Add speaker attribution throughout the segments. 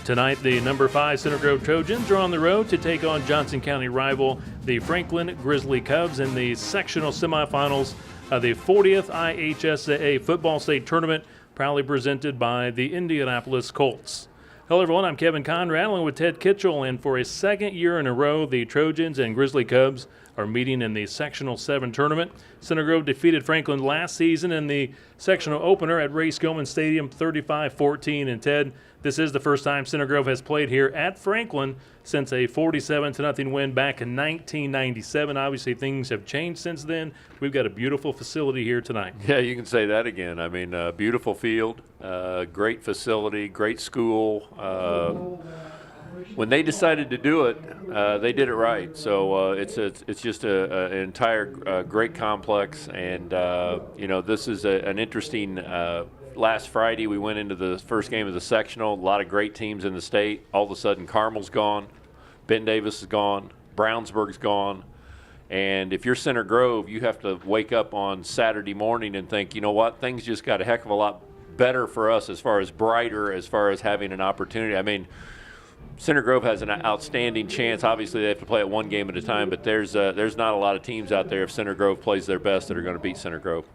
Speaker 1: Tonight, the number 5 Center Grove Trojans are on the road to take on Johnson County rival, the Franklin Grizzly Cubs, in the sectional semifinals of the 40th IHSAA Football State Tournament, proudly presented by the Indianapolis Colts. Hello, everyone. I'm Kevin Conrad, along with Ted Kitchell, and for a second year in a row, the Trojans and Grizzly Cubs are meeting in the Sectional 7 tournament. Center Grove defeated Franklin last season in the sectional opener at Ray Skillman Stadium 35-14. And Ted, this is the first time Center Grove has played here at Franklin since a 47-0 win back in 1997. Obviously, things have changed since then. We've got a beautiful facility here tonight.
Speaker 2: Yeah, you can say that again. I mean, beautiful field, great facility, great school. When they decided to do it, they did it right. So it's just an entire great complex, and this is an interesting. Last Friday we went into the first game of the sectional. A lot of great teams in the state. All of a sudden, Carmel's gone, Ben Davis is gone, Brownsburg's gone, and if you're Center Grove, you have to wake up on Saturday morning and think, you know what, things just got a heck of a lot better for us as far as brighter, as far as having an opportunity. I mean, Center Grove has an outstanding chance. Obviously, they have to play it one game at a time, but there's not a lot of teams out there, if Center Grove plays their best, that are going to beat Center Grove.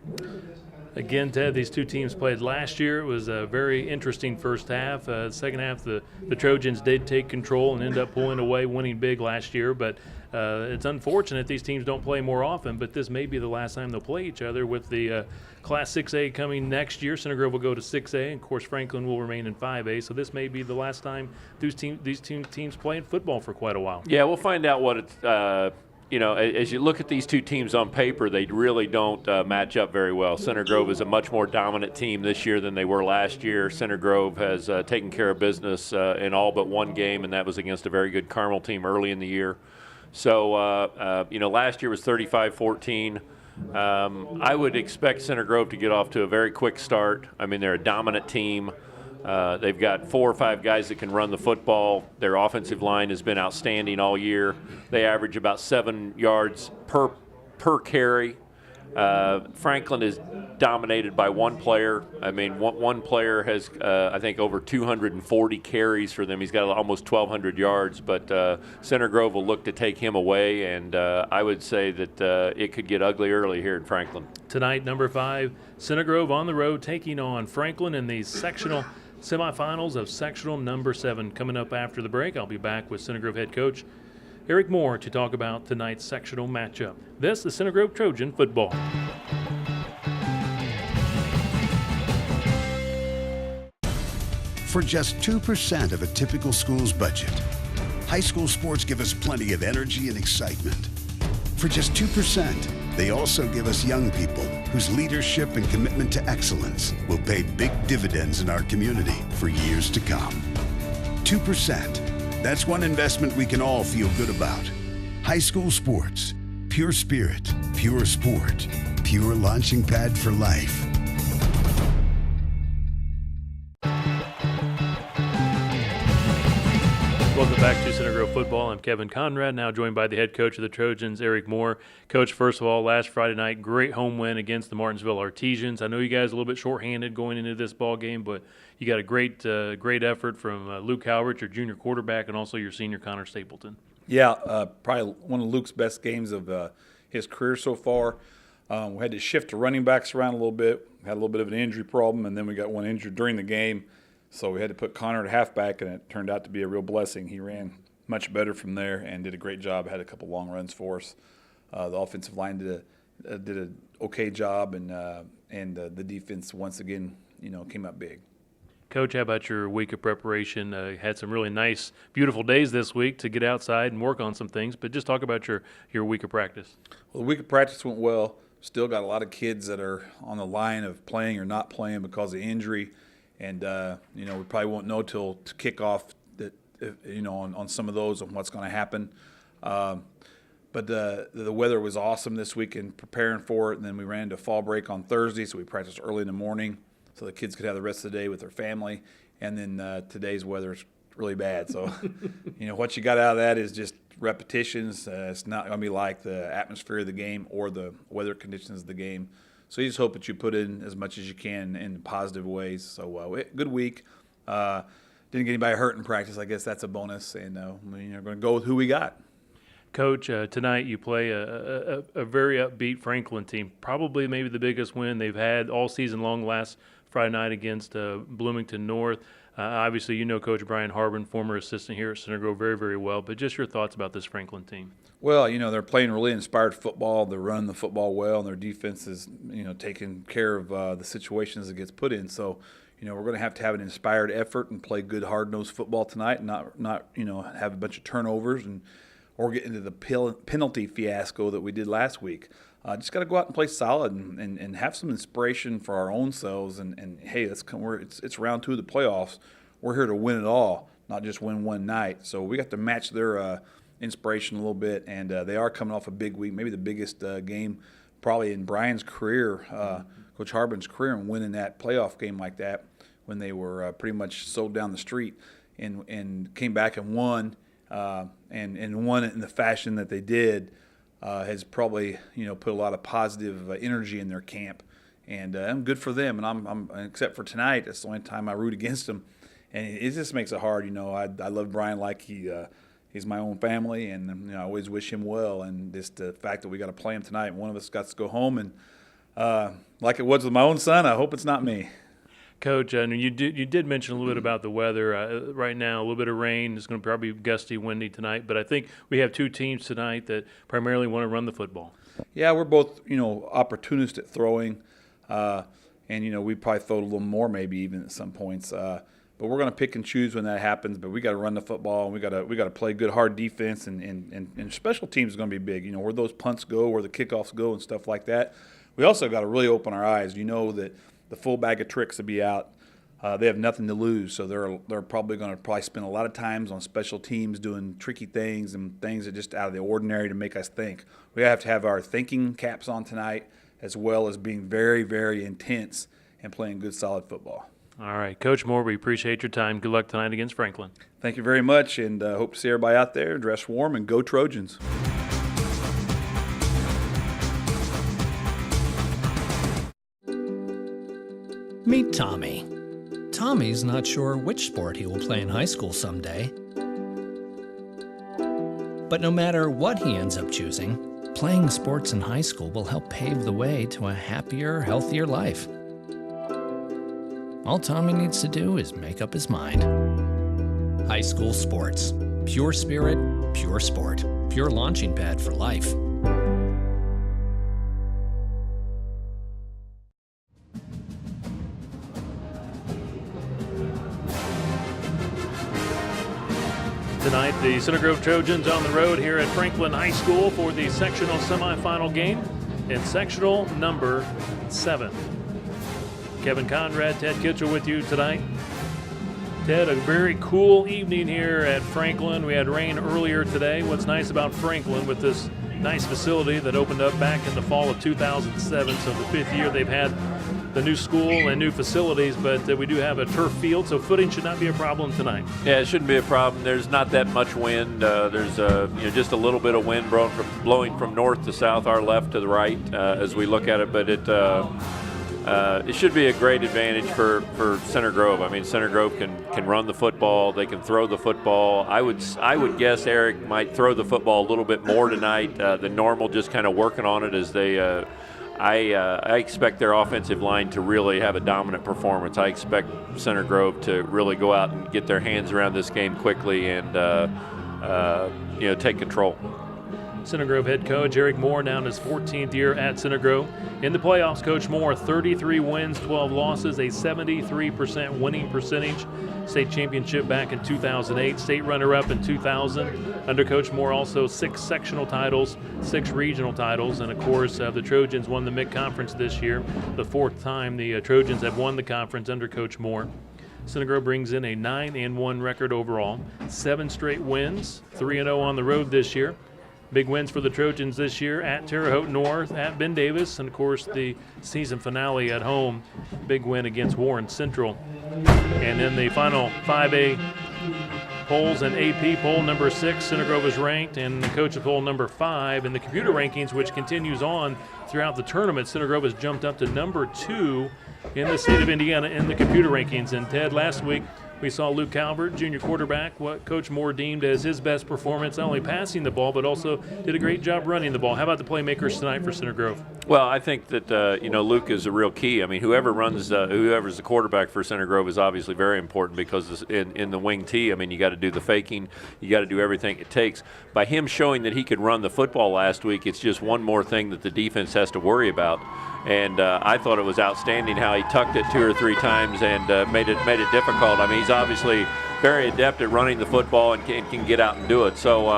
Speaker 1: Again, Ted, these two teams played last year. It was a very interesting first half. Second half, the Trojans did take control and end up pulling away, winning big last year. But it's unfortunate these teams don't play more often, but this may be the last time they'll play each other with the Class 6A coming next year. Center Grove will go to 6A, and, of course, Franklin will remain in 5A. So this may be the last time these teams playing football for quite a while.
Speaker 2: Yeah, we'll find out what it's as you look at these two teams on paper, they really don't match up very well. Center Grove is a much more dominant team this year than they were last year. Center Grove has taken care of business in all but one game, and that was against a very good Carmel team early in the year. So, last year was 35-14. I would expect Center Grove to get off to a very quick start. I mean, they're a dominant team. They've got 4 or 5 guys that can run the football. Their offensive line has been outstanding all year. They average about 7 yards per carry. Franklin is dominated by one player. I mean, one player has, I think, over 240 carries for them. He's got almost 1,200 yards, but Center Grove will look to take him away, and I would say that it could get ugly early here in Franklin.
Speaker 1: Tonight, number 5, Center Grove on the road taking on Franklin in the sectional semifinals of sectional number 7. Coming up after the break, I'll be back with Center Grove head coach Eric Moore to talk about tonight's sectional matchup. This is Center Grove Trojan football.
Speaker 3: For just 2% of a typical school's budget, high school sports give us plenty of energy and excitement. For just 2%, they also give us young people whose leadership and commitment to excellence will pay big dividends in our community for years to come. 2%. That's one investment we can all feel good about. High school sports. Pure spirit, pure sport, pure launching pad for life.
Speaker 1: Welcome back to Center Grove Football. I'm Kevin Conrad, now joined by the head coach of the Trojans, Eric Moore. Coach, first of all, last Friday night, great home win against the Martinsville Artesians. I know you guys are a little bit shorthanded going into this ball game, but you got a great effort from Luke Halbert, your junior quarterback, and also your senior Connor Stapleton.
Speaker 4: Yeah, probably one of Luke's best games of his career so far. We had to shift the running backs around a little bit. Had a little bit of an injury problem, and then we got one injured during the game. So we had to put Connor at halfback, and it turned out to be a real blessing. He ran much better from there and did a great job. Had a couple long runs for us. The offensive line did an okay job, and the defense once again, came up big.
Speaker 1: Coach, how about your week of preparation? Had some really nice, beautiful days this week to get outside and work on some things, but just talk about your week of practice.
Speaker 4: Well, the week of practice went well. Still got a lot of kids that are on the line of playing or not playing because of injury. And, we probably won't know till to kick off that, on some of those on what's going to happen. But the weather was awesome this week in preparing for it. And then we ran into fall break on Thursday, so we practiced early in the morning so the kids could have the rest of the day with their family. And then today's weather is really bad. So, what you got out of that is just repetitions. It's not going to be like the atmosphere of the game or the weather conditions of the game. So you just hope that you put in as much as you can in positive ways. So good week. didn't get anybody hurt in practice. I guess that's a bonus, and we're going to go with who we got.
Speaker 1: Coach, tonight you play a very upbeat Franklin team, probably maybe the biggest win they've had all season long last Friday night against Bloomington North. Obviously, you know Coach Brian Harbin, former assistant here at Center Grove, very, very well, but just your thoughts about this Franklin team.
Speaker 4: Well, they're playing really inspired football. They're running the football well, and their defense is, taking care of the situations it gets put in. So, we're going to have an inspired effort and play good, hard-nosed football tonight, and not have a bunch of turnovers or get into the penalty fiasco that we did last week. Just got to go out and play solid and have some inspiration for our own selves. And hey, it's round 2 of the playoffs. We're here to win it all, not just win one night. So we got to match their inspiration a little bit. And they are coming off a big week, maybe the biggest game probably in Brian's career, Coach Harbin's career, and winning that playoff game like that when they were pretty much sold down the street and came back and won. And won it in the fashion that they did has probably put a lot of positive energy in their camp, and I'm good for them. And I'm except for tonight, that's the only time I root against them, and it just makes it hard. I love Brian like he's my own family, and I always wish him well. And just the fact that we got to play him tonight, and one of us got to go home, and like it was with my own son, I hope it's not me.
Speaker 1: Coach, you did mention a little bit about the weather. Right now, a little bit of rain. It's going to probably be gusty, windy tonight. But I think we have 2 teams tonight that primarily want to run the football.
Speaker 4: Yeah, we're both, opportunists at throwing. And, we probably throw a little more maybe even at some points. But we're going to pick and choose when that happens. But we got to run the football, and we got to play good, hard defense. And special teams is going to be big. Where those punts go, where the kickoffs go and stuff like that. We also got to really open our eyes. That the full bag of tricks will be out. They have nothing to lose, so they're probably going to spend a lot of times on special teams doing tricky things and things that are just out of the ordinary to make us think. We have to have our thinking caps on tonight, as well as being very, very intense and playing good, solid football.
Speaker 1: All right, Coach Moore, we appreciate your time. Good luck tonight against Franklin.
Speaker 4: Thank you very much, and hope to see everybody out there. Dress warm and go Trojans.
Speaker 5: Meet Tommy. Tommy's not sure which sport he will play in high school someday. But no matter what he ends up choosing, playing sports in high school will help pave the way to a happier, healthier life. All Tommy needs to do is make up his mind. High school sports. Pure spirit, pure sport. Pure launching pad for life.
Speaker 1: Tonight, the Center Grove Trojans on the road here at Franklin High School for the sectional semifinal game in sectional number 7. Kevin Conrad, Ted Kitchell with you tonight. Ted, a very cool evening here at Franklin. We had rain earlier today. What's nice about Franklin with this nice facility that opened up back in the fall of 2007, so the 5th year they've had the new school and new facilities, but we do have a turf field, so footing should not be a problem tonight.
Speaker 2: Yeah, it shouldn't be a problem. There's not that much wind. There's just a little bit of wind blowing from north to south, our left to the right as we look at it, but it should be a great advantage for Center Grove. I mean, Center Grove can run the football. They can throw the football. I would guess Eric might throw the football a little bit more tonight than normal, just kind of working on it as they I expect their offensive line to really have a dominant performance. I expect Center Grove to really go out and get their hands around this game quickly and take control.
Speaker 1: Center Grove head coach Eric Moore now in his 14th year at Center Grove. In the playoffs, Coach Moore, 33 wins, 12 losses, a 73% winning percentage. State championship back in 2008, state runner-up in 2000. Under Coach Moore, also 6 sectional titles, 6 regional titles, and of course the Trojans won the Mid-Conference this year, the 4th time the Trojans have won the conference under Coach Moore. Center Grove brings in a 9-1 record overall, 7 straight wins, 3-0 on the road this year. Big wins for the Trojans this year at Terre Haute North, at Ben Davis, and of course the season finale at home. Big win against Warren Central. And then the final 5A polls and AP poll number 6, Center Grove is ranked, and the coach of poll number 5 in the computer rankings, which continues on throughout the tournament. Center Grove has jumped up to number 2 in the state of Indiana in the computer rankings. And Ted, last week We saw Luke Calvert, junior quarterback, what Coach Moore deemed as his best performance, not only passing the ball, but also did a great job running the ball. How about the playmakers tonight for Center Grove?
Speaker 2: Well, I think that Luke is a real key. I mean, whoever's the quarterback for Center Grove is obviously very important, because in the wing tee, I mean, you got to do the faking, you got to do everything it takes. By him showing that he could run the football last week, it's just one more thing that the defense has to worry about. And I thought it was outstanding how he tucked it 2 or 3 times and made it difficult. I mean, he's obviously very adept at running the football and can get out and do it. So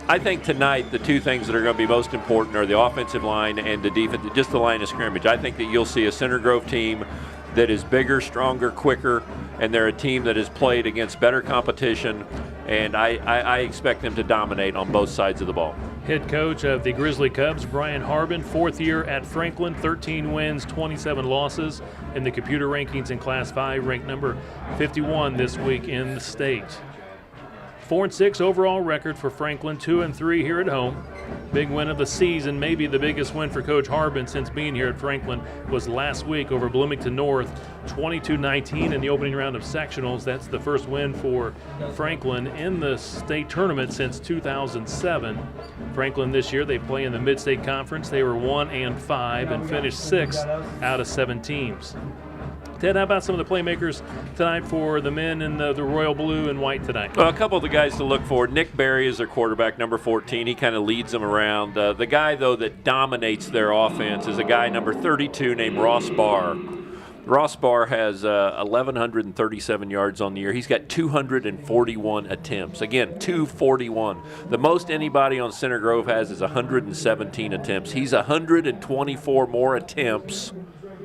Speaker 2: I think tonight the 2 things that are going to be most important are the offensive line and the defense, just the line of scrimmage. I think that you'll see a Center Grove team that is bigger, stronger, quicker, and they're a team that has played against better competition, and I expect them to dominate on both sides of the ball.
Speaker 1: Head coach of the Grizzly Cubs, Brian Harbin, 4th year at Franklin, 13 wins, 27 losses in the computer rankings in Class 5, ranked number 51 this week in the state. 4-6 overall record for Franklin, 2-3 here at home. Big win of the season, maybe the biggest win for Coach Harbin since being here at Franklin, was last week over Bloomington North, 22-19 in the opening round of sectionals. That's the first win for Franklin in the state tournament since 2007. Franklin this year, they play in the Mid-State Conference. They were 1-5 and finished 6th out of 7 teams. Ted, how about some of the playmakers tonight for the men in the royal blue and white tonight?
Speaker 2: Well, a couple of the guys to look for. Nick Berry is their quarterback, number 14. He kind of leads them around. The guy, though, that dominates their offense is a guy, number 32, named Ross Barr. Ross Barr has 1,137 yards on the year. He's got 241 attempts. Again, 241. The most anybody on Center Grove has is 117 attempts. He's 124 more attempts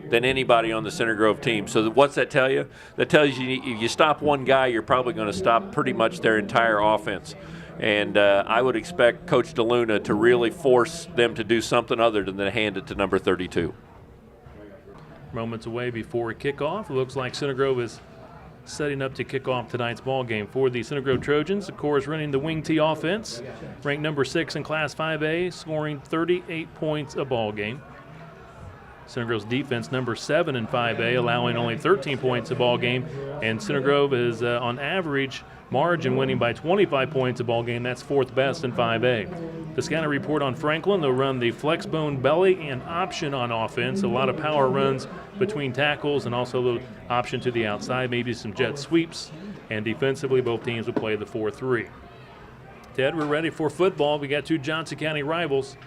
Speaker 2: than anybody on the Center Grove team. So what's that tell you? That tells you if you stop one guy, you're probably going to stop pretty much their entire offense. And I would expect Coach DeLuna to really force them to do something other than to hand it to number 32.
Speaker 1: Moments away before kickoff. It looks like Center Grove is setting up to kick off tonight's ball game. For the Center Grove Trojans, of course, running the wing tee offense, ranked number 6 in Class 5A, scoring 38 points a ball game. Center Grove's defense, number 7 in 5A, allowing only 13 points a ball game, and Center Grove is on average margin winning by 25 points a ball game. That's 4th best in 5A. The scouting report on Franklin, they'll run the flex bone belly and option on offense. A lot of power runs between tackles and also the option to the outside, maybe some jet sweeps. And defensively, both teams will play the 4-3. Ted, we're ready for football. We got 2 Johnson County rivals.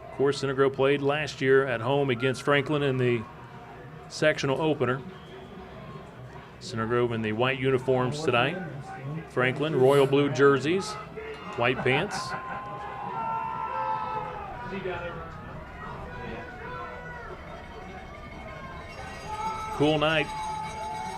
Speaker 1: Of course, Center Grove played last year at home against Franklin in the sectional opener. Center Grove in the white uniforms tonight. Franklin, royal blue jerseys, white pants. Cool night,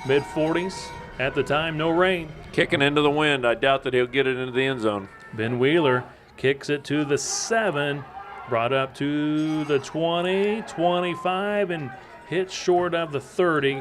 Speaker 1: mid-40s. At the time, no rain.
Speaker 2: Kicking into the wind. I doubt that he'll get it into the end zone.
Speaker 1: Ben Wheeler kicks it to the 7. Brought up to the 20, 25, and hit short of the 30.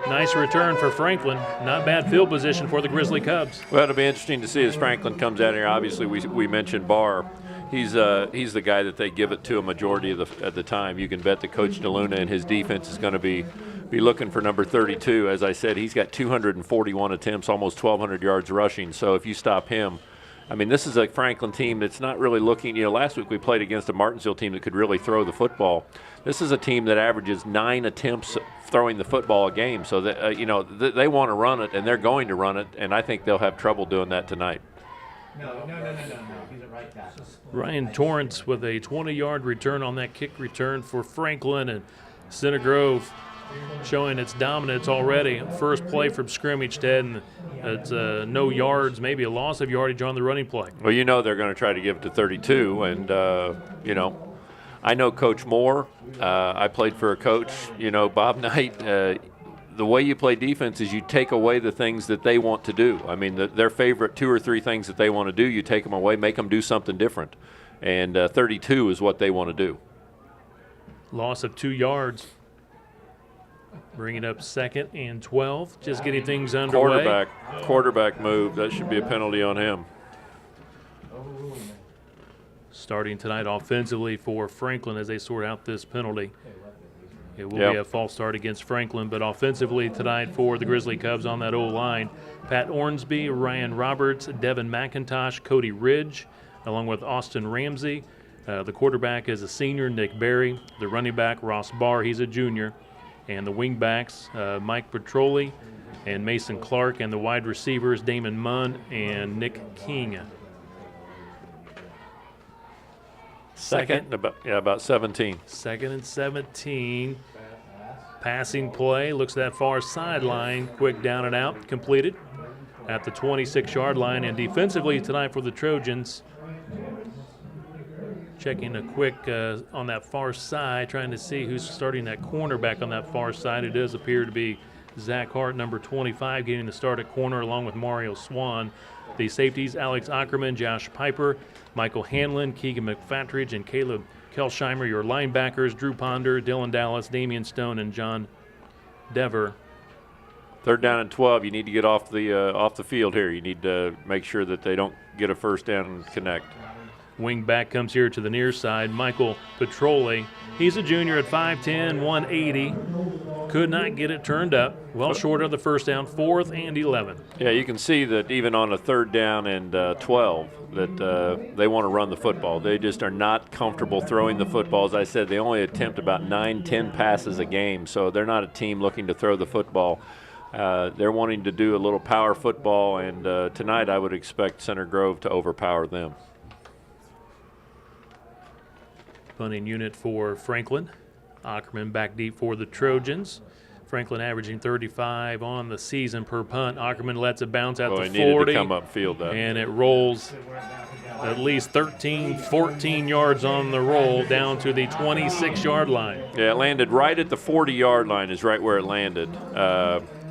Speaker 1: Nice return for Franklin. Not bad field position for the Grizzly Cubs.
Speaker 2: Well, it'll be interesting to see as Franklin comes out here. Obviously, we mentioned Barr. He's the guy that they give it to a majority of the time. You can bet that Coach DeLuna and his defense is going to be looking for number 32. As I said, he's got 241 attempts, almost 1,200 yards rushing. So if you stop him, I mean, this is a Franklin team that's not really looking. Last week we played against a Martinsville team that could really throw the football. This is a team that averages 9 attempts throwing the football a game. So that they want to run it, and they're going to run it, and I think they'll have trouble doing that tonight.
Speaker 6: No. He's a right back.
Speaker 1: Ryan Torrance with a 20-yard return on that kick return for Franklin, and Center Grove showing its dominance already. First play from scrimmage, Ted, and it's no yards, maybe a loss of yardage on the running play.
Speaker 2: Well, they're going to try to give it to 32, and, I know Coach Moore. I played for a coach, Bob Knight. The way you play defense is you take away the things that they want to do. I mean, their favorite 2 or 3 things that they want to do, you take them away, make them do something different. And 32 is what they want to do.
Speaker 1: Loss of 2 yards. Bringing up 2nd and 12, just getting things underway.
Speaker 2: Quarterback move. That should be a penalty on him.
Speaker 1: Starting tonight offensively for Franklin as they sort out this penalty. It will be a false start against Franklin, but offensively tonight for the Grizzly Cubs on that O-line, Pat Ornsby, Ryan Roberts, Devin McIntosh, Cody Ridge, along with Austin Ramsey. The quarterback is a senior, Nick Berry. The running back, Ross Barr, he's a junior. And the wingbacks, Mike Petroli and Mason Clark, and the wide receivers, Damon Munn and Nick King.
Speaker 2: Second, about 17.
Speaker 1: Second and 17. Passing play, looks at that far sideline, quick down and out, completed at the 26-yard line. And defensively tonight for the Trojans, checking a quick on that far side, trying to see who's starting that cornerback on that far side. It does appear to be Zach Hart, number 25, getting the start at corner along with Mario Swan. The safeties, Alex Ackerman, Josh Piper, Michael Hanlon, Keegan McFatridge, and Caleb Kelsheimer. Your linebackers, Drew Ponder, Dylan Dallas, Damian Stone, and John Dever.
Speaker 2: 3rd down and 12. You need to get off the field here. You need to make sure that they don't get a first down and connect.
Speaker 1: Wing back comes here to the near side, Michael Petroli. He's a junior at 5'10", 180. Could not get it turned up. Well short of the first down, 4th and 11.
Speaker 2: Yeah, you can see that even on a 3rd down and 12 that they want to run the football. They just are not comfortable throwing the football. As I said, they only attempt about 9-10 passes a game, so they're not a team looking to throw the football. They're wanting to do a little power football, and tonight I would expect Center Grove to overpower them.
Speaker 1: Punting unit for Franklin. Ackerman back deep for the Trojans. Franklin averaging 35 on the season per punt. Ackerman lets it bounce at the 40.
Speaker 2: Needed to come upfield, though.
Speaker 1: And it rolls at least 13, 14 yards on the roll down to the 26-yard line.
Speaker 2: Yeah, it landed right at the 40-yard line is right where it landed.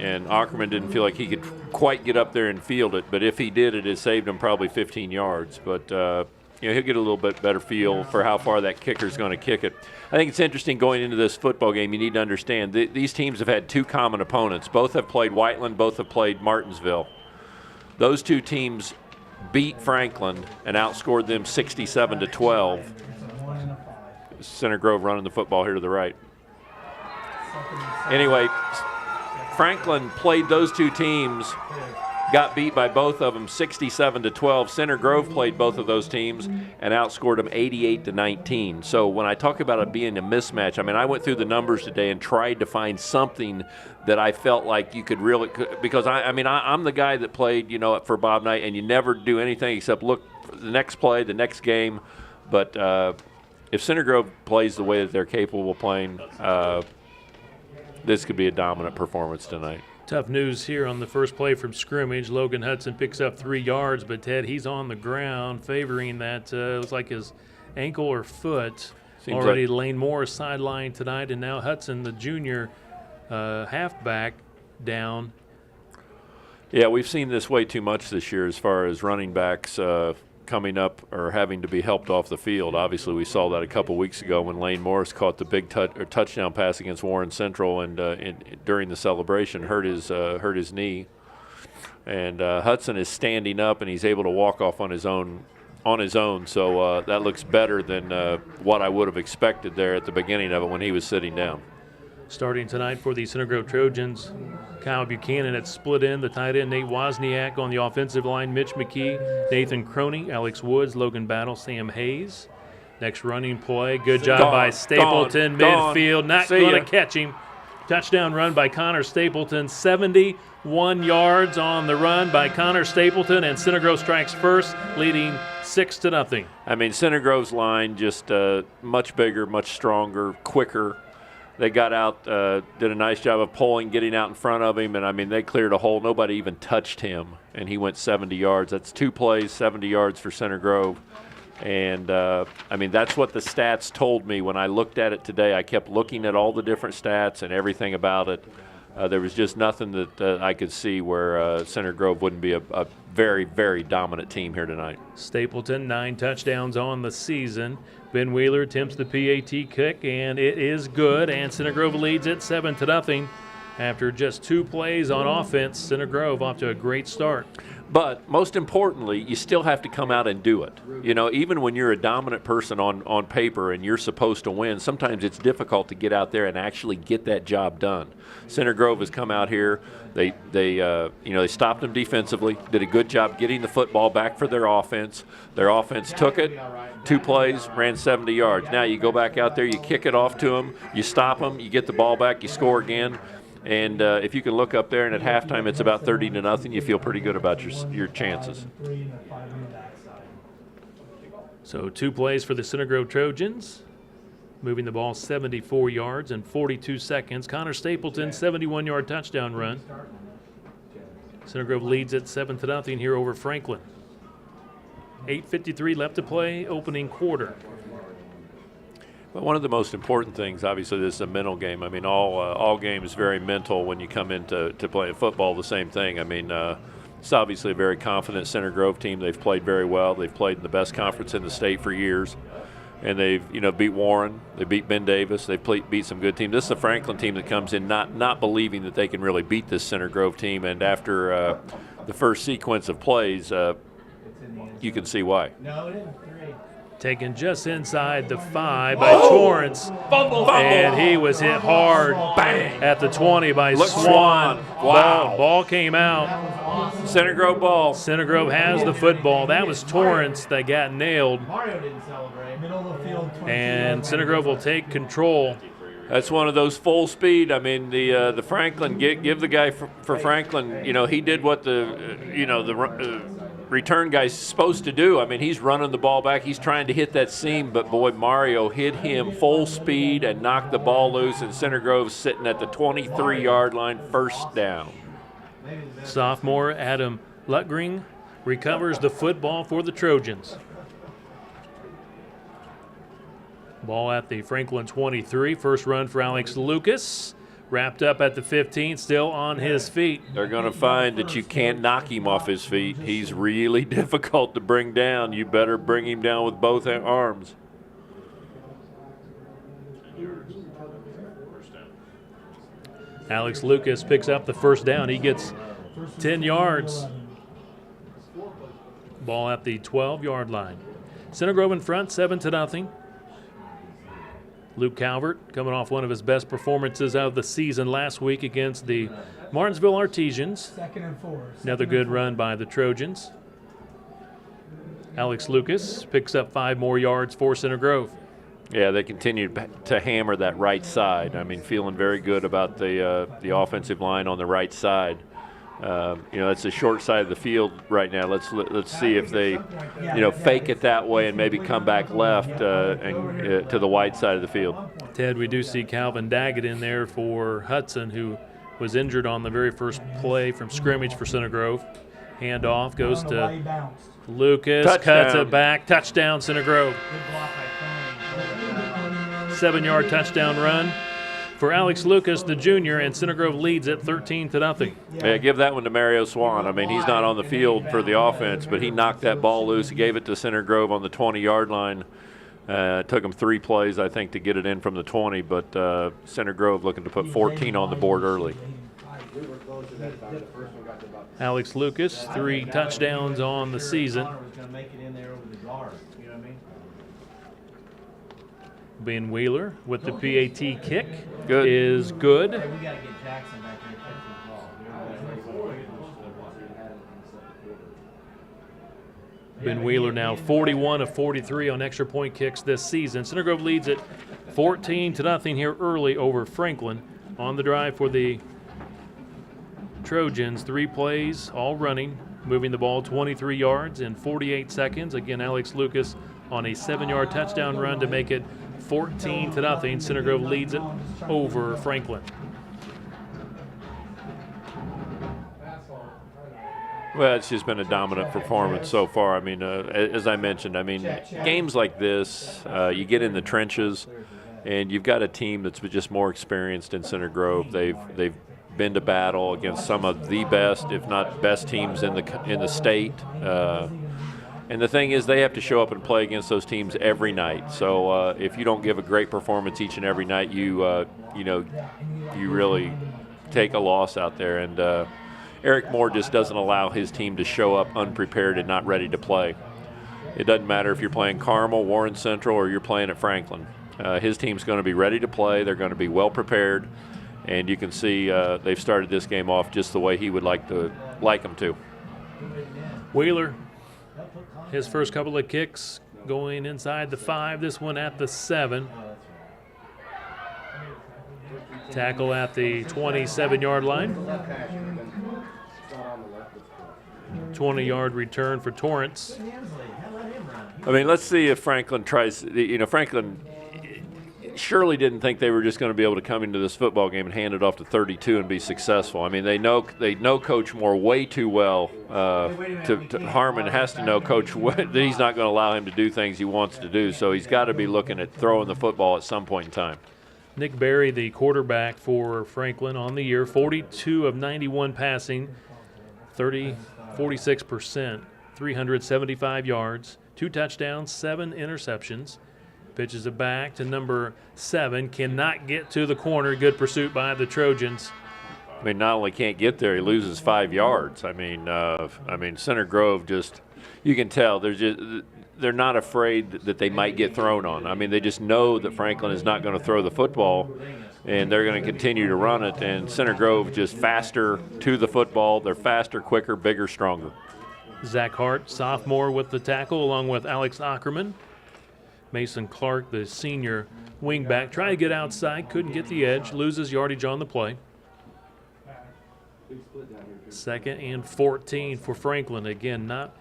Speaker 2: And Ackerman didn't feel like he could quite get up there and field it. But if he did, it saved him probably 15 yards. But he'll get a little bit better feel for how far that kicker's going to kick it. I think it's interesting going into this football game. You need to understand these teams have had 2 common opponents. Both have played Whiteland. Both have played Martinsville. Those 2 teams beat Franklin and outscored them 67-12. Center Grove running the football here to the right. Anyway, Franklin played those 2 teams, got beat by both of them 67-12. Center Grove played both of those teams and outscored them 88-19. So when I talk about it being a mismatch, I mean, I went through the numbers today and tried to find something that I felt like you could really, because I'm the guy that played, for Bob Knight, and you never do anything except look for the next play, the next game. But if Center Grove plays the way that they're capable of playing, this could be a dominant performance tonight.
Speaker 1: Tough news here on the first play from scrimmage. Logan Hudson picks up 3 yards, but Ted, he's on the ground, favoring that. It was like his ankle or foot.
Speaker 2: Seems
Speaker 1: already
Speaker 2: like
Speaker 1: Lane Morris sideline tonight, and now Hudson, the junior halfback, down.
Speaker 2: Yeah, we've seen this way too much this year as far as running backs coming up or having to be helped off the field. Obviously, we saw that a couple weeks ago when Lane Morris caught the big touchdown pass against Warren Central, and during the celebration hurt his knee. And Hudson is standing up, and he's able to walk off on his own. So that looks better than what I would have expected there at the beginning of it when he was sitting down.
Speaker 1: Starting tonight for the Center Grove Trojans, Kyle Buchanan at split end, the tight end Nate Wozniak on the offensive line, Mitch McKee, Nathan Croney, Alex Woods, Logan Battle, Sam Hayes. Next running play, good job by Stapleton, midfield, not going to catch him. Touchdown run by Connor Stapleton, 71 yards on the run by Connor Stapleton, and Center Grove strikes first, leading 6-0.
Speaker 2: I mean, Center Grove's line just much bigger, much stronger, quicker. They got out, did a nice job of getting out in front of him, and, I mean, they cleared a hole. Nobody even touched him, and he went 70 yards. That's 2 plays, 70 yards for Center Grove. And, I mean, that's what the stats told me when I looked at it today. I kept looking at all the different stats and everything about it. There was just nothing that I could see where Center Grove wouldn't be a very, very dominant team here tonight.
Speaker 1: Stapleton, 9 touchdowns on the season. Ben Wheeler attempts the PAT kick, and it is good, and Center Grove leads it 7-0. After just 2 plays on offense, Center Grove off to a great start.
Speaker 2: But most importantly, you still have to come out and do it. You know, even when you're a dominant person on paper and you're supposed to win, sometimes it's difficult to get out there and actually get that job done. Center Grove has come out here. They stopped them defensively, did a good job getting the football back for their offense. Their offense took it, 2 plays, ran 70 yards. Now you go back out there, you kick it off to them, you stop them, you get the ball back, you score again. And if you can look up there and at halftime it's about 30-0, you feel pretty good about your chances.
Speaker 1: So 2 plays for the Center Grove Trojans, moving the ball 74 yards in 42 seconds. Connor Stapleton, 71-yard touchdown run. Center Grove leads at 7-0 here over Franklin. 8:53 left to play, opening quarter.
Speaker 2: Well, one of the most important things, obviously, this is a mental game. I mean, all games is very mental when you come into playing football. The same thing. I mean, it's obviously a very confident Center Grove team. They've played very well. They've played in the best conference in the state for years, and they've beat Warren. They beat Ben Davis. They've beat some good teams. This is a Franklin team that comes in not believing that they can really beat this Center Grove team, and after the first sequence of plays, you can see why.
Speaker 6: No, it isn't 3.
Speaker 1: Taken just inside the 5 by Torrance.
Speaker 2: Fumble.
Speaker 1: And he was hit hard at the 20 by Swan.
Speaker 2: Wow.
Speaker 1: Ball came out.
Speaker 2: Center Grove ball.
Speaker 1: Center Grove has the football. That was Torrance that got nailed.
Speaker 6: Mario didn't celebrate. Middle of the field.
Speaker 1: And Center Grove will take control.
Speaker 2: That's one of those full speed. I mean, the Franklin, give the guy for Franklin, he did what the return guy's supposed to do. I mean, he's running the ball back. He's trying to hit that seam, but boy, Mario hit him full speed and knocked the ball loose, and Center Grove's sitting at the 23-yard line, first down.
Speaker 1: Sophomore Adam Lutgring recovers the football for the Trojans. Ball at the Franklin 23. First run for Alex Lucas. Wrapped up at the 15, still on his feet.
Speaker 2: They're going to find that you can't knock him off his feet. He's really difficult to bring down. You better bring him down with both arms.
Speaker 1: Alex Lucas picks up the first down. He gets 10 yards. Ball at the 12-yard line. Center Grove in front, 7-0. Luke Calvert coming off one of his best performances of the season last week against the Martinsville Artesians.
Speaker 6: 2nd and 4.
Speaker 1: Another good run by the Trojans. Alex Lucas picks up 5 more yards for Center Grove.
Speaker 2: Yeah, they continue to hammer that right side. I mean, feeling very good about the offensive line on the right side. It's the short side of the field right now. Let's see if they, fake it that way and maybe come back left and to the wide side of the field.
Speaker 1: Ted, we do see Calvin Daggett in there for Hudson, who was injured on the very first play from scrimmage for Center Grove. Handoff goes to Lucas,
Speaker 2: Touchdown.
Speaker 1: cuts it back, touchdown Center Grove. 7-yard touchdown run for Alex Lucas, the junior, and Center Grove leads at 13-0.
Speaker 2: Yeah, give that one to Mario Swan. I mean, he's not on the field for the offense, but he knocked that ball loose. He gave it to Center Grove on the 20-yard line. It took him 3 plays, I think, to get it in from the 20, but Center Grove looking to put 14 on the board early.
Speaker 1: Alex Lucas, 3 touchdowns on the season. Ben Wheeler with the PAT kick
Speaker 2: Good.
Speaker 1: is good.
Speaker 6: We got to get Jackson back here catching the ball.
Speaker 1: Ben Wheeler now 41 of 43 on extra point kicks this season. Center Grove leads it 14-0 here early over Franklin. On the drive for the Trojans, 3 plays, all running, moving the ball 23 yards in 48 seconds. Again, Alex Lucas on a 7-yard touchdown run to make it 14-0. Center Grove leads it over Franklin.
Speaker 2: Well, it's just been a dominant performance so far. I mean, as I mentioned, games like this, you get in the trenches, and you've got a team that's just more experienced in Center Grove. They've been to battle against some of the best, if not best, teams in the state. And the thing is, they have to show up and play against those teams every night. So if you don't give a great performance each and every night, you really take a loss out there. And Eric Moore just doesn't allow his team to show up unprepared and not ready to play. It doesn't matter if you're playing Carmel, Warren Central, or you're playing at Franklin. His team's going to be ready to play. They're going to be well prepared, and you can see they've started this game off just the way he would like them to.
Speaker 1: Wheeler, his first couple of kicks going inside the 5, this one at the 7. Tackle at the 27-yard line. 20-yard return for Torrance.
Speaker 2: I mean, let's see if Franklin tries. Franklin surely didn't think they were just going to be able to come into this football game and hand it off to 32 and be successful. I mean, they know Coach Moore way too well. Harmon has to know Coach that he's not going to allow him to do things he wants to do, so he's got to be looking at throwing the football at some point in time.
Speaker 1: Nick Berry, the quarterback for Franklin on the year, 42 of 91 passing, 46%, 375 yards, 2 touchdowns, 7 interceptions. Pitches it back to number 7, cannot get to the corner. Good pursuit by the Trojans.
Speaker 2: I mean, not only can't get there, he loses 5 yards. I mean, Center Grove just, you can tell they're not afraid that they might get thrown on. I mean, they just know that Franklin is not going to throw the football, and they're going to continue to run it. And Center Grove just faster to the football. They're faster, quicker, bigger, stronger.
Speaker 1: Zach Hart, sophomore, with the tackle, along with Alex Ackerman. Mason Clark, the senior wingback, trying to get outside, couldn't get the edge, loses yardage on the play. 2nd and 14 for Franklin. Again, not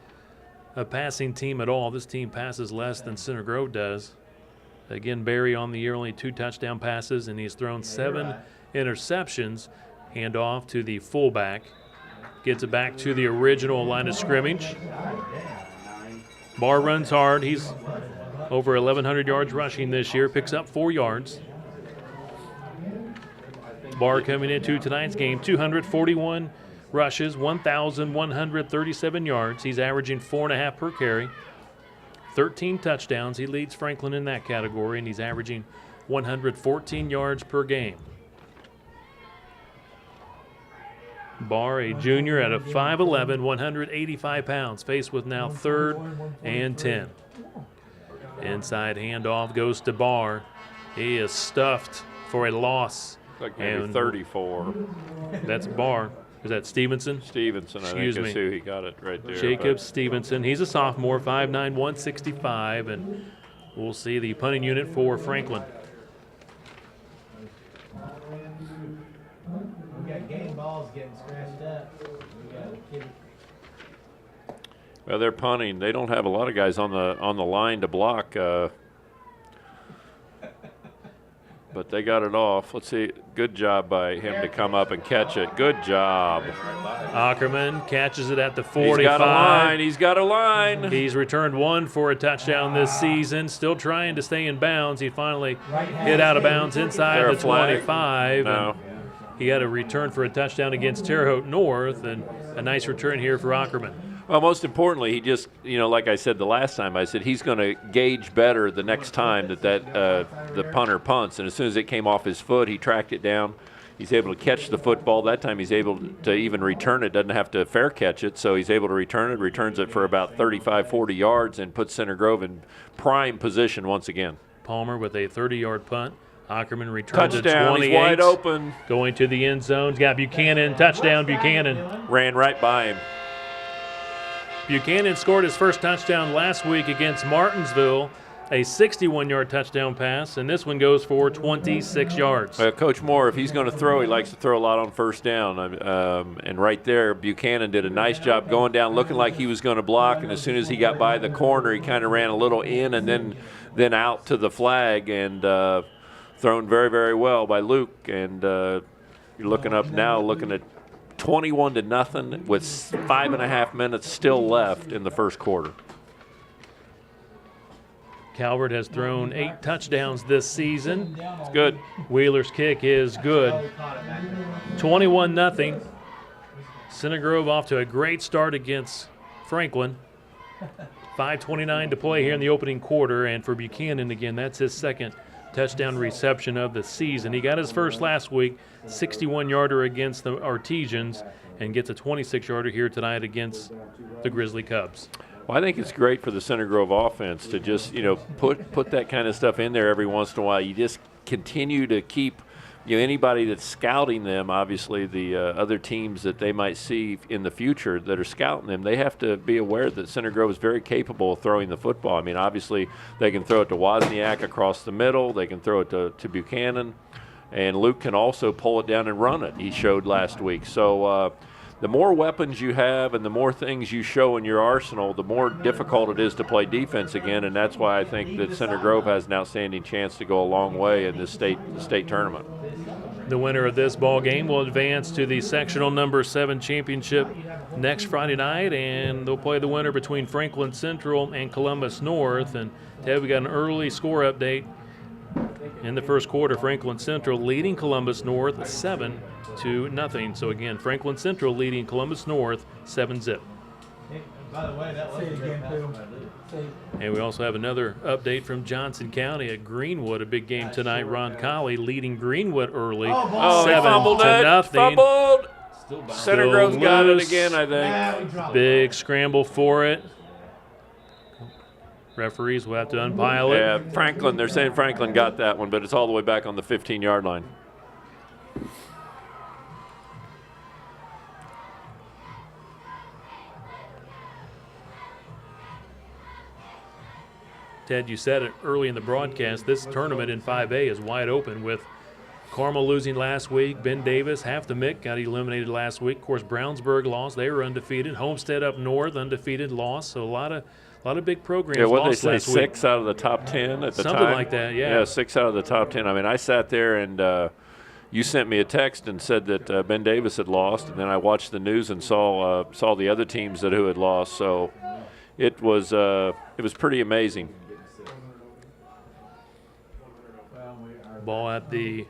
Speaker 1: a passing team at all. This team passes less than Center Grove does. Again, Barry on the year, only 2 touchdown passes, and he's thrown 7 interceptions. Hand off to the fullback. Gets it back to the original line of scrimmage. Barr runs hard. He's over 1,100 yards rushing this year, picks up 4 yards. Barr coming into tonight's game, 241 rushes, 1,137 yards. He's averaging 4.5 per carry, 13 touchdowns. He leads Franklin in that category, and he's averaging 114 yards per game. Barr, a junior at a 5'11", 185 pounds, faced with now 3rd and 10. Inside handoff goes to Barr. He is stuffed for a loss.
Speaker 2: Like maybe 34.
Speaker 1: That's Barr. Is that Stevenson?
Speaker 2: Stevenson, I think is who he got it right there.
Speaker 1: Jacob Stevenson. He's a sophomore, 5'9", 165, and we'll see the punting unit for Franklin.
Speaker 6: We got game balls getting scratched up. We got a kid.
Speaker 2: Well, they're punting. They don't have a lot of guys on the line to block, but they got it off. Let's see. Good job by him to come up and catch it. Good job.
Speaker 1: Ackerman catches it at the 45.
Speaker 2: He's got a line. He's got a line.
Speaker 1: He's returned 1 for a touchdown this season. Still trying to stay in bounds. He finally hit out of bounds inside the 25.
Speaker 2: No.
Speaker 1: He had a return for a touchdown against Terre Haute North, and a nice return here for Ackerman.
Speaker 2: Well, most importantly, he just, like I said the last time, I said he's going to gauge better the next time that the punter punts. And as soon as it came off his foot, he tracked it down. He's able to catch the football. That time he's able to even return it, doesn't have to fair catch it. So he's able to return it, returns it for about 35, 40 yards, and puts Center Grove in prime position once again.
Speaker 1: Palmer with a 30-yard punt. Ackerman returns
Speaker 2: touchdown,
Speaker 1: at 28.
Speaker 2: he's wide open.
Speaker 1: Going to the end zone. He's got Buchanan. Touchdown, Buchanan.
Speaker 2: Ran right by him.
Speaker 1: Buchanan scored his first touchdown last week against Martinsville, a 61-yard touchdown pass, and this one goes for 26 yards.
Speaker 2: Coach Moore, if he's going to throw, he likes to throw a lot on first down. And right there, Buchanan did a nice job going down, looking like he was going to block, and as soon as he got by the corner, he kind of ran a little in and then out to the flag, and thrown very, very well by Luke. And you're looking up now, looking at 21-0 with 5.5 minutes still left in the first quarter.
Speaker 1: Calvert has thrown 8 touchdowns this season.
Speaker 2: It's good.
Speaker 1: Wheeler's kick is good. 21-0. Center Grove off to a great start against Franklin. 5:29 to play here in the opening quarter, and for Buchanan, again, that's his second touchdown reception of the season. He got his first last week, 61-yarder against the Artesians, and gets a 26-yarder here tonight against the Grizzly Cubs.
Speaker 2: Well, I think it's great for the Center Grove offense to just, put that kind of stuff in there every once in a while. You just continue to keep, anybody that's scouting them, obviously the other teams that they might see in the future that are scouting them, they have to be aware that Center Grove is very capable of throwing the football. I mean, obviously they can throw it to Wozniak across the middle. They can throw it to Buchanan. And Luke can also pull it down and run it, he showed last week. So the more weapons you have and the more things you show in your arsenal, the more difficult it is to play defense again, and that's why I think that Center Grove has an outstanding chance to go a long way in this state tournament.
Speaker 1: The winner of this ball game will advance to the sectional number 7 championship next Friday night, and they'll play the winner between Franklin Central and Columbus North. And Ted, we got an early score update. In the first quarter, Franklin Central leading Columbus North 7-0. So again, Franklin Central leading Columbus North 7-0.
Speaker 6: By the way, that was again too.
Speaker 1: And we also have another update from Johnson County at Greenwood, a big game tonight. Ron Colley leading Greenwood early, 7-0.
Speaker 2: Fumbled. Center Grove's got it again, I think.
Speaker 1: Big scramble for it. Referees will have to umpile it.
Speaker 2: Yeah, they're saying Franklin got that one, but it's all the way back on the 15-yard line.
Speaker 1: Ted, you said it early in the broadcast, this tournament in 5A is wide open with Carmel losing last week. Ben Davis, half the MIC, got eliminated last week. Of course, Brownsburg lost. They were undefeated. Homestead up north, undefeated, lost. So a lot of big programs lost last week.
Speaker 2: Yeah, what did they say, 6 out of the top 10 at the time?
Speaker 1: Something like that, yeah.
Speaker 2: Yeah, 6 out of the top 10. I mean, I sat there and you sent me a text and said that Ben Davis had lost, and then I watched the news and saw the other teams who had lost. So it was pretty amazing.
Speaker 1: Ball at the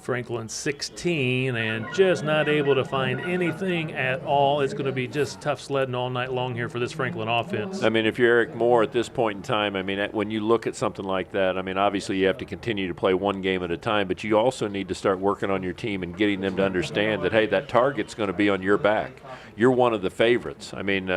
Speaker 1: Franklin 16, and just not able to find anything at all. It's going to be just tough sledding all night long here for this Franklin offense.
Speaker 2: I mean, if you're Eric Moore at this point in time, I mean, when you look at something like that, I mean, obviously you have to continue to play one game at a time, but you also need to start working on your team and getting them to understand that, hey, that target's going to be on your back. You're one of the favorites. I mean,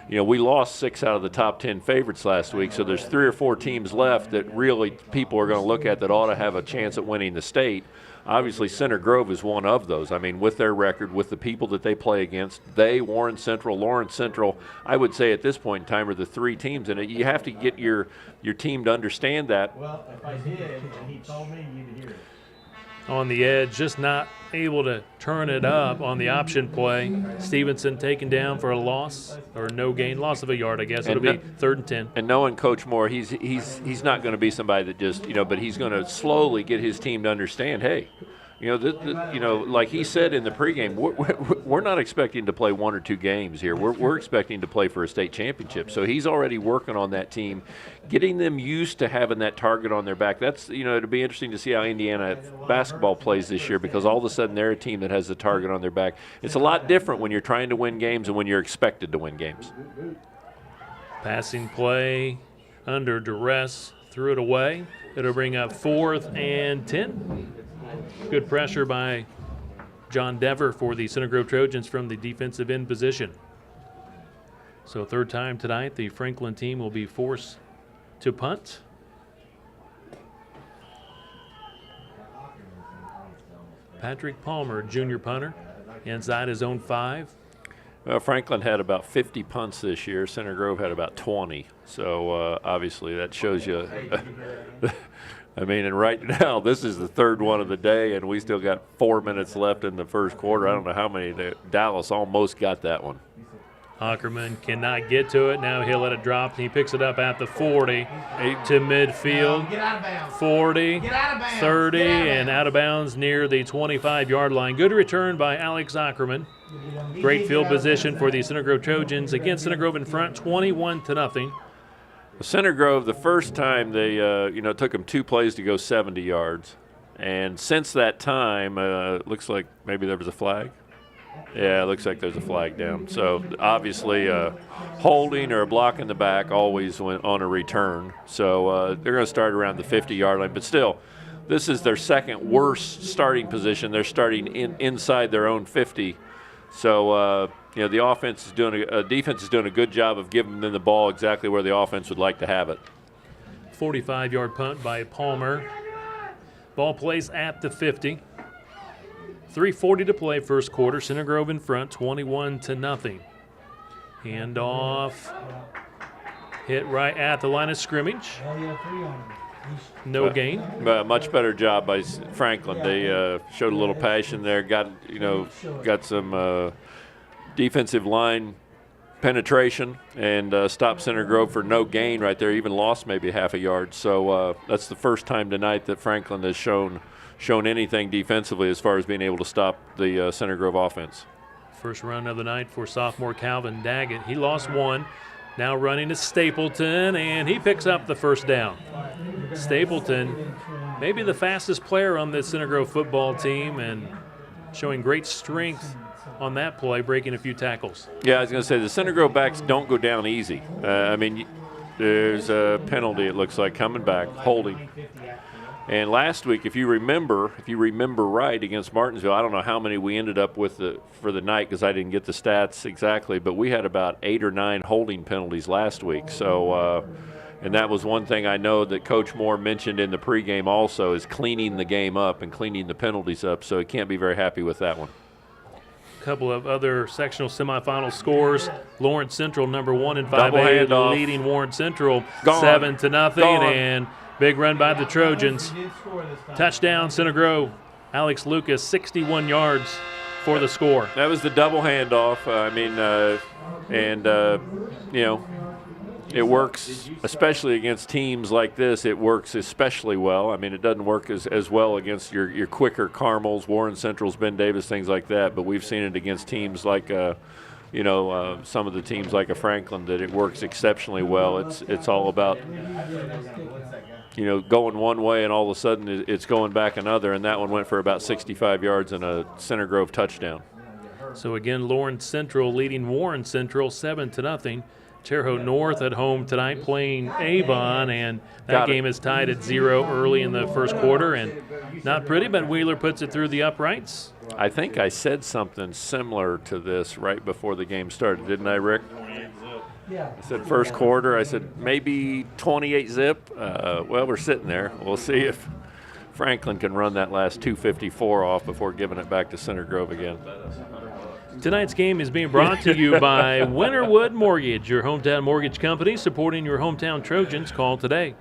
Speaker 2: we lost 6 out of the top 10 favorites last week, so there's 3 or 4 teams left that really people are going to look at that ought to have a chance at winning the state. Obviously, Center Grove is one of those. I mean, with their record, with the people that they play against, Warren Central, Lawrence Central, I would say at this point in time are the 3 teams. And you have to get your team to understand that.
Speaker 6: Well, if I did, and he told me, you'd hear it.
Speaker 1: On the edge, just not able to turn it up on the option play. Stevenson taken down for a loss or no gain, loss of a yard, I guess. It'll be 3rd and 10.
Speaker 2: And knowing Coach Moore, he's not going to be somebody that just, but he's going to slowly get his team to understand, hey, like he said in the pregame, we're not expecting to play 1 or 2 games here. We're expecting to play for a state championship. So he's already working on that team, getting them used to having that target on their back. That's, it'll be interesting to see how Indiana basketball plays this year, because all of a sudden they're a team that has the target on their back. It's a lot different when you're trying to win games and when you're expected to win games.
Speaker 1: Passing play under duress, threw it away. It'll bring up 4th and 10. Good pressure by John Dever for the Center Grove Trojans from the defensive end position. So 3rd time tonight, the Franklin team will be forced to punt. Patrick Palmer, junior punter, inside his own 5.
Speaker 2: Well, Franklin had about 50 punts this year. Center Grove had about 20. So obviously that shows you. I mean, and right now, this is the 3rd one of the day, and we still got 4 minutes left in the first quarter. I don't know how many. Dallas almost got that one.
Speaker 1: Ackerman cannot get to it. Now he'll let it drop, and he picks it up at the 40 to midfield.
Speaker 6: Get out of bounds.
Speaker 1: 40,
Speaker 6: Get out of bounds.
Speaker 1: 30,
Speaker 6: Get out of bounds.
Speaker 1: and out of bounds near the 25-yard line. Good return by Alex Ackerman. Great field position for the Center Grove Trojans. Again, Center Grove in front, 21-0.
Speaker 2: Center Grove, the first time they, took them 2 plays to go 70 yards. And since that time, looks like maybe there was a flag. Yeah, it looks like there's a flag down. So obviously holding or a block in the back always went on a return. So they're going to start around the 50-yard line. But still, this is their second worst starting position. They're starting inside their own 50. So, the defense is doing a good job of giving them the ball exactly where the offense would like to have it.
Speaker 1: 45-yard punt by Palmer. Ball plays at the 50. 3:40 to play first quarter. Center Grove in front, 21-0. Handoff. Hit right at the line of scrimmage. No gain.
Speaker 2: Much better job by Franklin. They showed a little passion there. Got some defensive line penetration and stopped Center Grove for no gain right there. Even lost maybe half a yard. So that's the first time tonight that Franklin has shown anything defensively as far as being able to stop the Center Grove offense.
Speaker 1: First run of the night for sophomore Calvin Daggett. He lost one. Now running to Stapleton, and he picks up the first down. Stapleton, maybe the fastest player on the Center Grove football team, and showing great strength on that play, breaking a few tackles.
Speaker 2: Yeah, I was going to say the Center Grove backs don't go down easy. There's a penalty, it looks like, coming back, holding. And last week, if you remember right, against Martinsville, I don't know how many we ended up with for the night because I didn't get the stats exactly, but we had about 8 or 9 holding penalties last week. So, and that was one thing I know that Coach Moore mentioned in the pregame also, is cleaning the game up and cleaning the penalties up. So he can't be very happy with that one.
Speaker 1: A couple of other sectional semifinal scores. Lawrence Central, number 1 in 5A,
Speaker 2: Double handoff.
Speaker 1: leading Warren Central
Speaker 2: Gone.
Speaker 1: 7-0,
Speaker 2: Gone.
Speaker 1: and big run by the Trojans. Touchdown, Center Grove. Alex Lucas, 61 yards for the score.
Speaker 2: That was the double handoff. It works, especially against teams like this. It works especially well. I mean, it doesn't work as well against your quicker Carmels, Warren Centrals, Ben Davis, things like that. But we've seen it against teams like, some of the teams like a Franklin, that it works exceptionally well. It's all about, going one way and all of a sudden it's going back another. And that one went for about 65 yards and a Center Grove touchdown.
Speaker 1: So again, Lawrence Central leading Warren Central 7-0. Terre Haute North at home tonight playing Avon, and that game is tied at 0 early in the first quarter, and not pretty, but Wheeler puts it through the uprights.
Speaker 2: I think I said something similar to this right before the game started, didn't I, Rick? I said first quarter, I said maybe 28 zip. Well, we're sitting there. We'll see if Franklin can run that last 254 off before giving it back to Center Grove again.
Speaker 1: Tonight's game is being brought to you by Winterwood Mortgage, your hometown mortgage company supporting your hometown Trojans. Call today,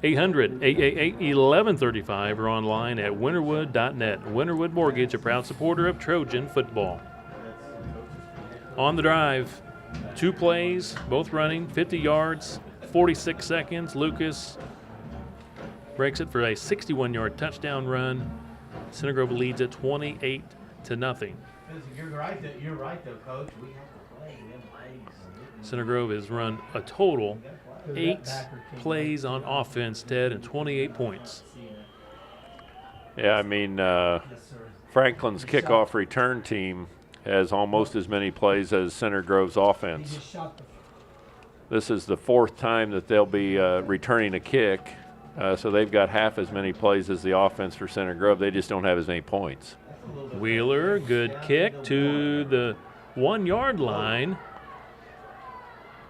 Speaker 1: 800-888-1135, or online at winterwood.net. Winterwood Mortgage, a proud supporter of Trojan football. On the drive, 2 plays, both running, 50 yards, 46 seconds. Lucas breaks it for a 61-yard touchdown run. Center Grove leads at 28-0.
Speaker 6: You're right though, Coach. We have to play. We have plays.
Speaker 1: Center Grove has run a total 8 plays on offense, Ted, and 28 points.
Speaker 2: Yeah, Franklin's kickoff return team has almost as many plays as Center Grove's offense. This is the 4th time that they'll be returning a kick, so they've got half as many plays as the offense for Center Grove. They just don't have as many points.
Speaker 1: Wheeler, good kick to the 1-yard line,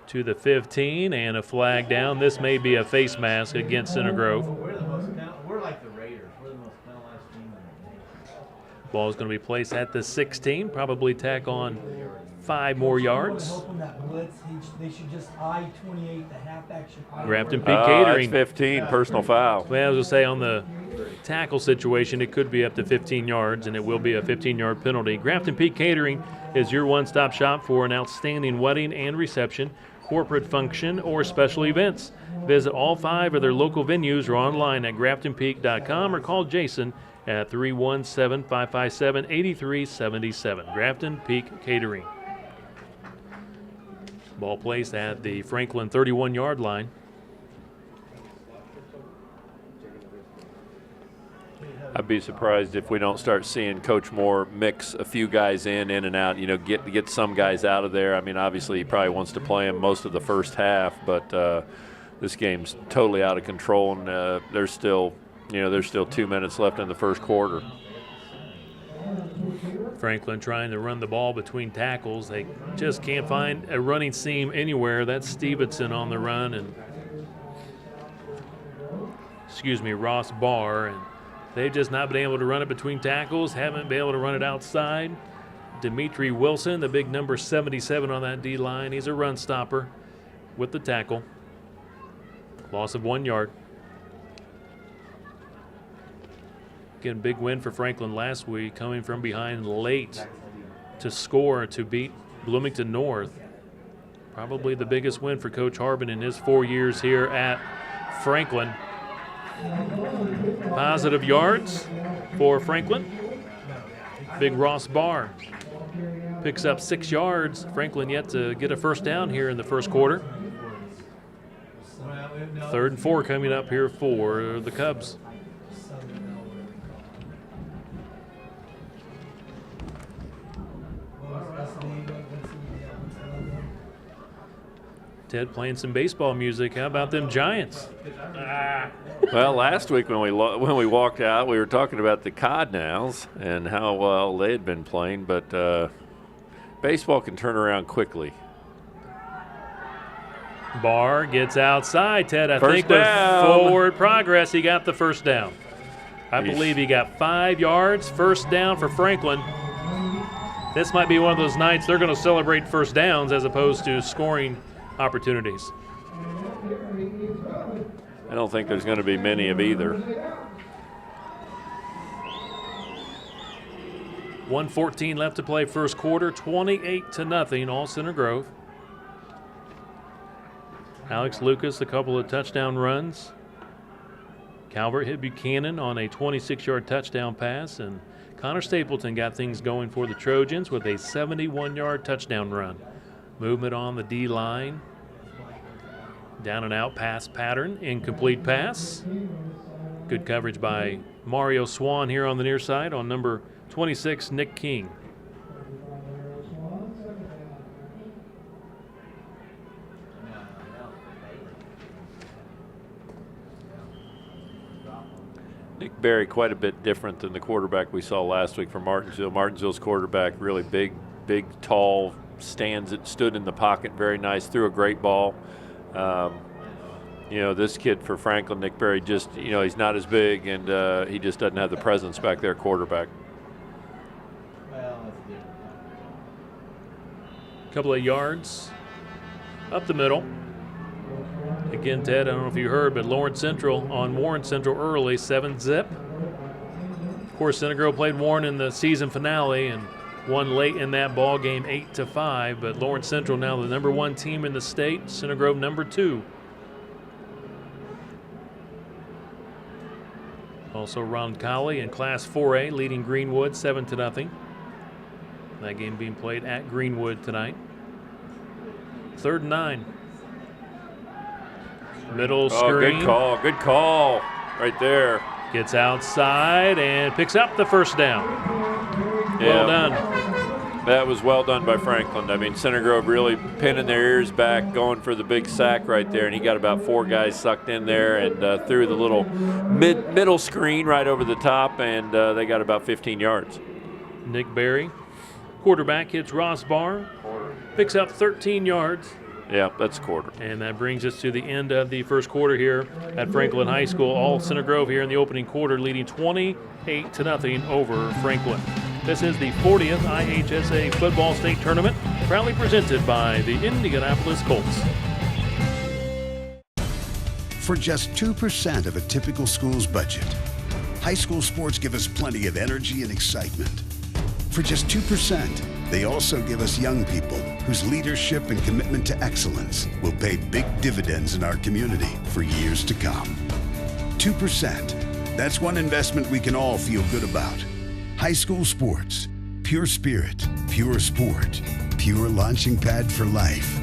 Speaker 1: to the 15, and a flag down. This may be a face mask against Center Grove.
Speaker 6: We're like the Raiders. We're the most penalized team in the nation.
Speaker 1: Ball is going to be placed at the 16, probably tack on 5 more yards.
Speaker 7: They should just I-28 the half action.
Speaker 1: Grafton Peak Catering.
Speaker 2: That's 15, personal foul.
Speaker 1: Well, I was going to say on the tackle situation, it could be up to 15 yards, and it will be a 15-yard penalty. Grafton Peak Catering is your one-stop shop for an outstanding wedding and reception, corporate function, or special events. Visit all 5 of their local venues or online at graftonpeak.com or call Jason at 317-557-8377. Grafton Peak Catering. Ball placed at the Franklin 31-yard line.
Speaker 2: I'd be surprised if we don't start seeing Coach Moore mix a few guys in and out, get some guys out of there. I mean, obviously he probably wants to play them most of the first half, but this game's totally out of control, and there's still 2 minutes left in the first quarter.
Speaker 1: Franklin trying to run the ball between tackles. They just can't find a running seam anywhere. That's Stevenson on the run, and Ross Barr, and they've just not been able to run it between tackles, haven't been able to run it outside. Dimitri Wilson, the big number 77 on that D-line, he's a run stopper with the tackle. Loss of 1 yard. Again, big win for Franklin last week, coming from behind late to score to beat Bloomington North. Probably the biggest win for Coach Harbin in his 4 years here at Franklin. Positive yards for Franklin. Big Ross Barr picks up 6 yards. Franklin yet to get a first down here in the first quarter. 3rd and 4 coming up here for the Cubs. Ted playing some baseball music. How about them Giants?
Speaker 2: Well, last week when we walked out, we were talking about the Cardinals and how well they had been playing, but baseball can turn around quickly.
Speaker 1: Barr gets outside, Ted. I
Speaker 2: First
Speaker 1: think
Speaker 2: down.
Speaker 1: with forward progress, he got the first down. I believe he got 5 yards, first down for Franklin. This might be one of those nights they're going to celebrate first downs as opposed to scoring opportunities.
Speaker 2: I don't think there's going to be many of either.
Speaker 1: 1:14 left to play first quarter, 28-0, all Center Grove. Alex Lucas, a couple of touchdown runs. Calvert hit Buchanan on a 26-yard touchdown pass, and Connor Stapleton got things going for the Trojans with a 71-yard touchdown run. Movement on the D-line. Down and out pass pattern, incomplete pass. Good coverage by Mario Swan here on the near side on number 26, Nick King.
Speaker 2: Nick Berry quite a bit different than the quarterback we saw last week from Martinsville. Martinsville's quarterback really big, tall, stood in the pocket, very nice, threw a great ball. This kid for Franklin, Nick Berry, just, he's not as big, and he just doesn't have the presence back there, quarterback.
Speaker 1: Couple of yards up the middle. Again, Ted, I don't know if you heard, but Lawrence Central on Warren Central early, 7-zip. Of course, Center Grove played Warren in the season finale and won late in that ball game, 8-5. But Lawrence Central now the number 1 team in the state. Center Grove number 2. Also, Roncalli in Class 4A leading Greenwood 7-0. That game being played at Greenwood tonight. 3rd and 9. Middle screen.
Speaker 2: Good call right there.
Speaker 1: Gets outside and picks up the first down. Well done.
Speaker 2: That was well done by Franklin. I mean, Center Grove really pinning their ears back, going for the big sack right there, and he got about 4 guys sucked in there and threw the little middle screen right over the top, and they got about 15 yards.
Speaker 1: Nick Berry, quarterback, hits Ross Barr, picks up 13 yards.
Speaker 2: Yeah, that's a quarter.
Speaker 1: And that brings us to the end of the first quarter here at Franklin High School. All Center Grove here in the opening quarter, leading 28-0 over Franklin. This is the 40th IHSA Football State Tournament, proudly presented by the Indianapolis Colts.
Speaker 3: For just 2% of a typical school's budget, high school sports give us plenty of energy and excitement. For just 2%, they also give us young people whose leadership and commitment to excellence will pay big dividends in our community for years to come. 2%. That's one investment we can all feel good about. High school sports. Pure spirit, pure sport, pure launching pad for life.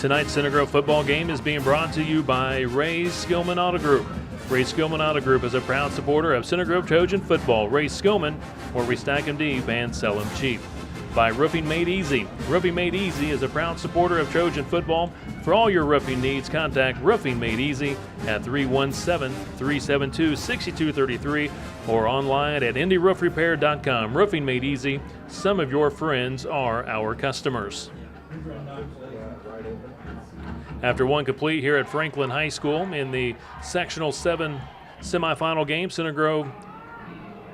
Speaker 1: Tonight's Center Grove football game is being brought to you by Ray Skillman Auto Group. Ray Skillman Auto Group is a proud supporter of Center Grove Trojan football. Ray Skillman, where we stack them deep and sell them cheap. By Roofing Made Easy. Roofing Made Easy is a proud supporter of Trojan football. For all your roofing needs, contact Roofing Made Easy at 317-372-6233 or online at IndyRoofRepair.com. Roofing Made Easy. Some of your friends are our customers. After one complete here at Franklin High School in the Sectional 7 semifinal game, Center Grove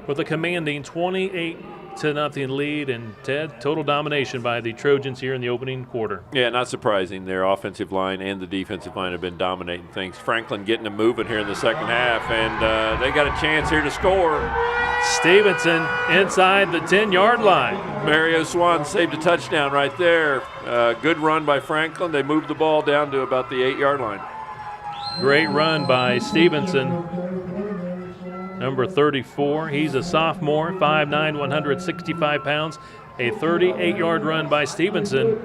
Speaker 1: with a commanding 28-0 lead, and Ted, total domination by the Trojans here in the opening quarter.
Speaker 2: Yeah, not surprising. Their offensive line and the defensive line have been dominating things. Franklin getting them moving here in the second half, and they got a chance here to score.
Speaker 1: Stevenson inside the 10-yard line.
Speaker 2: Mario Swan saved a touchdown right there. Good run by Franklin. They moved the ball down to about the 8-yard line.
Speaker 1: Great run by Stevenson. Number 34, he's a sophomore, 5'9", 165 pounds. A 38-yard run by Stevenson.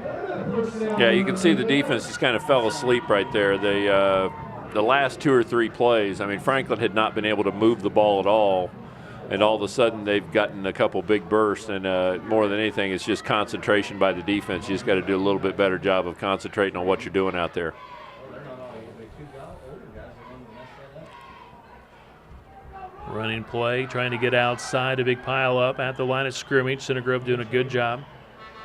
Speaker 2: Yeah, you can see the defense just kind of fell asleep right there. They, the last 2 or 3 plays, I mean, Franklin had not been able to move the ball at all, and all of a sudden they've gotten a couple big bursts, and more than anything, it's just concentration by the defense. You just got to do a little bit better job of concentrating on what you're doing out there.
Speaker 1: Running play, trying to get outside a big pile up at the line of scrimmage. Center Grove doing a good job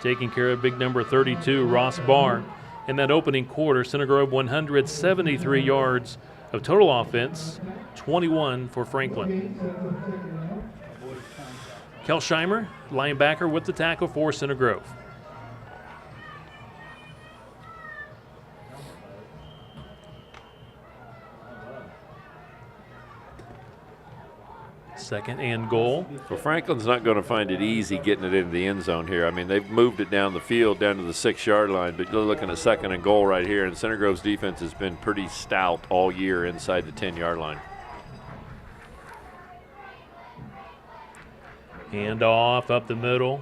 Speaker 1: taking care of big number 32, Ross Barr. In that opening quarter, Center Grove 173 yards of total offense, 21 for Franklin. Kelsheimer, linebacker, with the tackle for Center Grove. Second and goal.
Speaker 2: Well, Franklin's not going to find it easy getting it into the end zone here. I mean, they've moved it down the field, down to the 6-yard line, but you're looking at second and goal right here, and Center Grove's defense has been pretty stout all year inside the 10-yard line.
Speaker 1: Hand off up the middle.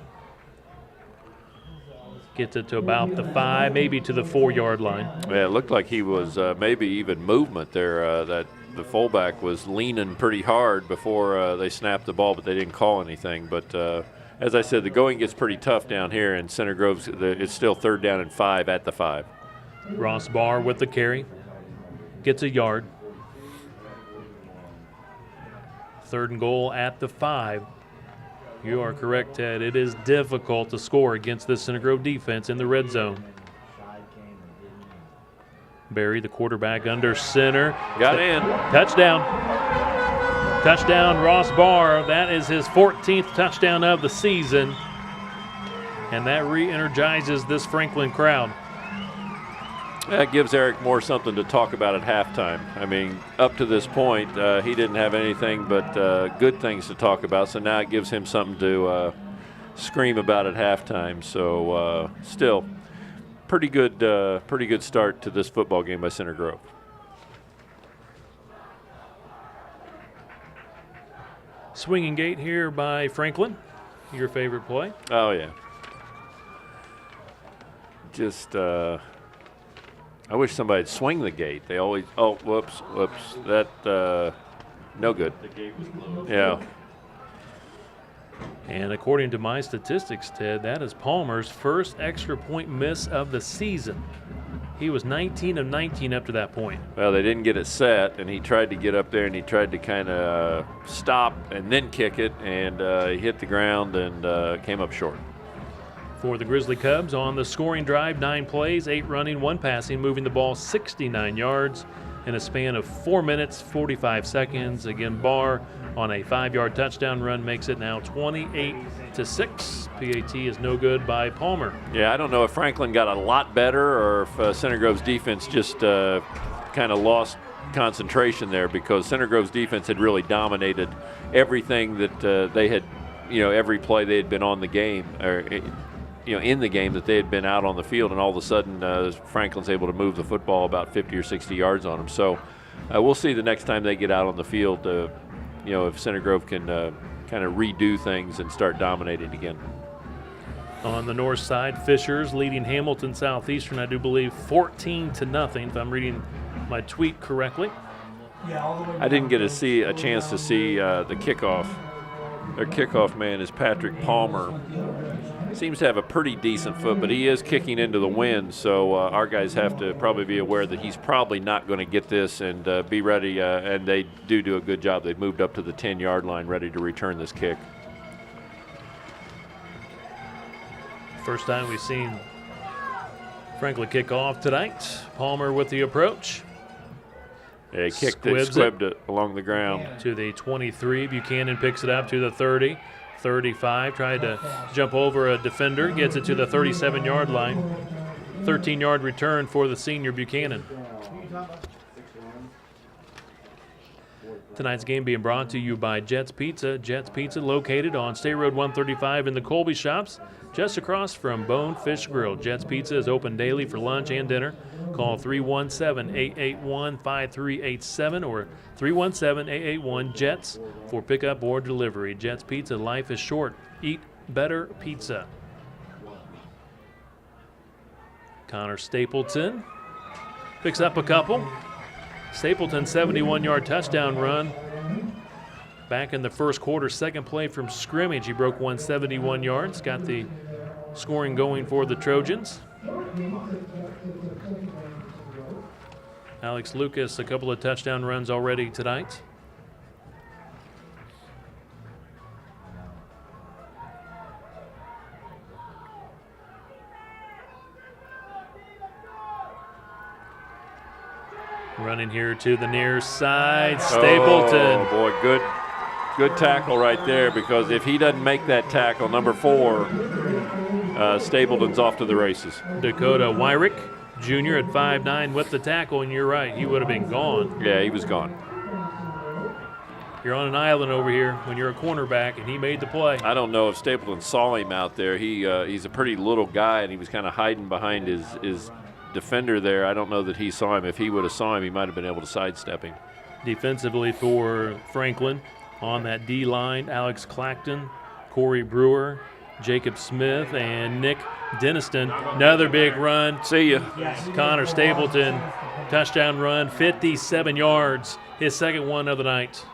Speaker 1: Gets it to about the 5, maybe to the 4-yard line.
Speaker 2: Yeah, it looked like he was maybe even movement there. That the fullback was leaning pretty hard before they snapped the ball, but they didn't call anything. But as I said, the going gets pretty tough down here, and Center Grove's it's still 3rd down and 5 at the 5.
Speaker 1: Ross Barr with the carry. Gets a yard. 3rd and goal at the 5. You are correct, Ted. It is difficult to score against this Center Grove defense in the red zone. Barry, the quarterback, under center.
Speaker 2: Got in.
Speaker 1: Touchdown. Touchdown, Ross Barr. That is his 14th touchdown of the season. And that re-energizes this Franklin crowd.
Speaker 2: That gives Eric Moore something to talk about at halftime. I mean, up to this point, he didn't have anything but good things to talk about. So now it gives him something to scream about at halftime. So still, pretty good start to this football game by Center Grove.
Speaker 1: Swinging gate here by Franklin. Your favorite play?
Speaker 2: Oh yeah. Just. I wish somebody'd swing the gate. They always, oh, whoops, that, no good. The gate was closed. Yeah.
Speaker 1: And according to my statistics, Ted, that is Palmer's first extra point miss of the season. He was 19 of 19 up to that point.
Speaker 2: Well, they didn't get it set, and he tried to get up there, and he tried to kind of stop and then kick it, and he hit the ground and came up short.
Speaker 1: For the Grizzly Cubs on the scoring drive, 9 plays, 8 running, 1 passing, moving the ball 69 yards in a span of 4 minutes, 45 seconds. Again, Barr on a 5-yard touchdown run makes it now 28-6. PAT is no good by Palmer.
Speaker 2: Yeah, I don't know if Franklin got a lot better or if Center Grove's defense just kind of lost concentration there, because Center Grove's defense had really dominated everything that they had, every play they had been on the game, or in the game that they had been out on the field, and all of a sudden Franklin's able to move the football about 50 or 60 yards on them. So we'll see the next time they get out on the field, if Center Grove can kind of redo things and start dominating again.
Speaker 1: On the north side, Fishers leading Hamilton Southeastern, I do believe, 14-0, if I'm reading my tweet correctly.
Speaker 7: Yeah, all the way
Speaker 2: I didn't
Speaker 7: down
Speaker 2: get a chance to see the kickoff. Their kickoff man is Patrick Palmer. Seems to have a pretty decent foot, but he is kicking into the wind, so our guys have to probably be aware that he's probably not going to get this and be ready, and they do a good job. They've moved up to the 10-yard line ready to return this kick.
Speaker 1: First time we've seen Franklin kick off tonight. Palmer with the approach.
Speaker 2: Yeah, he kicked it,
Speaker 1: Squibs
Speaker 2: squibbed it along the ground.
Speaker 1: To the 23. Buchanan picks it up to the 30. 35. Tried to jump over a defender. Gets it to the 37-yard line. 13-yard return for the senior Buchanan. Tonight's game being brought to you by Jets Pizza. Jets Pizza located on State Road 135 in the Colby Shops, just across from Bonefish Grill. Jets Pizza is open daily for lunch and dinner. Call 317-881-5387 or 317-881-JETS for pickup or delivery. Jets Pizza, life is short. Eat better pizza. Connor Stapleton picks up a couple. Stapleton 71-yard touchdown run. Back in the first quarter, second play from scrimmage, he broke 171 yards, got the scoring going for the Trojans. Alex Lucas, a couple of touchdown runs already tonight. Running here to the near side, Stapleton.
Speaker 2: Oh, boy, good tackle right there, because if he doesn't make that tackle, number 4, Stapleton's off to the races.
Speaker 1: Dakota Wyrick Jr. at 5'9" with the tackle, and you're right, he would have been gone.
Speaker 2: Yeah, he was gone.
Speaker 1: You're on an island over here when you're a cornerback, and he made the play.
Speaker 2: I don't know if Stapleton saw him out there. He's a pretty little guy, and he was kind of hiding behind his defender there. I don't know that he saw him. If he would have saw him, he might have been able to sidestep him.
Speaker 1: Defensively for Franklin on that D line, Alex Clacton, Corey Brewer, Jacob Smith, and Nick Deniston. Another big run.
Speaker 2: See ya.
Speaker 1: Connor Stapleton, touchdown run, 57 yards, his second one of the night.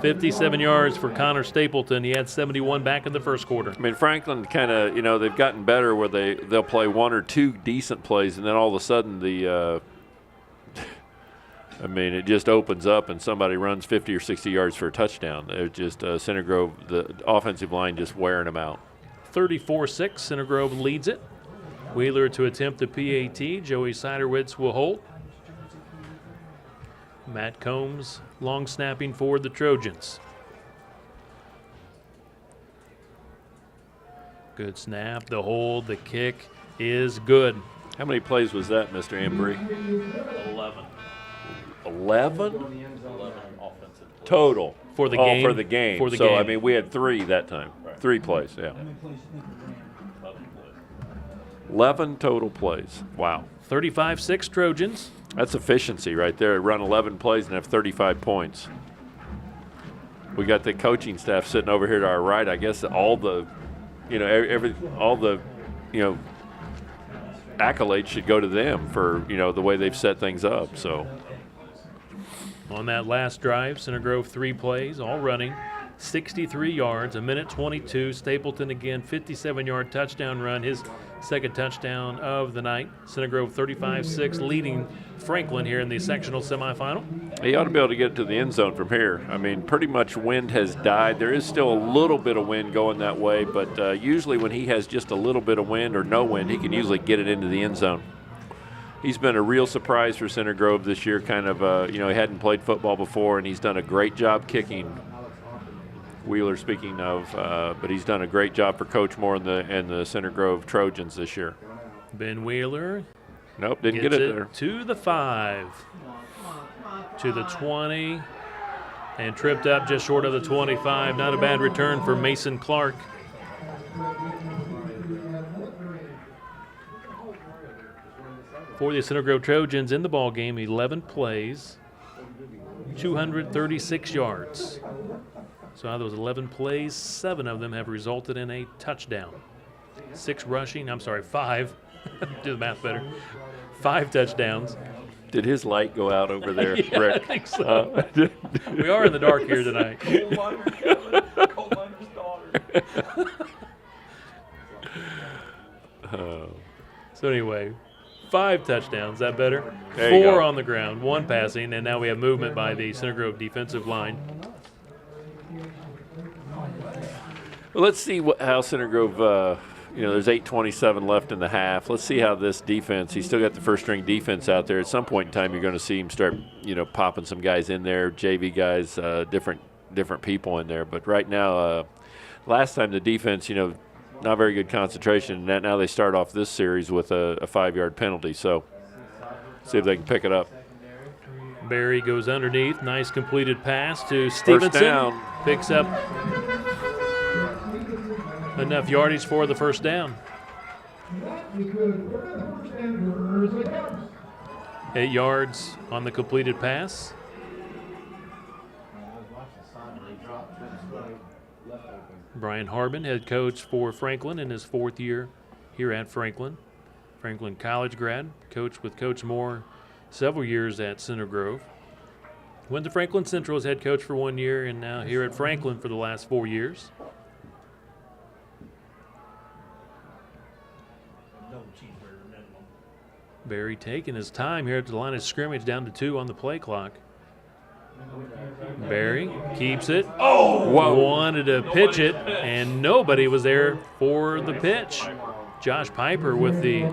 Speaker 1: 57 yards for Connor Stapleton. He had 71 back in the first quarter.
Speaker 2: I mean, Franklin kind of, they've gotten better where they'll play one or two decent plays, and then all of a sudden it just opens up and somebody runs 50 or 60 yards for a touchdown. They're just Center Grove, the offensive line, just wearing them out.
Speaker 1: 34-6, Center Grove leads it. Wheeler to attempt the PAT. Joey Siderwitz will hold. Matt Combs long snapping for the Trojans. Good snap, the hold, the kick is good.
Speaker 2: How many plays was that, Mr. Embry?
Speaker 1: 11.
Speaker 2: 11? Total.
Speaker 1: For the game?
Speaker 2: For the game.
Speaker 1: For the
Speaker 2: so,
Speaker 1: game.
Speaker 2: I mean, we had 3 that time. 3 plays, yeah. 11 total plays. Wow.
Speaker 1: 35-6 Trojans.
Speaker 2: That's efficiency right there. Run 11 plays and have 35 points. We got the coaching staff sitting over here to our right. I guess all the, accolades should go to them for, the way they've set things up. So
Speaker 1: On that last drive, Center Grove 3 plays, all running, 63 yards, a minute 22. Stapleton again, 57-yard touchdown run, his second touchdown of the night. Center Grove 35-6, leading Franklin here in the sectional semifinal.
Speaker 2: He ought to be able to get to the end zone from here. I mean, pretty much wind has died. There is still a little bit of wind going that way, but usually when he has just a little bit of wind or no wind, he can usually get it into the end zone. He's been a real surprise for Center Grove this year, kind of, he hadn't played football before, and he's done a great job kicking. Wheeler, speaking of, but he's done a great job for Coach Moore and the Center Grove Trojans this year.
Speaker 1: Ben Wheeler.
Speaker 2: Nope, didn't get it there.
Speaker 1: To the 5, to the 20, and tripped up just short of the 25. Not a bad return for Mason Clark. For the Center Grove Trojans in the ball game, 11 plays, 236 yards. So out of those 11 plays, 7 of them have resulted in a touchdown. 5. Do the math better. 5 touchdowns.
Speaker 2: Did his light go out over there,
Speaker 1: Yeah,
Speaker 2: Rick?
Speaker 1: I think so. We are in the dark here tonight. So anyway, 5 touchdowns. That better?
Speaker 2: There you
Speaker 1: 4
Speaker 2: go.
Speaker 1: on the ground, 1 passing, and now we have movement by the Center Grove defensive line.
Speaker 2: Well, let's see how Center Grove, there's 8:27 left in the half. Let's see how this defense, he's still got the first string defense out there. At some point in time, you're going to see him start, popping some guys in there, JV guys, different people in there. But right now, last time the defense, not very good concentration. And now they start off this series with a 5-yard penalty. So see if they can pick it up.
Speaker 1: Barry goes underneath. Nice completed pass to Stevenson.
Speaker 2: down.
Speaker 1: Picks up enough yardage for the first down. 8 yards on the completed pass. Brian Harbin, head coach for Franklin in his 4th year here at Franklin. Franklin college grad, coached with Coach Moore several years at Center Grove. Went to Franklin Central as head coach for 1 year, and now here at Franklin for the last 4 years. Barry taking his time here at the line of scrimmage, down to 2 on the play clock. Barry keeps it.
Speaker 2: Whoa.
Speaker 1: Wanted to pitch it, and nobody was there for the pitch. Josh Piper with the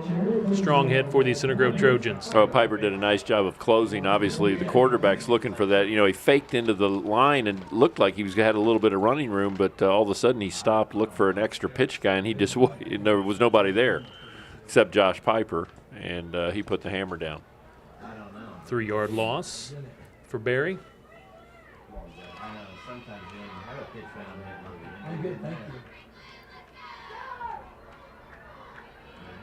Speaker 1: strong hit for the Center Grove Trojans.
Speaker 2: Oh, Piper did a nice job of closing. Obviously, the quarterback's looking for that. He faked into the line and looked like he had a little bit of running room, but all of a sudden he stopped, looked for an extra pitch guy, and there was nobody there except Josh Piper, and he put the hammer down.
Speaker 1: 3-yard loss for Barry.
Speaker 7: I'm good, thank you.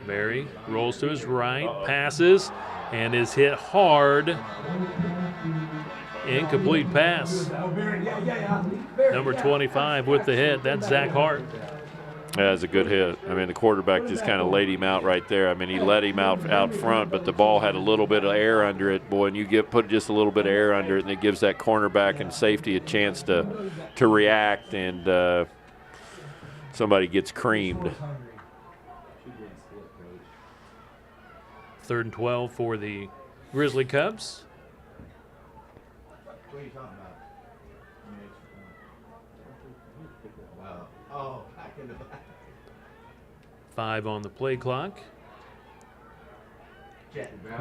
Speaker 1: Barry rolls to his right, passes, and is hit hard. Incomplete pass. Number 25 with the hit. That's Zach Hart.
Speaker 2: That's a good hit. I mean, the quarterback just kind of laid him out right there. I mean, he let him out front, but the ball had a little bit of air under it. Boy, and you put just a little bit of air under it, and it gives that cornerback and safety a chance to react, and somebody gets creamed.
Speaker 1: 3rd and 12 for the Grizzly Cubs.
Speaker 6: What are you talking about? Oh, back in the back.
Speaker 1: 5 on the play clock.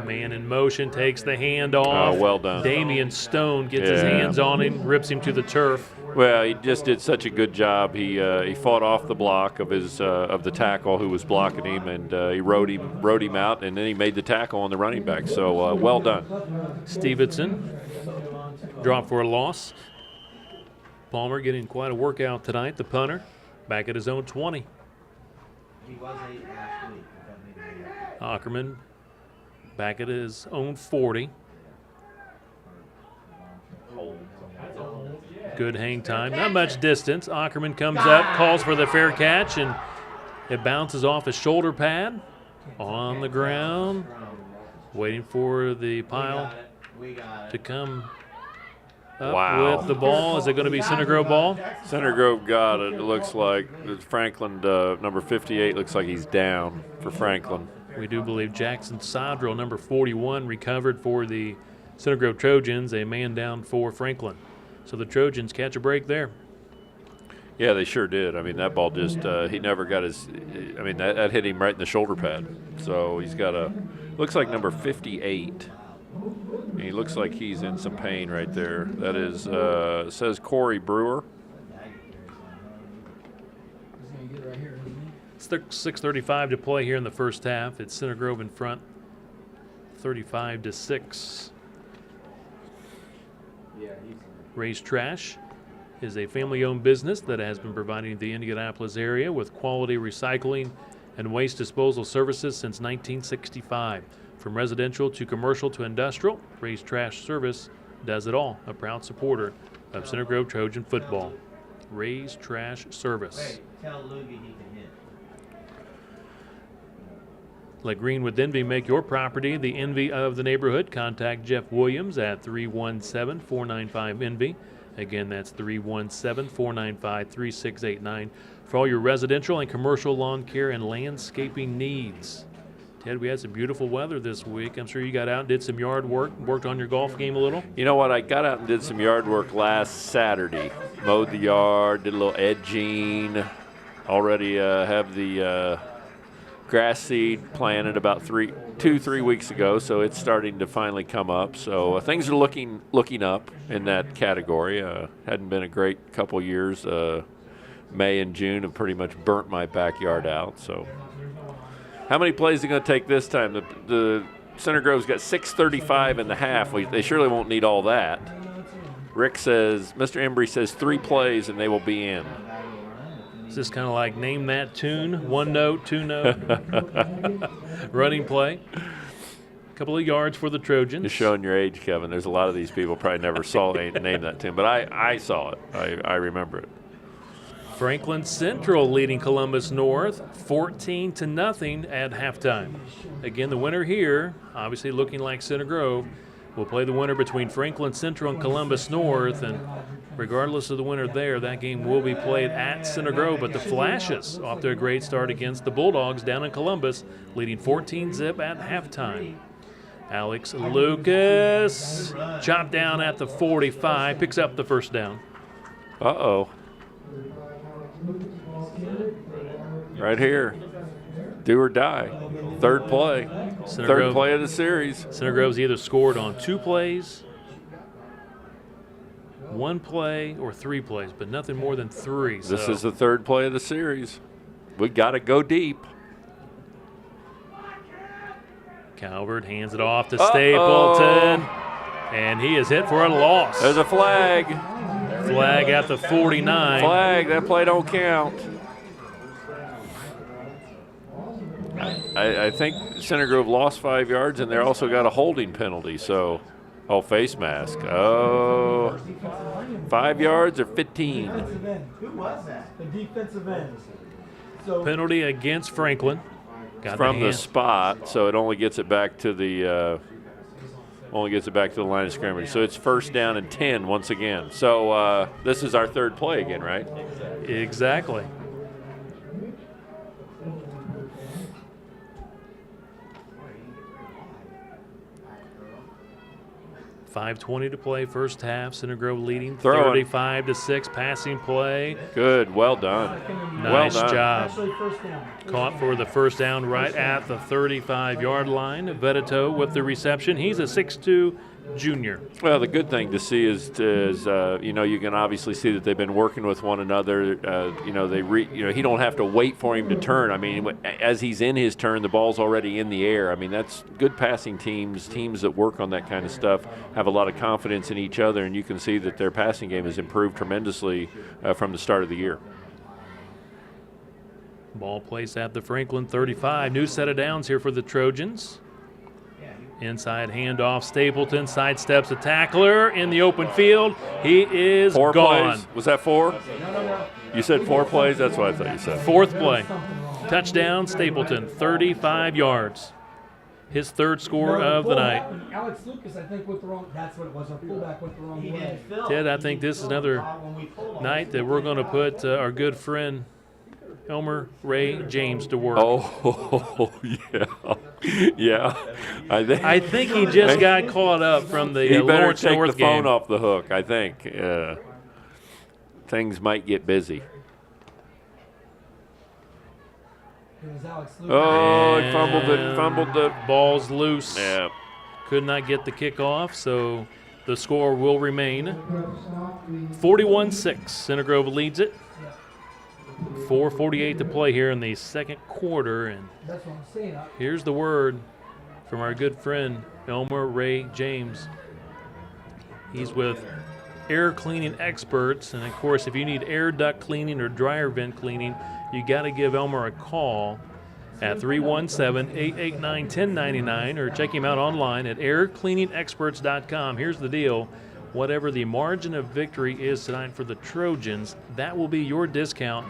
Speaker 1: Man in motion, takes the hand off.
Speaker 2: Well done.
Speaker 1: Damian Stone gets his hands on him, rips him to the turf.
Speaker 2: Well, he just did such a good job. He fought off the block of the tackle who was blocking him, and he rode him out, and then he made the tackle on the running back. So well done.
Speaker 1: Stevenson dropped for a loss. Palmer getting quite a workout tonight. The punter back at his own 20.
Speaker 6: He was 8 last week.
Speaker 1: Ackerman back at his own 40. Good hang time. Not much distance. Ackerman comes up, calls for the fair catch, and it bounces off his shoulder pad on the ground. Waiting for the pile to come up
Speaker 2: Wow.
Speaker 1: with the ball. Is it going to be Center Grove ball?
Speaker 2: Center Grove got it. It looks like Franklin, number 58, looks like he's down for Franklin.
Speaker 1: We do believe Jackson Sodrell, number 41, recovered for the Center Grove Trojans, a man down for Franklin. So the Trojans catch a break there.
Speaker 2: Yeah, they sure did. I mean, that ball just, he never got his, I mean, that hit him right in the shoulder pad. So he's got looks like number 58. And he looks like he's in some pain right there. That is, it says Corey Brewer.
Speaker 1: It's 6:35 to play here in the first half. It's Center Grove in front, 35-6. Raised Trash is a family-owned business that has been providing the Indianapolis area with quality recycling and waste disposal services since 1965. From residential to commercial to industrial, Raised Trash service does it all. A proud supporter of Center Grove Trojan football. Ray's Trash Service.
Speaker 6: Hey, tell Lugie he can hit.
Speaker 1: Let Greenwood Envy make your property the envy of the neighborhood. Contact Jeff Williams at 317-495-ENVY. Again, that's 317-495-3689 for all your residential and commercial lawn care and landscaping needs. Ted, we had some beautiful weather this week. I'm sure you got out and did some yard work, worked on your golf game a little.
Speaker 2: You know what? I got out and did some yard work last Saturday. Mowed the yard, did a little edging. Already have the grass seed planted about 2-3 weeks ago, so it's starting to finally come up. So things are looking up in that category. Hadn't been a great couple years. May and June have pretty much burnt my backyard out. So how many plays are going to take this time? The Center Grove's got 6:35 in the half. They surely won't need all that. Rick says, Mr. Embry says 3 plays and they will be in.
Speaker 1: Is this kind of like name that tune? 1 note, 2 note, running play. A couple of yards for the Trojans.
Speaker 2: You're showing your age, Kevin. There's a lot of these people probably never saw name that tune, but I saw it. I remember it.
Speaker 1: Franklin Central leading Columbus North 14-0 at halftime. Again, the winner here, obviously looking like Center Grove, will play the winner between Franklin Central and Columbus North, and regardless of the winner there, that game will be played at Center Grove. But the Flashes off to a great start against the Bulldogs down in Columbus, leading 14-0 at halftime. Alex Lucas chopped down at the 45, picks up the first down.
Speaker 2: Uh-oh. Right here. Do or die. Third play. Third play of the series.
Speaker 1: Center Grove's either scored on 2 plays, 1 play, or 3 plays, but nothing more than 3.
Speaker 2: This is the third play of the series. We got to go deep.
Speaker 1: Calvert hands it off to Stapleton, and he is hit for a loss.
Speaker 2: There's a flag.
Speaker 1: Flag at the 49.
Speaker 2: Flag. That play don't count. I think Center Grove lost 5 yards, and they also got a holding penalty. So, face mask. 5 yards or 15.
Speaker 6: Who was that?
Speaker 7: The defensive end. So
Speaker 1: Penalty against Franklin. Got
Speaker 2: From the
Speaker 1: hand.
Speaker 2: spot, so it only gets it back to the line of scrimmage. So it's first down and 10 once again. So this is our third play again, right?
Speaker 1: Exactly. .5:20 to play, first half. Center Grove leading 35-6. Passing play.
Speaker 2: Good, well done.
Speaker 1: Nice
Speaker 2: well done.
Speaker 1: job.
Speaker 7: actually first down.
Speaker 1: Caught for the first down right at the 35-yard line. Vedito with the reception. He's a 6'2" junior.
Speaker 2: Well, the good thing to see is you can obviously see that they've been working with one another. He don't have to wait for him to turn. I mean, as he's in his turn, the ball's already in the air. I mean, that's good passing teams. Teams that work on that kind of stuff have a lot of confidence in each other, and you can see that their passing game has improved tremendously from the start of the year.
Speaker 1: Ball placed at the Franklin 35. New set of downs here for the Trojans. Inside handoff, Stapleton sidesteps a tackler in the open field. He is
Speaker 2: 4
Speaker 1: gone.
Speaker 2: plays. Was that 4? You said 4 plays? That's what I thought you said.
Speaker 1: 4th play. Touchdown, Stapleton, 35 yards. His 3rd score of the night.
Speaker 7: Alex Lucas, I think, went the wrong. That's what it was. Our fullback went the wrong way.
Speaker 1: Ted, I think this is another night that we're going to put our good friend Elmer Ray James to work.
Speaker 2: Oh, yeah. Yeah.
Speaker 1: I think he just got caught up from the
Speaker 2: he better
Speaker 1: Lawrence
Speaker 2: take
Speaker 1: North
Speaker 2: the phone
Speaker 1: game.
Speaker 2: off the hook, I think. Things might get busy.
Speaker 7: It was Alex Lucas.
Speaker 2: Oh, he fumbled the
Speaker 1: Ball's loose.
Speaker 2: yeah.
Speaker 1: Could not get the kickoff, so the score will remain 41-6. Center Grove leads it. 4:48 to play here in the second quarter, and
Speaker 7: That's what I'm saying.
Speaker 1: here's the word from our good friend Elmer Ray James. He's with Air Cleaning Experts, and of course, if you need air duct cleaning or dryer vent cleaning, you got to give Elmer a call at 317-889-1099 or check him out online at aircleaningexperts.com. Here's the deal. whatever the margin of victory is tonight for the Trojans, that will be your discount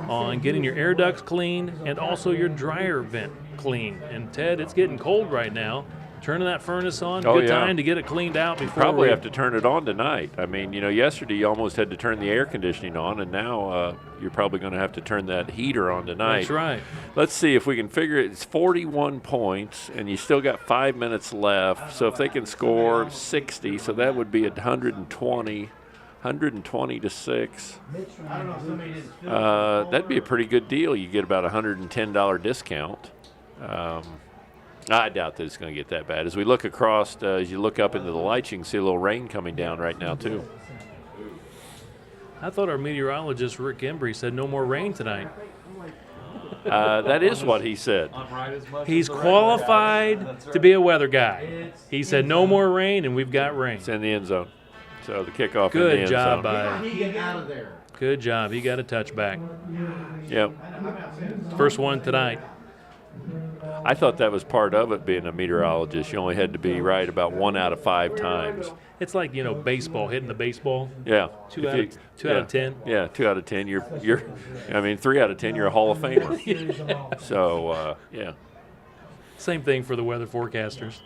Speaker 1: on getting your air ducts clean and also your dryer vent clean. And Ted, it's getting cold right now. Turning that furnace on,
Speaker 2: Oh,
Speaker 1: good
Speaker 2: yeah.
Speaker 1: time to get it cleaned out before
Speaker 2: Probably
Speaker 1: we
Speaker 2: have to turn it on tonight. I mean, yesterday you almost had to turn the air conditioning on, and now you're probably going to have to turn that heater on tonight.
Speaker 1: That's right.
Speaker 2: Let's see if we can figure it. It's 41 points, and you still got 5 minutes left. So if they can score 60, so that would be 120 to 6.
Speaker 6: I don't know if somebody didn't feel
Speaker 2: That'd be a pretty good deal. You get about $110 discount. I doubt that it's going to get that bad. As we look across, as you look up into the lights, you can see a little rain coming down right now, too.
Speaker 1: I thought our meteorologist, Rick Embry, said no more rain tonight.
Speaker 2: That is what he said.
Speaker 1: He's qualified to be a weather guy. He said no more rain, and we've got rain.
Speaker 2: It's in the end zone. So the kickoff in the
Speaker 1: Good
Speaker 2: end
Speaker 1: job
Speaker 2: zone.
Speaker 1: by.
Speaker 6: get out of there.
Speaker 1: Good job. He got a touchback.
Speaker 2: Yep.
Speaker 1: First one tonight.
Speaker 2: I thought that was part of it being a meteorologist. You only had to be right about 1 out of 5 times.
Speaker 1: It's like, baseball, hitting the baseball.
Speaker 2: Yeah.
Speaker 1: Two
Speaker 2: If
Speaker 1: out of- two out of 10.
Speaker 2: Yeah, 2 out of 10. I mean, 3 out of 10, you're a Hall of Famer. So, yeah.
Speaker 1: Same thing for the weather forecasters.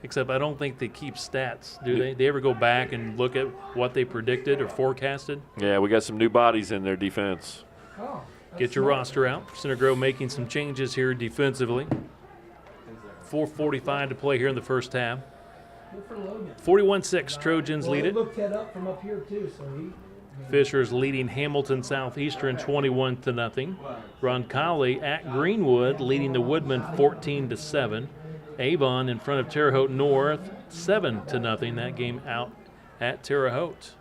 Speaker 1: Except I don't think they keep stats, do they? They ever go back and look at what they predicted or forecasted?
Speaker 2: Yeah, we got some new bodies in their defense.
Speaker 1: Get your roster out. Center Grove making some changes here defensively. 4:45 to play here in the first half. 41-6, Trojans lead it.
Speaker 7: Looked that up from up here too, so he.
Speaker 1: Fisher's leading Hamilton Southeastern 21-0. Roncalli at Greenwood leading the Woodman 14-7. Avon in front of Terre Haute North 7-0. That game out at Terre Haute.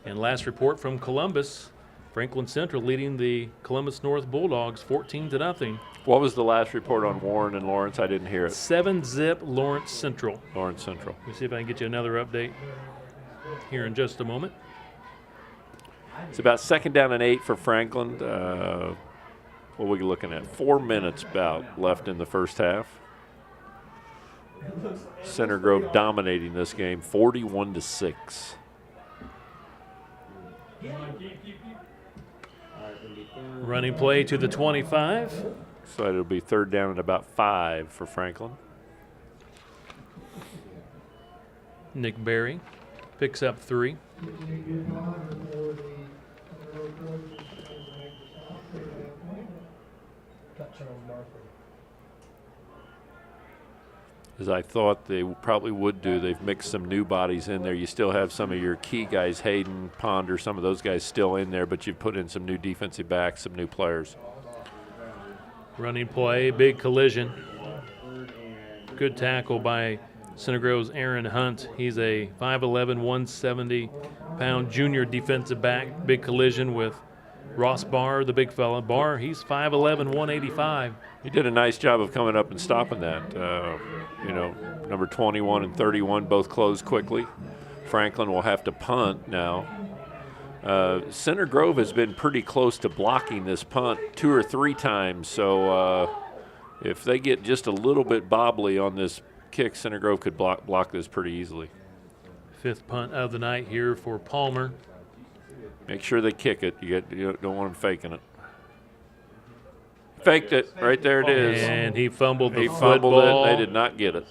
Speaker 1: And last report from Columbus, Franklin Central leading the Columbus North Bulldogs 14-0.
Speaker 2: What was the last report on Warren and Lawrence? I didn't hear it.
Speaker 1: 7-0 Lawrence Central.
Speaker 2: Lawrence Central.
Speaker 1: Let me see if I can get you another update here in just a moment.
Speaker 2: It's about 2nd down and 8 for Franklin. What are we looking at? 4 minutes about left in the first half. Center Grove dominating this game, 41-6.
Speaker 1: Running play to the 25.
Speaker 2: So it'll be 3rd down and about 5 for Franklin.
Speaker 1: Nick Berry picks up 3.
Speaker 2: As I thought they probably would do, they've mixed some new bodies in there. You still have some of your key guys, Hayden, Ponder, some of those guys still in there, but you've put in some new defensive backs, some new players.
Speaker 1: Running play, big collision. Good tackle by Center Grove's Aaron Hunt. He's a 5'11", 170-pound junior defensive back. Big collision with Ross Barr, the big fella. Barr, he's 5'11", 185.
Speaker 2: He did a nice job of coming up and stopping that. Number 21 and 31 both closed quickly. Franklin will have to punt now. Center Grove has been pretty close to blocking this punt 2 or 3 times, so if they get just a little bit bobbly on this kick, Center Grove could block this pretty easily.
Speaker 1: 5th punt of the night here for Palmer.
Speaker 2: Make sure they kick it. You don't want them faking it. Faked it. Right there it is.
Speaker 1: And he fumbled the
Speaker 2: He
Speaker 1: football.
Speaker 2: fumbled it. They did not get it.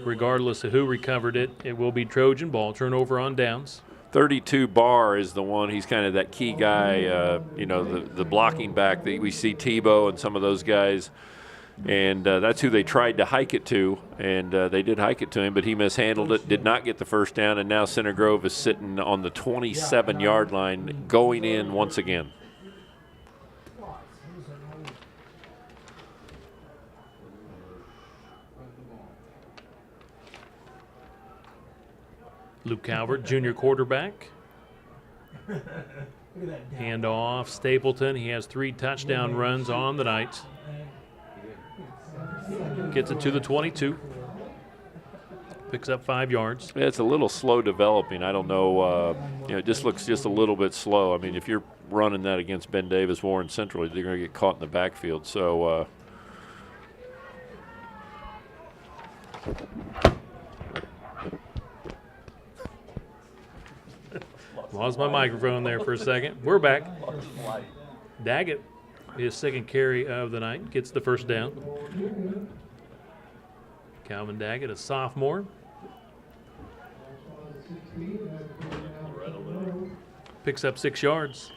Speaker 1: Regardless of who recovered it, it will be Trojan ball. Turnover on downs.
Speaker 2: 32 Barr is the one. He's kind of that key guy, the blocking back that we see Tebow and some of those guys. And that's who they tried to hike it to, and they did hike it to him, but he mishandled it, did not get the first down, and now Center Grove is sitting on the 27-yard line going in once again.
Speaker 1: Luke Calvert, junior quarterback. Hand off, Stapleton. He has 3 touchdown runs on the night. Gets it to the 22. Picks up 5 yards.
Speaker 2: Yeah, it's a little slow developing. I don't know. It just looks just a little bit slow. I mean, if you're running that against Ben Davis, Warren Central, they're going to get caught in the backfield. So
Speaker 1: Lost my microphone there for a second. We're back. Daggett, his second carry of the night, gets the first down. Calvin Daggett, a sophomore. Picks up 6 yards.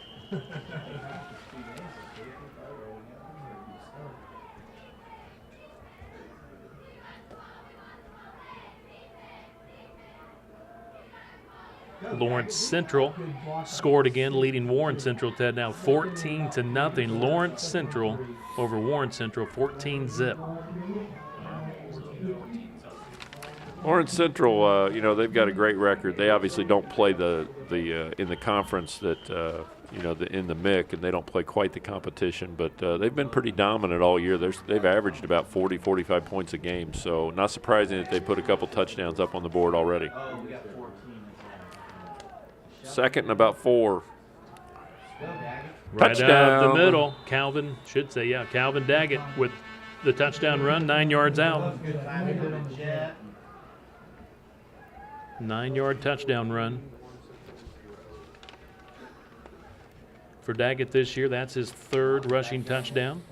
Speaker 1: Lawrence Central scored again, leading Warren Central to now 14-0. Lawrence Central over Warren Central, 14-zip.
Speaker 2: Lawrence Central, they've got a great record. They obviously don't play the in the conference that in the MIC, and they don't play quite the competition. But they've been pretty dominant all year. They've averaged about 40, 45 points a game. So not surprising that they put a couple touchdowns up on the board already. Second and about 4.
Speaker 1: Right
Speaker 2: Touchdown.
Speaker 1: out the middle, Calvin Daggett with the touchdown run, 9 yards out. 9-yard touchdown run for Daggett this year. That's his 3rd rushing touchdown.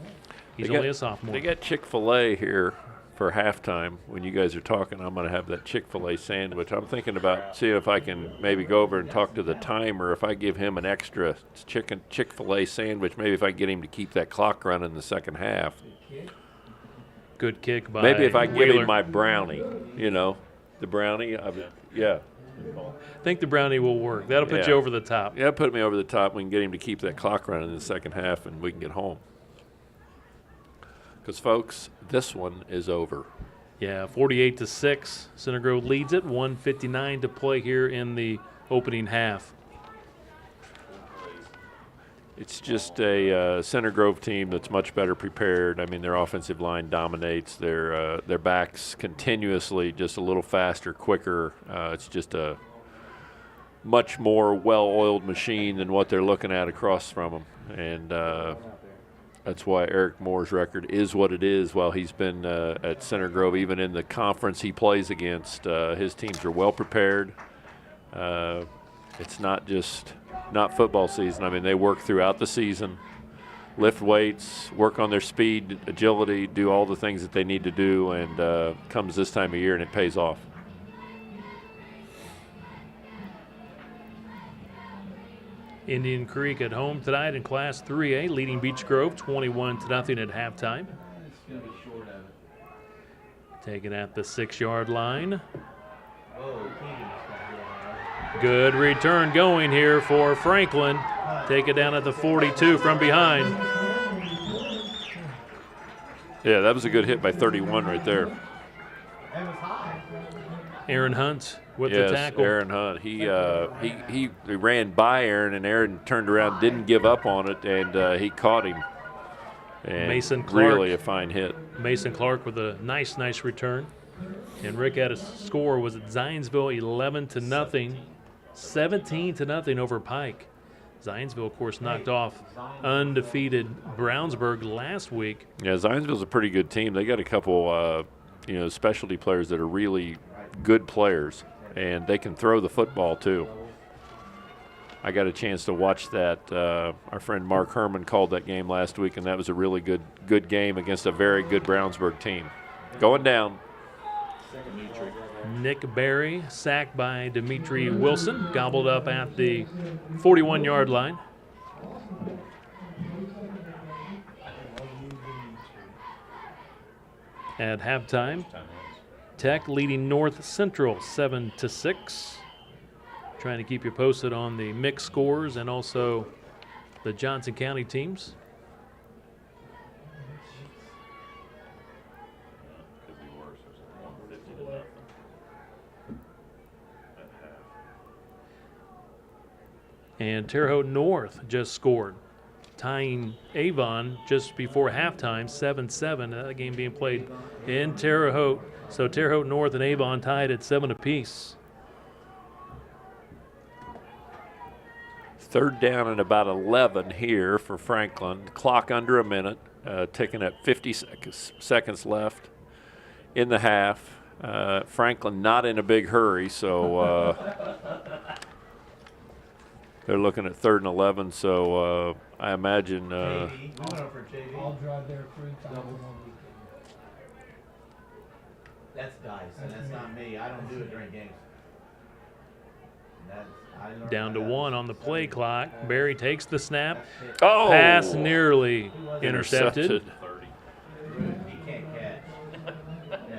Speaker 1: He's only a sophomore.
Speaker 2: They got Chick-fil-A here for halftime. When you guys are talking, I'm going to have that Chick-fil-A sandwich. I'm thinking about seeing if I can maybe go over and talk to the timer. If I give him an extra Chick-fil-A sandwich, maybe if I get him to keep that clock running in the second half.
Speaker 1: Good kick by
Speaker 2: Maybe if I give
Speaker 1: Wheeler.
Speaker 2: him my brownie, the brownie. Yeah.
Speaker 1: I think the brownie will work. That'll put you over the top.
Speaker 2: Yeah, put me over the top. We can get him to keep that clock running in the second half, and we can get home. Because, folks, this one is over.
Speaker 1: Yeah, 48-6. Center Grove leads it. 1:59 to play here in the opening half.
Speaker 2: It's just a Center Grove team that's much better prepared. I mean, their offensive line dominates. Their backs continuously just a little faster, quicker. It's just a much more well-oiled machine than what they're looking at across from them. And that's why Eric Moore's record is what it is while he's been at Center Grove. Even in the conference he plays against, his teams are well prepared. It's not football season. I mean, they work throughout the season, lift weights, work on their speed, agility, do all the things that they need to do, and comes this time of year and it pays off.
Speaker 1: Indian Creek at home tonight in Class 3A, leading Beech Grove 21-0 at halftime. Taken at the 6-yard line. Good return going here for Franklin. Take it down at the 42 from behind.
Speaker 2: Yeah, that was a good hit by 31 right there.
Speaker 1: Aaron Hunt with the tackle.
Speaker 2: Aaron Hunt. He ran by Aaron, and Aaron turned around, didn't give up on it, and he caught him. And
Speaker 1: Mason Clark.
Speaker 2: Really a fine hit.
Speaker 1: Mason Clark with a nice return. And Rick had a score, was at Zionsville 11-0, 17-0 over Pike. Zionsville, of course, knocked off undefeated Brownsburg last week.
Speaker 2: Yeah, Zionsville's a pretty good team. They got a couple, specialty players that are really good players, and they can throw the football too. I got a chance to watch that. Our friend Mark Herman called that game last week, and that was a really good game against a very good Brownsburg team. Going down.
Speaker 1: Nick Berry sacked by Dimitri Wilson, gobbled up at the 41-yard line. At halftime, Tech leading North Central 7-6. Trying to keep you posted on the mixed scores and also the Johnson County teams. And Terre Haute North just scored, tying Avon just before halftime, 7-7. That game being played in Terre Haute. So Terre Haute North and Avon tied at 7 apiece.
Speaker 2: Third down and about 11 here for Franklin. Clock under a minute, ticking at 50 seconds left in the half. Franklin not in a big hurry, so They're looking at 3rd and 11, so I imagine
Speaker 6: JV. We went over JV.
Speaker 7: I'll drive there 3 times in 1 week.
Speaker 6: That's Dice, and that's not me. I don't do it during games. I learned
Speaker 1: Down to
Speaker 6: that.
Speaker 1: 1 on the play clock. Barry takes the snap.
Speaker 2: oh,
Speaker 1: Pass nearly intercepted.
Speaker 6: He can't catch. Yeah,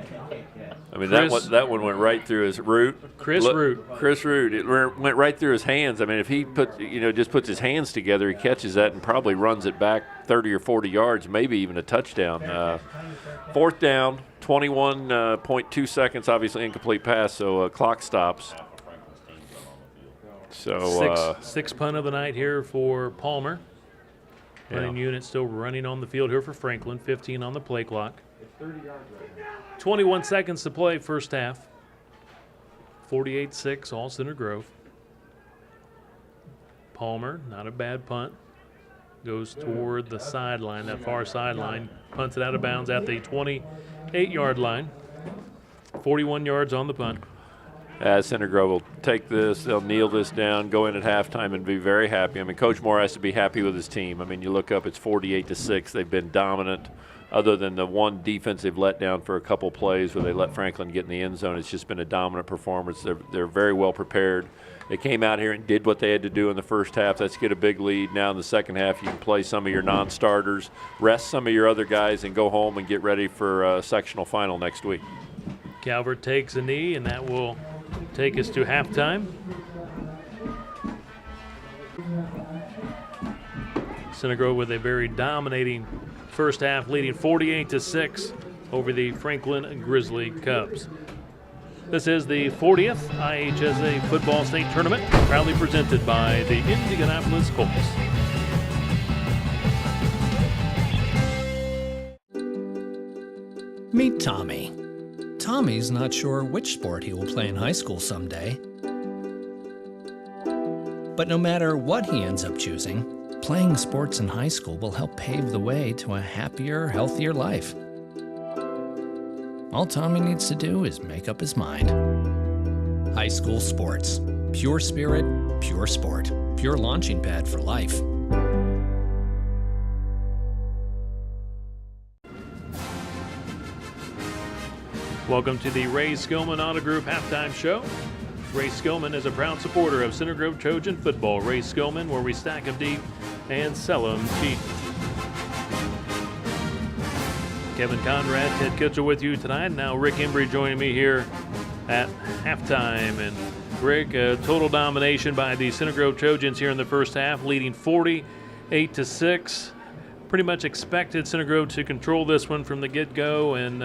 Speaker 6: he can't catch.
Speaker 2: I mean,
Speaker 1: Chris-
Speaker 2: that one went right through his root.
Speaker 1: Chris Root.
Speaker 2: Chris Root. It went right through his hands. I mean, if he just puts his hands together, he catches that and probably runs it back 30 or 40 yards, maybe even a touchdown. 4th down, 21.2 seconds, obviously incomplete pass, so clock stops. So
Speaker 1: Sixth punt of the night here for Palmer. Running unit still running on the field here for Franklin. 15 on the play clock. 21 seconds to play first half. 48-6, all Center Grove. Palmer, not a bad punt. Goes toward the sideline, that far sideline. Punts it out of bounds at the 28-yard line. 41 yards on the punt.
Speaker 2: Center Grove will take this, they'll kneel this down, go in at halftime and be very happy. I mean, Coach Moore has to be happy with his team. I mean, you look up, it's 48-6. They've been dominant. Other than the one defensive letdown for a couple plays where they let Franklin get in the end zone, it's just been a dominant performance. They're very well prepared. They came out here and did what they had to do in the first half. Let's get a big lead. Now in the second half, you can play some of your non-starters, rest some of your other guys, and go home and get ready for a sectional final next week.
Speaker 1: Calvert takes a knee, and that will take us to halftime. Center Grove with a very dominating first half, leading 48-6 over the Franklin Grizzly Cubs. This is the 40th IHSA Football State Tournament, proudly presented by the Indianapolis Colts.
Speaker 5: Meet Tommy. Tommy's not sure which sport he will play in high school someday. But no matter what he ends up choosing, playing sports in high school will help pave the way to a happier, healthier life. All Tommy needs to do is make up his mind. High school sports. Pure spirit, pure sport. Pure launching pad for life.
Speaker 1: Welcome to the Ray Skillman Auto Group halftime show. Ray Skillman is a proud supporter of Center Grove Trojan football. Ray Skillman, where we stack them deep and sell them cheap. Kevin Conrad, Ted Kitchell with you tonight. Now Rick Embry joining me here at halftime. And Rick, total domination by the Center Grove Trojans here in the first half, leading 48-6. Pretty much expected Center Grove to control this one from the get-go, and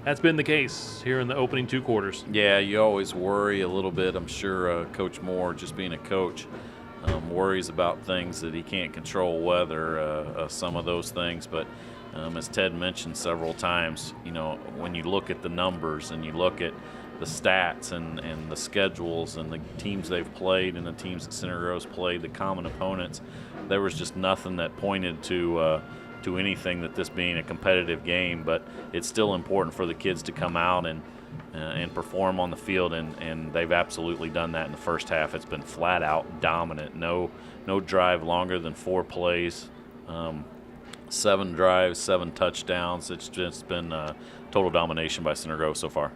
Speaker 1: that's been the case here in the opening 2 quarters.
Speaker 8: Yeah, you always worry a little bit. I'm sure Coach Moore, just being a coach, worries about things that he can't control, weather, some of those things. But as Ted mentioned several times, you know, when you look at the numbers and you look at the stats and the schedules and the teams they've played and the teams that Center Grove's played, the common opponents, there was just nothing that pointed to anything that this being a competitive game. But it's still important for the kids to come out and perform on the field, and they've absolutely done that in the first half. It's been flat out dominant. No drive longer than 4 plays. 7 drives, 7 touchdowns. It's just been total domination by Center Grove so far.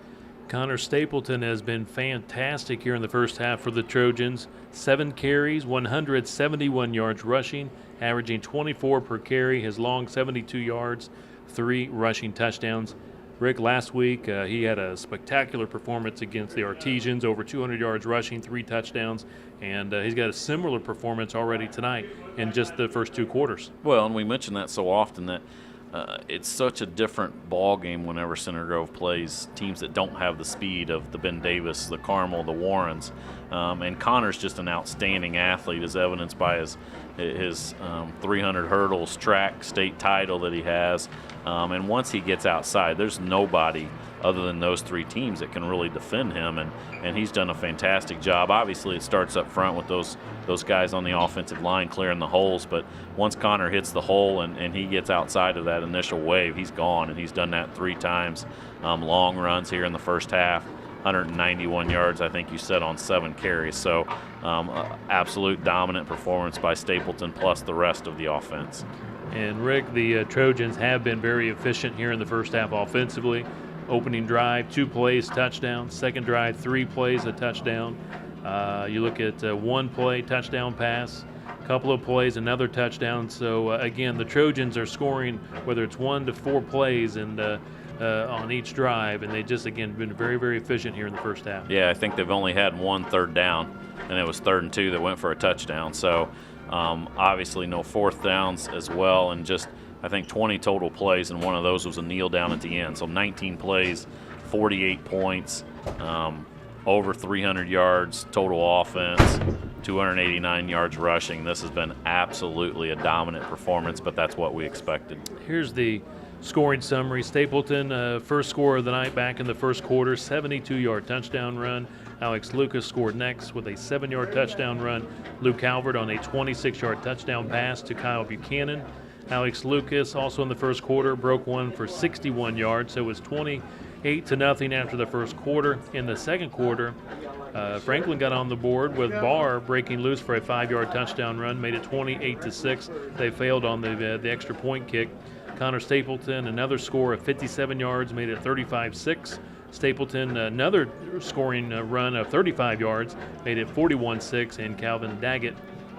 Speaker 1: Connor Stapleton has been fantastic here in the first half for the Trojans. 7 carries, 171 yards rushing, averaging 24 per carry. His long 72 yards, 3 rushing touchdowns. Rick, last week he had a spectacular performance against the Artesians, over 200 yards rushing, 3 touchdowns, and he's got a similar performance already tonight in just the first 2 quarters.
Speaker 8: Well, and we mention that so often that it's such a different ball game whenever Center Grove plays teams that don't have the speed of the Ben Davis, the Carmel, the Warrens. And Connor's just an outstanding athlete, as evidenced by his 300 hurdles track state title that he has. And once he gets outside, there's nobody other than those 3 teams that can really defend him, and he's done a fantastic job. Obviously, it starts up front with those guys on the offensive line clearing the holes, but once Connor hits the hole and he gets outside of that initial wave, he's gone, and he's done that 3 times. Long runs here in the first half. 191 yards, I think you said, on 7 carries. So absolute dominant performance by Stapleton plus the rest of the offense.
Speaker 1: And Rick, the Trojans have been very efficient here in the first half offensively. Opening drive, 2 plays, touchdown. Second drive, 3 plays, a touchdown. You look at 1 play, touchdown pass. Couple of plays, another touchdown. So again, the Trojans are scoring whether it's 1 to 4 plays and on each drive, and they just again been very, very efficient here in the first half.
Speaker 8: Yeah, I think they've only had 1 third down, and it was 3rd and 2 that went for a touchdown. So obviously no 4th downs as well, and just I think 20 total plays, and one of those was a kneel down at the end. So 19 plays, 48 points, over 300 yards total offense, 289 yards rushing. This has been absolutely a dominant performance, but that's what we expected.
Speaker 1: Here's the scoring summary. Stapleton, first score of the night back in the first quarter, 72-yard touchdown run. Alex Lucas scored next with a 7-yard touchdown run. Luke Calvert on a 26-yard touchdown pass to Kyle Buchanan. Alex Lucas also in the first quarter broke one for 61 yards, so it was 28-0 after the first quarter. In the second quarter, Franklin got on the board with Barr breaking loose for a 5-yard touchdown run, made it 28-6. They failed on the extra point kick. Connor Stapleton, another score of 57 yards, made it 35-6. Stapleton, another scoring run of 35 yards, made it 41-6. And Calvin Daggett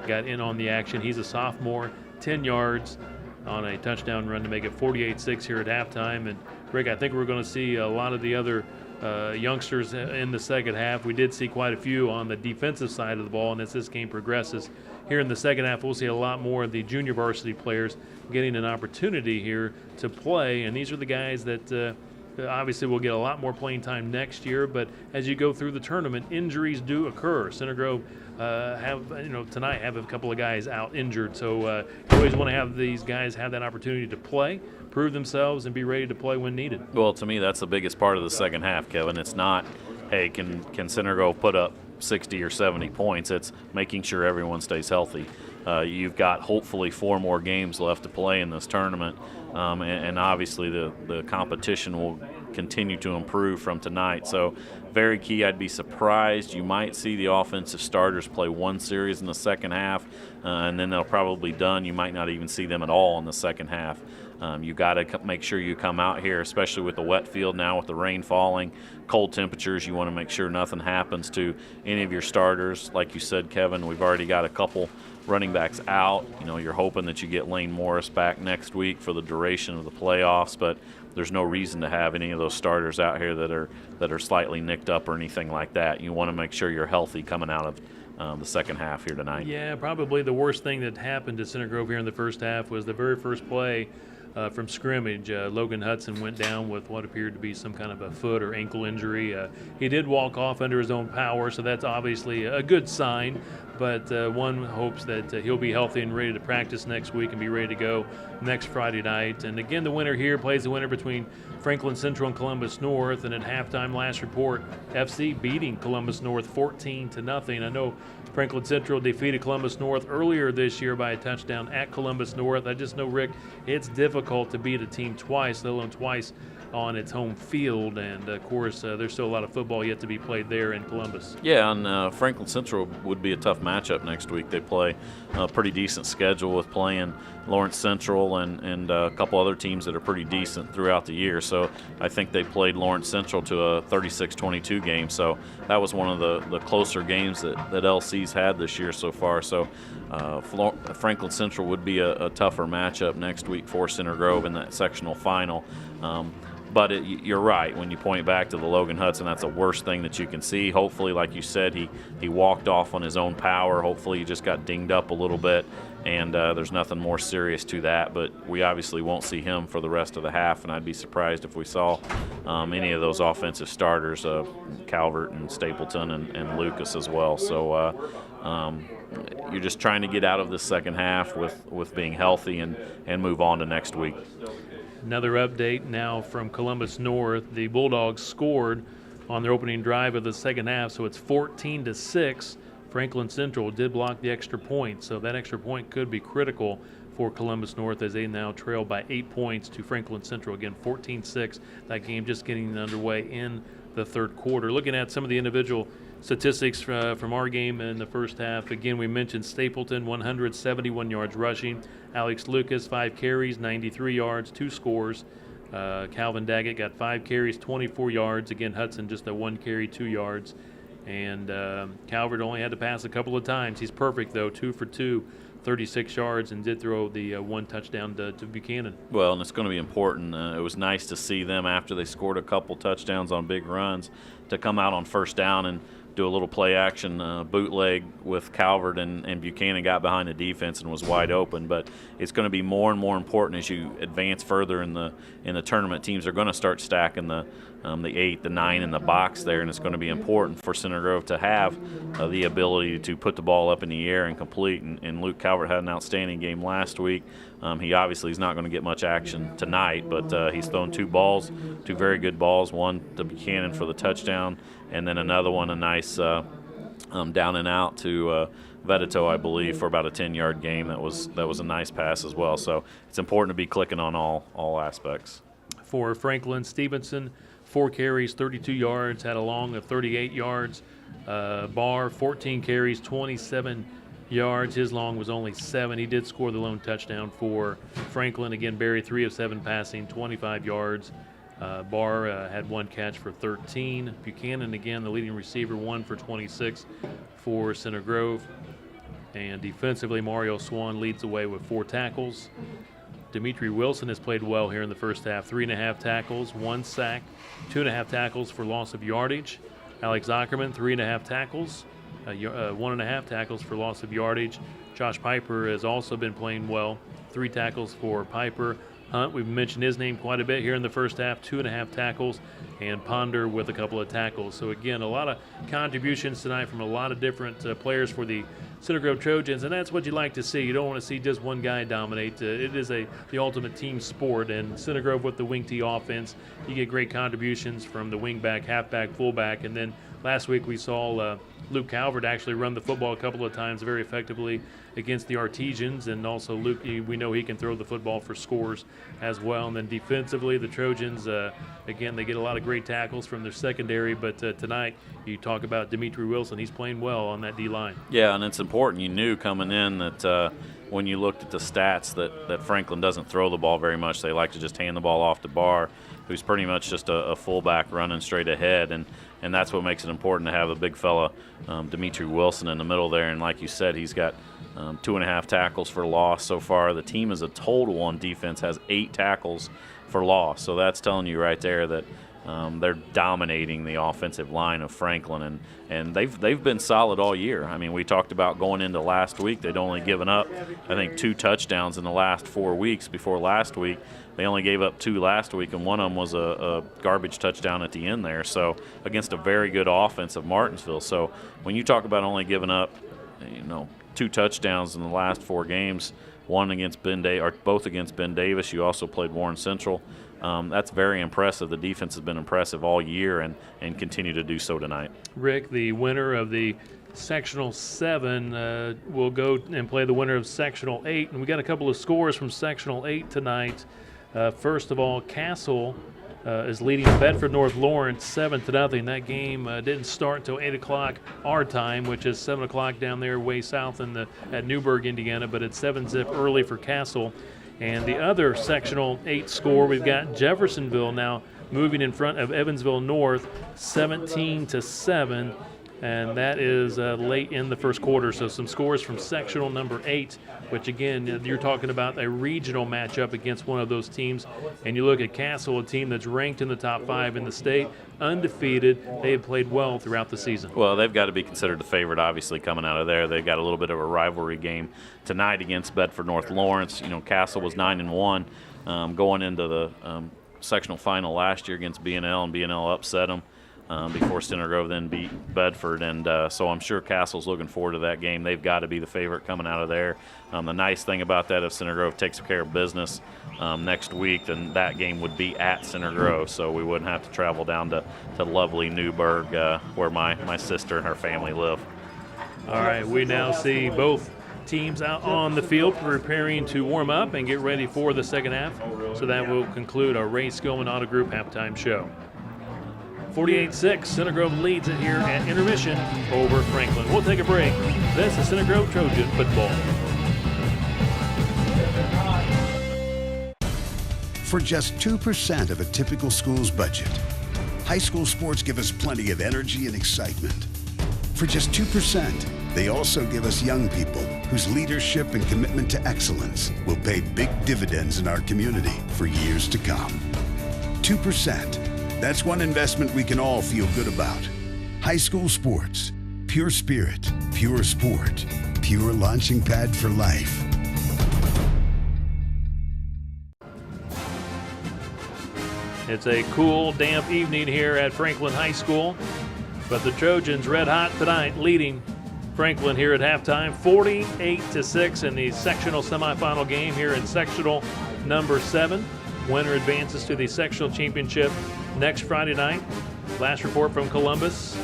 Speaker 1: got in on the action. He's a sophomore, 10 yards on a touchdown run to make it 48-6 here at halftime. And Rick, I think we're going to see a lot of the other youngsters in the second half. We did see quite a few on the defensive side of the ball, and as this game progresses here in the second half, we'll see a lot more of the junior varsity players getting an opportunity here to play. And these are the guys that obviously will get a lot more playing time next year, but as you go through the tournament, injuries do occur. Center Grove tonight have a couple of guys out injured, so you always want to have these guys have that opportunity to play, prove themselves, and be ready to play when needed.
Speaker 8: Well, to me, that's the biggest part of the second half, Kevin. It's not, hey, can Center Grove put up 60 or 70 points? It's making sure everyone stays healthy. You've got hopefully 4 more games left to play in this tournament, and obviously the competition will continue to improve from tonight. So very key. I'd be surprised. You might see the offensive starters play 1 series in the second half, and then they'll probably done. You might not even see them at all in the second half. You got to make sure you come out here, especially with the wet field now, with the rain falling, cold temperatures. You want to make sure nothing happens to any of your starters. Like you said, Kevin, we've already got a couple running backs out. You're hoping that you get Lane Morris back next week for the duration of the playoffs, but there's no reason to have any of those starters out here that are slightly nicked up or anything like that. You want to make sure you're healthy coming out of the second half here tonight.
Speaker 1: Yeah, probably the worst thing that happened to Center Grove here in the first half was the very first play from scrimmage. Logan Hudson went down with what appeared to be some kind of a foot or ankle injury. He did walk off under his own power, so that's obviously a good sign. But one hopes that he'll be healthy and ready to practice next week and be ready to go next Friday night. And again, the winner here plays the winner between Franklin Central and Columbus North. And at halftime, last report, FC beating Columbus North 14-0. I know Franklin Central defeated Columbus North earlier this year by a touchdown at Columbus North. I just know, Rick, it's difficult to beat a team twice, let alone twice on its home field, and of course there's still a lot of football yet to be played there in Columbus.
Speaker 8: Yeah, and Franklin Central would be a tough matchup next week. They play a pretty decent schedule with playing Lawrence Central and a couple other teams that are pretty decent throughout the year. So I think they played Lawrence Central to a 36-22 game. So that was one of the closer games that LC's had this year so far. So Franklin Central would be a tougher matchup next week for Center Grove in that sectional final. But you're right. When you point back to the Logan Hudson, that's the worst thing that you can see. Hopefully, like you said, he walked off on his own power. Hopefully he just got dinged up a little bit, and there's nothing more serious to that. But we obviously won't see him for the rest of the half, and I'd be surprised if we saw any of those offensive starters, Calvert and Stapleton and Lucas as well. So you're just trying to get out of this second half with being healthy and move on to next week.
Speaker 1: Another update now from Columbus North. The Bulldogs scored on their opening drive of the second half, so it's 14-6. Franklin Central did block the extra point, so that extra point could be critical for Columbus North as they now trail by 8 points to Franklin Central. Again, 14-6. That game just getting underway in the third quarter. Looking at some of the individual statistics from our game in the first half, again, we mentioned Stapleton, 171 yards rushing. Alex Lucas, 5 carries, 93 yards, 2 scores. Calvin Daggett got 5 carries, 24 yards. Again, Hudson just a 1 carry, 2 yards. And Calvert only had to pass a couple of times. He's perfect, though, 2 for 2, 36 yards, and did throw the 1 touchdown to Buchanan.
Speaker 8: Well, and it's going to be important. It was nice to see them after they scored a couple touchdowns on big runs to come out on first down and do a little play action bootleg with Calvert, and Buchanan got behind the defense and was wide open. But it's going to be more and more important as you advance further in the tournament. Teams are going to start stacking the 8, the 9 in the box there, and it's going to be important for Center Grove to have the ability to put the ball up in the air and complete. And Luke Calvert had an outstanding game last week. He obviously is not going to get much action tonight, but he's thrown 2 balls, 2 very good balls, one to Buchanan for the touchdown, and then another one, a nice down and out to Vedeto, I believe, for about a 10-yard gain. That was a nice pass as well. So it's important to be clicking on all aspects.
Speaker 1: For Franklin, Stevenson, 4 carries, 32 yards, had a long of 38 yards. Barr, 14 carries, 27 yards. His long was only 7. He did score the lone touchdown for Franklin. Again, Barry, 3 of 7 passing, 25 yards. Barr had 1 catch for 13. Buchanan, again, the leading receiver, 1 for 26 for Center Grove. And defensively, Mario Swan leads the way with 4 tackles. Dimitri Wilson has played well here in the first half. 3.5 tackles, 1 sack, 2.5 tackles for loss of yardage. Alex Ackerman, 3.5 tackles, 1.5 tackles for loss of yardage. Josh Piper has also been playing well. 3 tackles for Piper. Hunt, we've mentioned his name quite a bit here in the first half, 2.5 tackles, and Ponder with a couple of tackles. So again, a lot of contributions tonight from a lot of different players for the Center Grove Trojans, and that's what you like to see. You don't want to see just one guy dominate. It is the ultimate team sport, and Center Grove with the wing T offense, you get great contributions from the wing back, halfback, fullback, and then last week we saw Luke Calvert actually run the football a couple of times very effectively against the Artesians, and also Luke, we know he can throw the football for scores as well. And then defensively, the Trojans, again, they get a lot of great tackles from their secondary, but tonight you talk about Dimitri Wilson. He's playing well on that D-line.
Speaker 8: Yeah, and it's important. You knew coming in that when you looked at the stats that Franklin doesn't throw the ball very much. They like to just hand the ball off to Barr, who's pretty much just a fullback running straight ahead, and that's what makes it important to have a big fella, Dimitri Wilson, in the middle there. And like you said, he's got 2.5 tackles for loss so far. The team as a total on defense has 8 tackles for loss. So that's telling you right there that they're dominating the offensive line of Franklin, and they've been solid all year. I mean, we talked about going into last week, they'd only given up, I think, 2 touchdowns in the last 4 weeks. Before last week, they only gave up 2 last week, and one of them was a garbage touchdown at the end there. So against a very good offense of Martinsville. So when you talk about only giving up, 2 touchdowns in the last 4 games, one against both against Ben Davis. You also played Warren Central. That's very impressive. The defense has been impressive all year and continue to do so tonight.
Speaker 1: Rick, the winner of the Sectional 7 will go and play the winner of Sectional 8. And we got a couple of scores from Sectional 8 tonight. First of all, Castle is leading Bedford North Lawrence 7-0. That game didn't start until 8 o'clock our time, which is 7 o'clock down there way south at Newburgh, Indiana, but it's 7-zip early for Castle. And the other Sectional 8 score, we've got Jeffersonville now moving in front of Evansville North 17-7, and that is late in the first quarter. So some scores from Sectional number 8, which again, you're talking about a regional matchup against one of those teams. And you look at Castle, a team that's ranked in the top 5 in the state, undefeated. They have played well throughout the season.
Speaker 8: Well, they've got to be considered the favorite, obviously, coming out of there. They've got a little bit of a rivalry game tonight against Bedford North Lawrence. Castle was 9-1 going into the sectional final last year against B&L, and B&L upset them before Center Grove then beat Bedford. And so I'm sure Castle's looking forward to that game. They've got to be the favorite coming out of there. The nice thing about that, if Center Grove takes care of business next week, then that game would be at Center Grove, so we wouldn't have to travel down to lovely Newburgh, where my sister and her family live.
Speaker 1: All right, we now see both teams out on the field preparing to warm up and get ready for the second half. So that will conclude our Ray Skillman Auto Group halftime show. 48-6, Center Grove leads it here at intermission over Franklin. We'll take a break. This is Center Grove Trojan football.
Speaker 3: For just 2% of a typical school's budget, high school sports give us plenty of energy and excitement. For just 2%, they also give us young people whose leadership and commitment to excellence will pay big dividends in our community for years to come. 2%. That's one investment we can all feel good about. High school sports. Pure spirit, pure sport, pure launching pad for life.
Speaker 1: It's a cool, damp evening here at Franklin High School, but the Trojans red hot tonight, leading Franklin here at halftime, 48-6 in the sectional semifinal game here in sectional number 7. Winner advances to the sectional championship next Friday night. Last report from Columbus.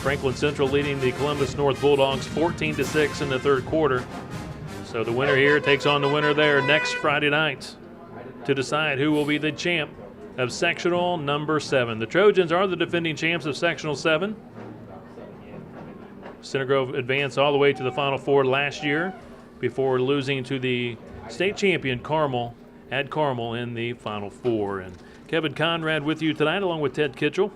Speaker 1: Franklin Central leading the Columbus North Bulldogs 14-6 in the third quarter. So the winner here takes on the winner there next Friday night to decide who will be the champ of sectional number 7. The Trojans are the defending champs of sectional 7. Center Grove advanced all the way to the Final Four last year before losing to the state champion Carmel in the Final Four. And Kevin Conrad with you tonight along with Ted Kitchell.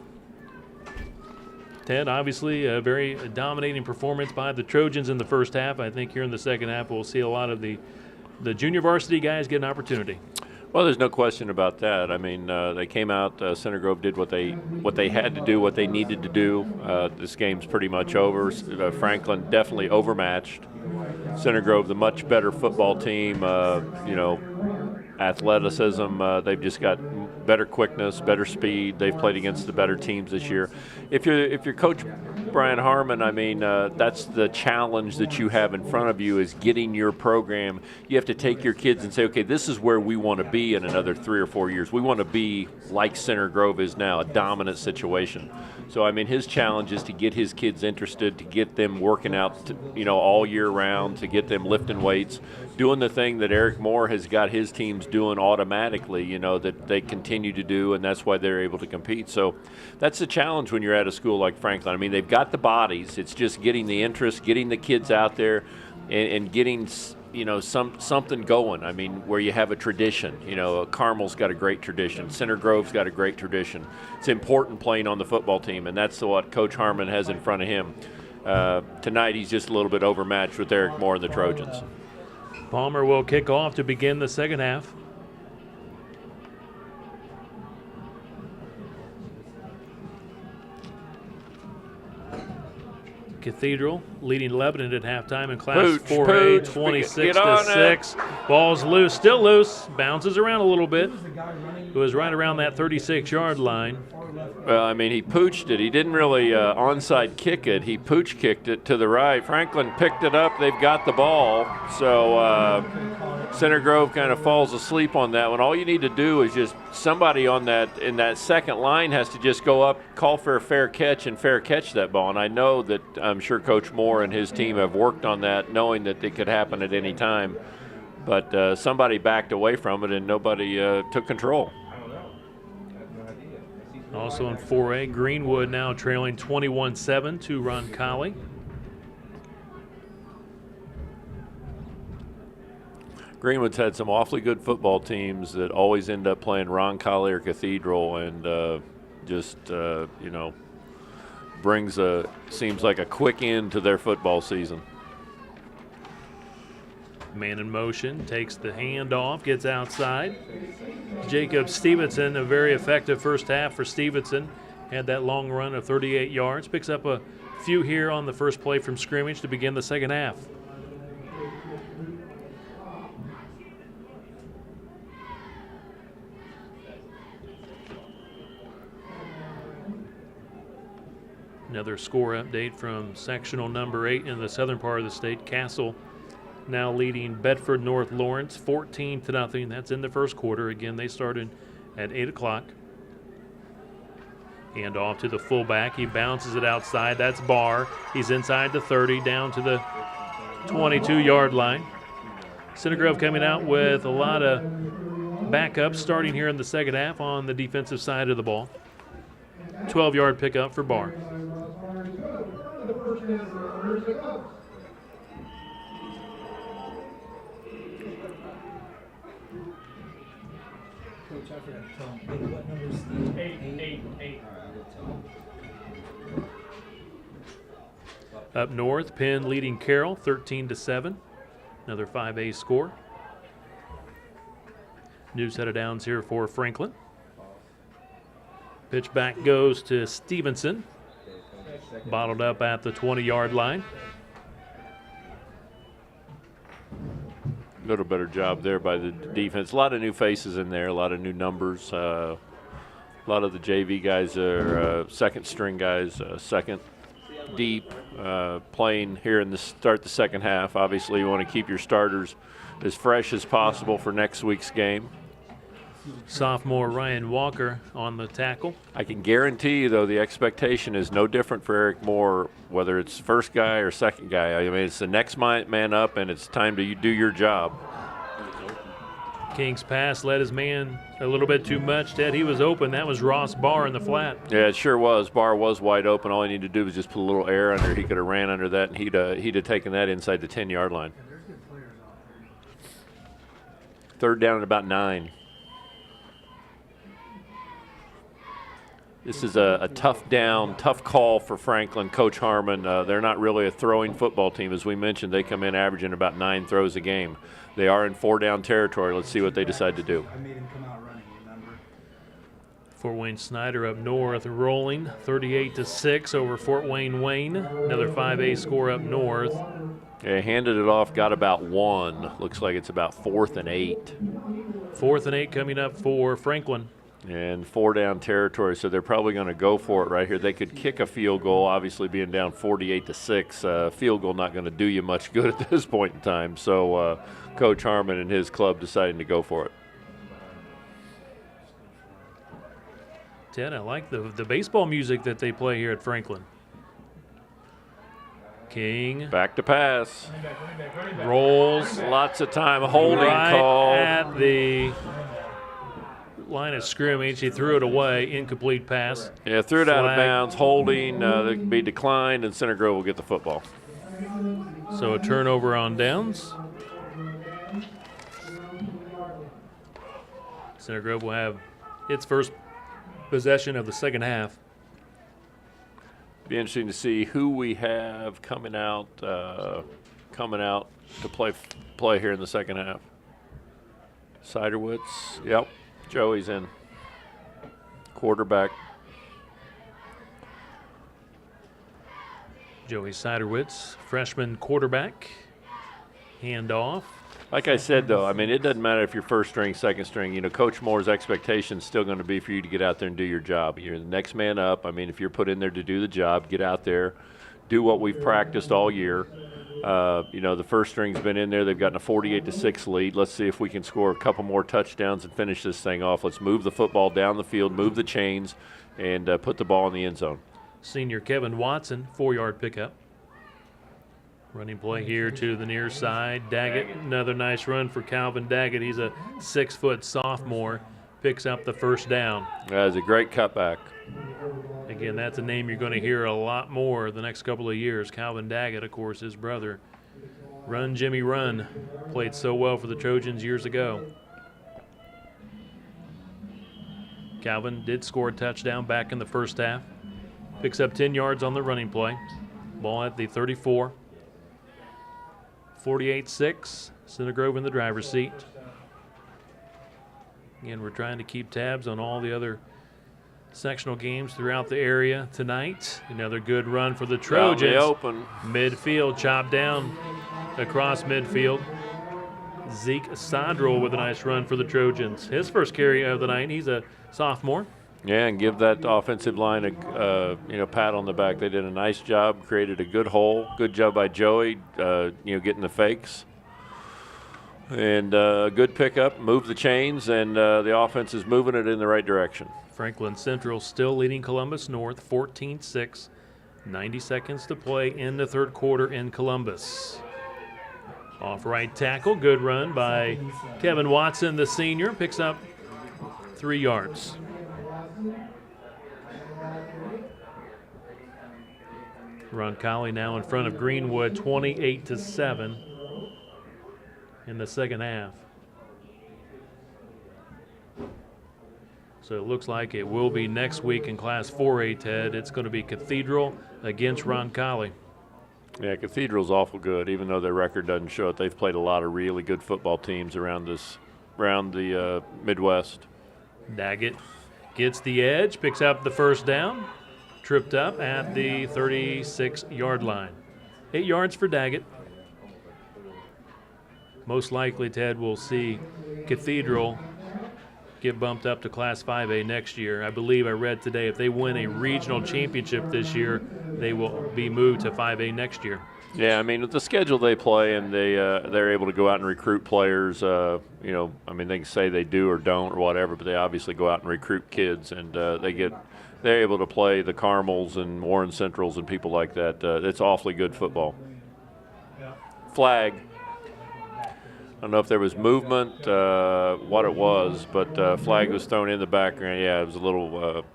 Speaker 1: Ted, obviously a very dominating performance by the Trojans in the first half. I think here in the second half we'll see a lot of the junior varsity guys get an opportunity.
Speaker 2: Well, there's no question about that. I mean, they came out. Center Grove did what they had to do, what they needed to do. This game's pretty much over. Franklin definitely overmatched. Center Grove, the much better football team. Athleticism. They've just got better quickness, better speed. They've played against the better teams this year. If you're Coach Brian Harmon, I mean, that's the challenge that you have in front of you is getting your program. You have to take your kids and say, okay, this is where we want to be in another 3 or 4 years. We want to be like Center Grove is now, a dominant situation. So, I mean, his challenge is to get his kids interested, to get them working out, all year round, to get them lifting weights, doing the thing that Eric Moore has got his teams doing automatically, that they continue to do, and that's why they're able to compete. So that's the challenge when you're at a school like Franklin. I mean, they've got the bodies. It's just getting the interest, getting the kids out there, and getting something going. I mean, where you have a tradition. Carmel's got a great tradition. Center Grove's got a great tradition. It's important playing on the football team, and that's what Coach Harmon has in front of him. Tonight he's just a little bit overmatched with Eric Moore and the Trojans.
Speaker 1: Palmer will kick off to begin the second half. Cathedral leading Lebanon at halftime in Class 4A, 26-6. Ball's loose, still loose, bounces around a little bit. It was right around that 36-yard line.
Speaker 2: Well, I mean, he pooched it. He didn't really onside kick it. He pooch kicked it to the right. Franklin picked it up. They've got the ball. So Center Grove kind of falls asleep on that one. All you need to do is just somebody in that second line has to just go up, call for a fair catch, and fair catch that ball. And I know that I'm sure Coach Moore and his team have worked on that, knowing that it could happen at any time. But somebody backed away from it, and nobody took control.
Speaker 1: Also in 4A, Greenwood now trailing 21-7 to Roncalli.
Speaker 2: Greenwood's had some awfully good football teams that always end up playing Roncalli or Cathedral, and brings seems like a quick end to their football season.
Speaker 1: Man in motion, takes the hand off, gets outside. Jacob Stevenson, a very effective first half for Stevenson. Had that long run of 38 yards. Picks up a few here on the first play from scrimmage to begin the second half. Another score update from sectional number 8 in the southern part of the state. Castle now leading Bedford North Lawrence 14-0. That's in the first quarter. Again, they started at 8 o'clock. Hand off to the fullback. He bounces it outside. That's Barr. He's inside the 30, down to the 22-yard line. Center Grove coming out with a lot of backups starting here in the second half on the defensive side of the ball. 12-yard pickup for Barr.
Speaker 7: Coach, I forgot to tell him. Hey, what number is Steve?
Speaker 1: 8. Up north, Penn leading Carroll 13-7. Another 5A score. New set of downs here for Franklin. Pitch back goes to Stevenson. Bottled up at the 20-yard line.
Speaker 2: A little better job there by the defense. A lot of new faces in there, a lot of new numbers. A lot of the JV guys are second string guys, second deep, playing here in the start the second half. Obviously, you want to keep your starters as fresh as possible for next week's game.
Speaker 1: Sophomore Ryan Walker on the tackle.
Speaker 2: I can guarantee you, though, the expectation is no different for Eric Moore, whether it's first guy or second guy. I mean, it's the next man up, and it's time to do your job.
Speaker 1: King's pass led his man a little bit too much. Ted, he was open. That was Ross Barr in the flat.
Speaker 2: Yeah, it sure was. Barr was wide open. All he needed to do was just put a little air under. He could have ran under that, and he'd have taken that inside the 10-yard line. Third down at about 9. This is a tough down, tough call for Franklin. Coach Harmon, they're not really a throwing football team. As we mentioned, they come in averaging about 9 throws a game. They are in 4-down territory. Let's see what they decide to do.
Speaker 7: I made him come out running, remember?
Speaker 1: Fort Wayne Snyder up north, rolling 38-6 over Fort Wayne Wayne. Another 5A score up north.
Speaker 2: They handed it off, got about 1. Looks like it's about 4th and 8.
Speaker 1: 4th and 8 coming up for Franklin.
Speaker 2: And 4-down territory, so they're probably going to go for it right here. They could kick a field goal, obviously being down 48-6. Field goal not going to do you much good at this point in time. So Coach Harmon and his club deciding to go for it.
Speaker 1: Ted, I like the baseball music that they play here at Franklin. King
Speaker 2: Back to pass.
Speaker 1: rolls
Speaker 2: Lots of time. Holding
Speaker 1: right
Speaker 2: call.
Speaker 1: at the line of scrimmage. He threw it away. Incomplete pass.
Speaker 2: Yeah, threw it out of
Speaker 1: Flag.
Speaker 2: bounds. Holding. That can be declined, and Center Grove will get the football.
Speaker 1: So a turnover on downs. Center Grove will have its first possession of the second half.
Speaker 2: Be interesting to see who we have coming out to play here in the second half. Siderwitz, yep. Joey's in. Quarterback.
Speaker 1: Joey Siderwitz, freshman quarterback. Handoff.
Speaker 2: Like I said, though, I mean, it doesn't matter if you're first string, second string. You know, Coach Moore's expectation is still going to be for you to get out there and do your job. You're the next man up. I mean, if you're put in there to do the job, get out there, do what we've practiced all year. You know, the first string's been in there. They've gotten a 48-6 lead. Let's see if we can score a couple more touchdowns and finish this thing off. Let's move the football down the field, move the chains, and put the ball in the end zone.
Speaker 1: Senior Kevin Watson, 4-yard pickup. Running play here to the near side. Daggett, another nice run for Calvin Daggett. He's a 6-foot sophomore. Picks up the first down.
Speaker 2: That is a great cutback.
Speaker 1: Again, that's a name you're going to hear a lot more the next couple of years. Calvin Daggett, of course, his brother. Run, Jimmy, run. Played so well for the Trojans years ago. Calvin did score a touchdown back in the first half. Picks up 10 yards on the running play. Ball at the 34. 48-6. Center Grove in the driver's seat. Again, we're trying to keep tabs on all the other sectional games throughout the area tonight. Another good run for the Trojans.
Speaker 2: Out in the open.
Speaker 1: Midfield, chopped down across midfield. Zeke Sadrel with a nice run for the Trojans. His first carry of the night. He's a sophomore.
Speaker 2: Yeah, and give that offensive line a pat on the back. They did a nice job, created a good hole. Good job by Joey, getting the fakes. And good pickup, move the chains, and the offense is moving it in the right direction.
Speaker 1: Franklin Central still leading Columbus North 14-6. 90 seconds to play in the third quarter in Columbus. Off right tackle, good run by Kevin Watson, the senior, picks up 3 yards. Roncalli now in front of Greenwood 28-7 in the second half. So it looks like it will be next week in Class 4A, Ted. It's going to be Cathedral against Roncalli.
Speaker 2: Yeah, Cathedral's awful good, even though their record doesn't show it. They've played a lot of really good football teams around the Midwest.
Speaker 1: Daggett gets the edge, picks up the first down, tripped up at the 36-yard line. 8 yards for Daggett. Most likely, Ted, will see Cathedral get bumped up to Class 5A next year. I believe I read today if they win a regional championship this year, they will be moved to 5A next year.
Speaker 2: Yeah, I mean, with the schedule they play, and they're able to go out and recruit players. You know, I mean, they can say they do or don't or whatever, but they obviously go out and recruit kids, and they're able to play the Carmels and Warren Centrals and people like that. It's awfully good football. Flag. I don't know if there was movement, what it was, but flag was thrown in the background. Yeah, it was a little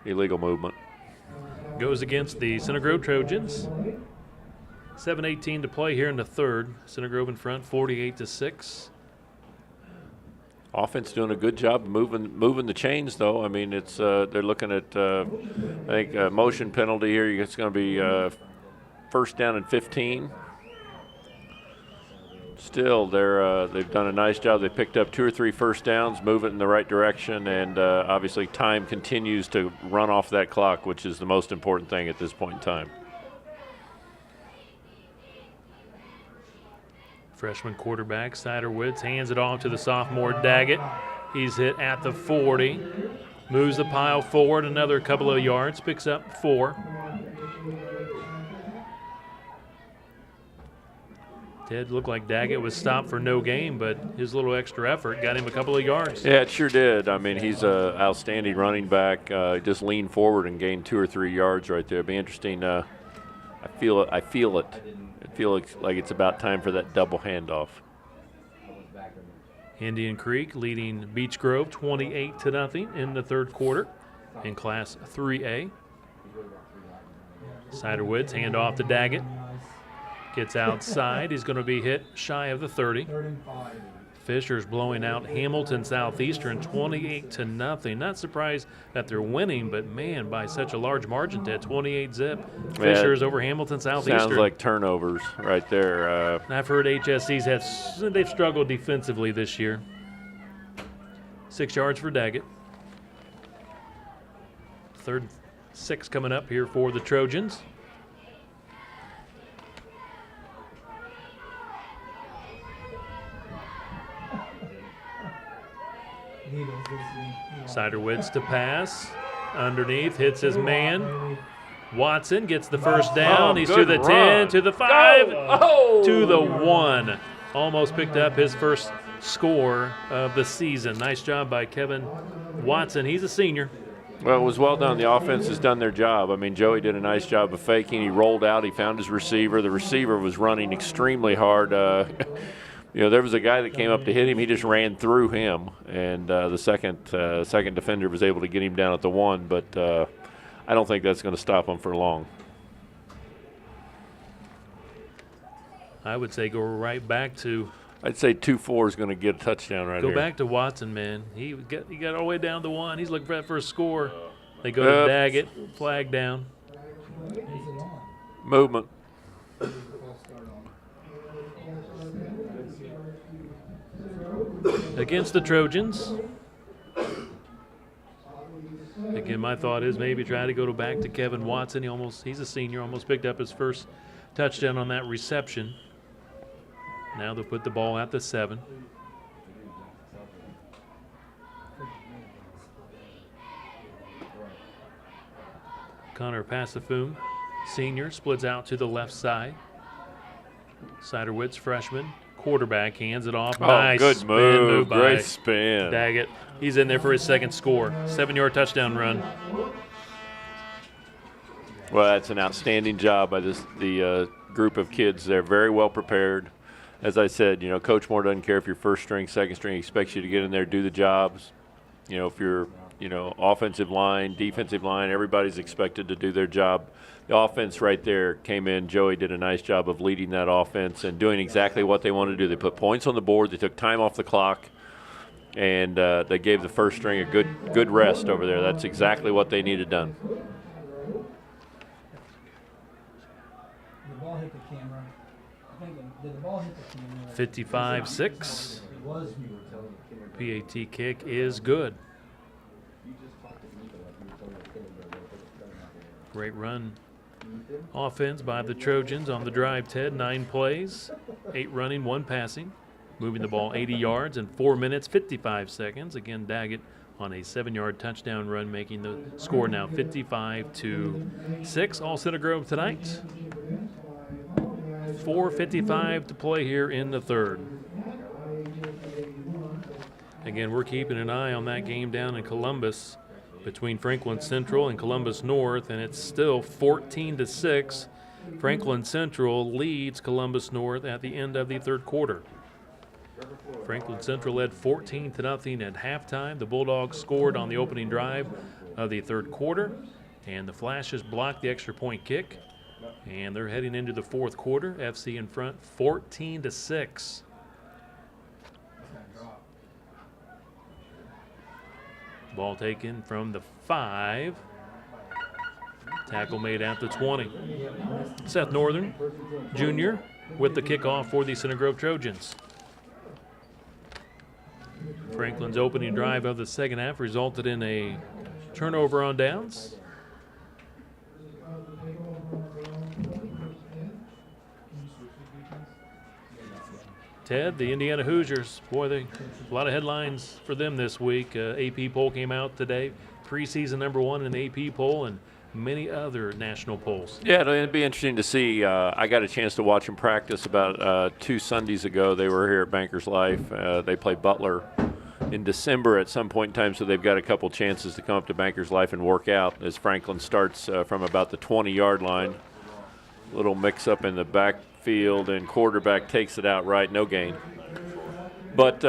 Speaker 2: illegal movement.
Speaker 1: Goes against the Center Grove Trojans. 7:18 to play here in the third. Center Grove in front, 48-6.
Speaker 2: Offense doing a good job moving the chains, though. I mean, it's they're looking at I think a motion penalty here. It's going to be first down and 15. Still, they've done a nice job. They picked up 2 or 3 first downs, move it in the right direction, and obviously time continues to run off that clock, which is the most important thing at this point in time.
Speaker 1: Freshman quarterback Siderwitz hands it off to the sophomore Daggett. He's hit at the 40. Moves the pile forward another couple of yards, picks up 4. Ted, looked like Daggett was stopped for no gain, but his little extra effort got him a couple of yards.
Speaker 2: Yeah, it sure did. I mean, he's an outstanding running back. Just leaned forward and gained 2 or 3 yards right there. It'll be interesting. I feel it. I feel like it's about time for that double handoff.
Speaker 1: Indian Creek leading Beech Grove 28-0 in the third quarter in Class 3A. Siderwoods hand off to Daggett. Gets outside. He's going to be hit shy of the 30. Fisher's blowing out Hamilton Southeastern 28-0. Not surprised that they're winning, but man, by such a large margin, Ted, 28-zip. Fisher's over Hamilton Southeastern.
Speaker 2: Sounds like turnovers right there.
Speaker 1: I've heard HSC's they've struggled defensively this year. 6 yards for Daggett. Third 6 coming up here for the Trojans. Siderwitz to pass. Underneath, hits his man. Watson gets the first down. He's to the 10, to the 5, to the 1. Almost picked up his first score of the season. Nice job by Kevin Watson. He's a senior.
Speaker 2: Well, it was well done. The offense has done their job. I mean, Joey did a nice job of faking. He rolled out. He found his receiver. The receiver was running extremely hard. You know, there was a guy that came up to hit him. He just ran through him, and the second defender was able to get him down at the 1. But I don't think that's going to stop him for long.
Speaker 1: I would say go right back to.
Speaker 2: I'd say 2-4 is going to get a touchdown right here.
Speaker 1: Go back to Watson, man. He got all the way down to 1. He's looking for a score. They go to Daggett, flag down.
Speaker 2: Movement.
Speaker 1: Against the Trojans. Again, my thought is maybe try to go back to Kevin Watson. He's a senior, almost picked up his first touchdown on that reception. Now they'll put the ball at the 7. Connor Passafoon, senior, splits out to the left side. Siderwitz, freshman. Quarterback hands it off. Nice
Speaker 2: good move.
Speaker 1: by
Speaker 2: Great spin.
Speaker 1: Daggett. He's in there for his second score. 7-yard touchdown run.
Speaker 2: Well, that's an outstanding job by the group of kids. They're very well prepared. As I said, you know, Coach Moore doesn't care if you're first string, second string. He expects you to get in there, do the jobs. You know, if you're offensive line, defensive line, everybody's expected to do their job. The offense right there came in. Joey did a nice job of leading that offense and doing exactly what they wanted to do. They put points on the board. They took time off the clock, and they gave the first string a good rest over there. That's exactly what they needed done.
Speaker 7: The ball hit the camera. I think did the ball hit the camera?
Speaker 1: 55-6.
Speaker 7: It was.
Speaker 1: PAT kick is good. Great run offense by the Trojans on the drive, Ted. 9 plays, 8 running, 1 passing, moving the ball 80 yards in 4 minutes, 55 seconds. Again, Daggett on a 7-yard touchdown run, making the score now 55-6. All Center Grove tonight. 4:55 to play here in the third. Again, we're keeping an eye on that game down in Columbus between Franklin Central and Columbus North, and it's still 14-6. Franklin Central leads Columbus North at the end of the third quarter. Franklin Central led 14-0 at halftime. The Bulldogs scored on the opening drive of the third quarter, and the Flashes blocked the extra point kick, and they're heading into the fourth quarter. FC in front, 14-6. Ball taken from the 5. Tackle made at the 20. Seth Northern, Jr., with the kickoff for the Center Grove Trojans. Franklin's opening drive of the second half resulted in a turnover on downs. Ted, the Indiana Hoosiers, boy, a lot of headlines for them this week. AP poll came out today, preseason #1 in the AP poll, and many other national polls.
Speaker 2: Yeah, it'll be interesting to see. I got a chance to watch them practice about 2 Sundays ago. They were here at Bankers Life. They played Butler in December at some point in time, so they've got a couple chances to come up to Bankers Life and work out as Franklin starts from about the 20-yard line. Little mix-up in the backfield, and quarterback takes it outright, no gain. But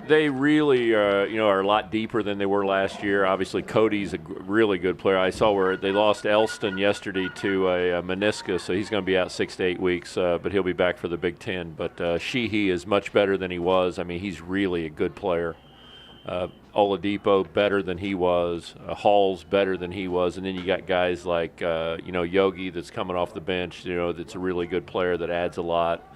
Speaker 2: they really are a lot deeper than they were last year. Obviously, Cody's a really good player. I saw where they lost Elston yesterday to a meniscus, so he's going to be out 6 to 8 weeks, but he'll be back for the Big Ten. But Sheehy is much better than he was. I mean, he's really a good player. Oladipo better than he was. Hall's better than he was. And then you got guys like, Yogi that's coming off the bench, that's a really good player that adds a lot.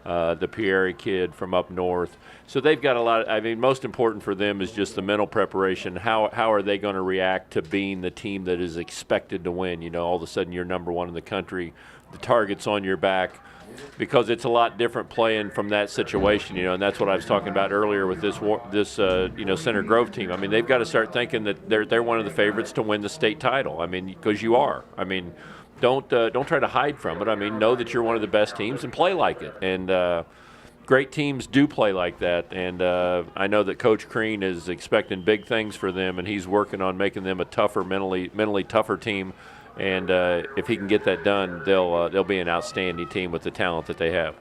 Speaker 2: The Pierre kid from up north. So they've got a lot. Most important for them is just the mental preparation. How are they going to react to being the team that is expected to win? All of a sudden you're #1 in the country. The target's on your back. Because it's a lot different playing from that situation, and that's what I was talking about earlier with this Center Grove team. They've got to start thinking that they're one of the favorites to win the state title. Because you are. Don't try to hide from it. Know that you're one of the best teams and play like it. And great teams do play like that. And I know that Coach Crean is expecting big things for them, and he's working on making them a tougher, mentally tougher team. And if he can get that done, they'll be an outstanding team with the talent that they have.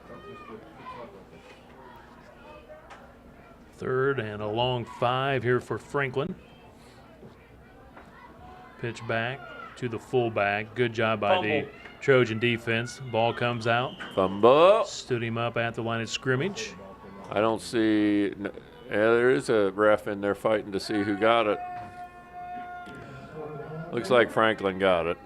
Speaker 1: Third and a long 5 here for Franklin. Pitch back to the fullback. Good job by the Trojan defense. Ball comes out.
Speaker 2: Fumble.
Speaker 1: Stood him up at the line of scrimmage.
Speaker 2: I don't see. Yeah, there is a ref in there fighting to see who got it. Looks like Franklin got it.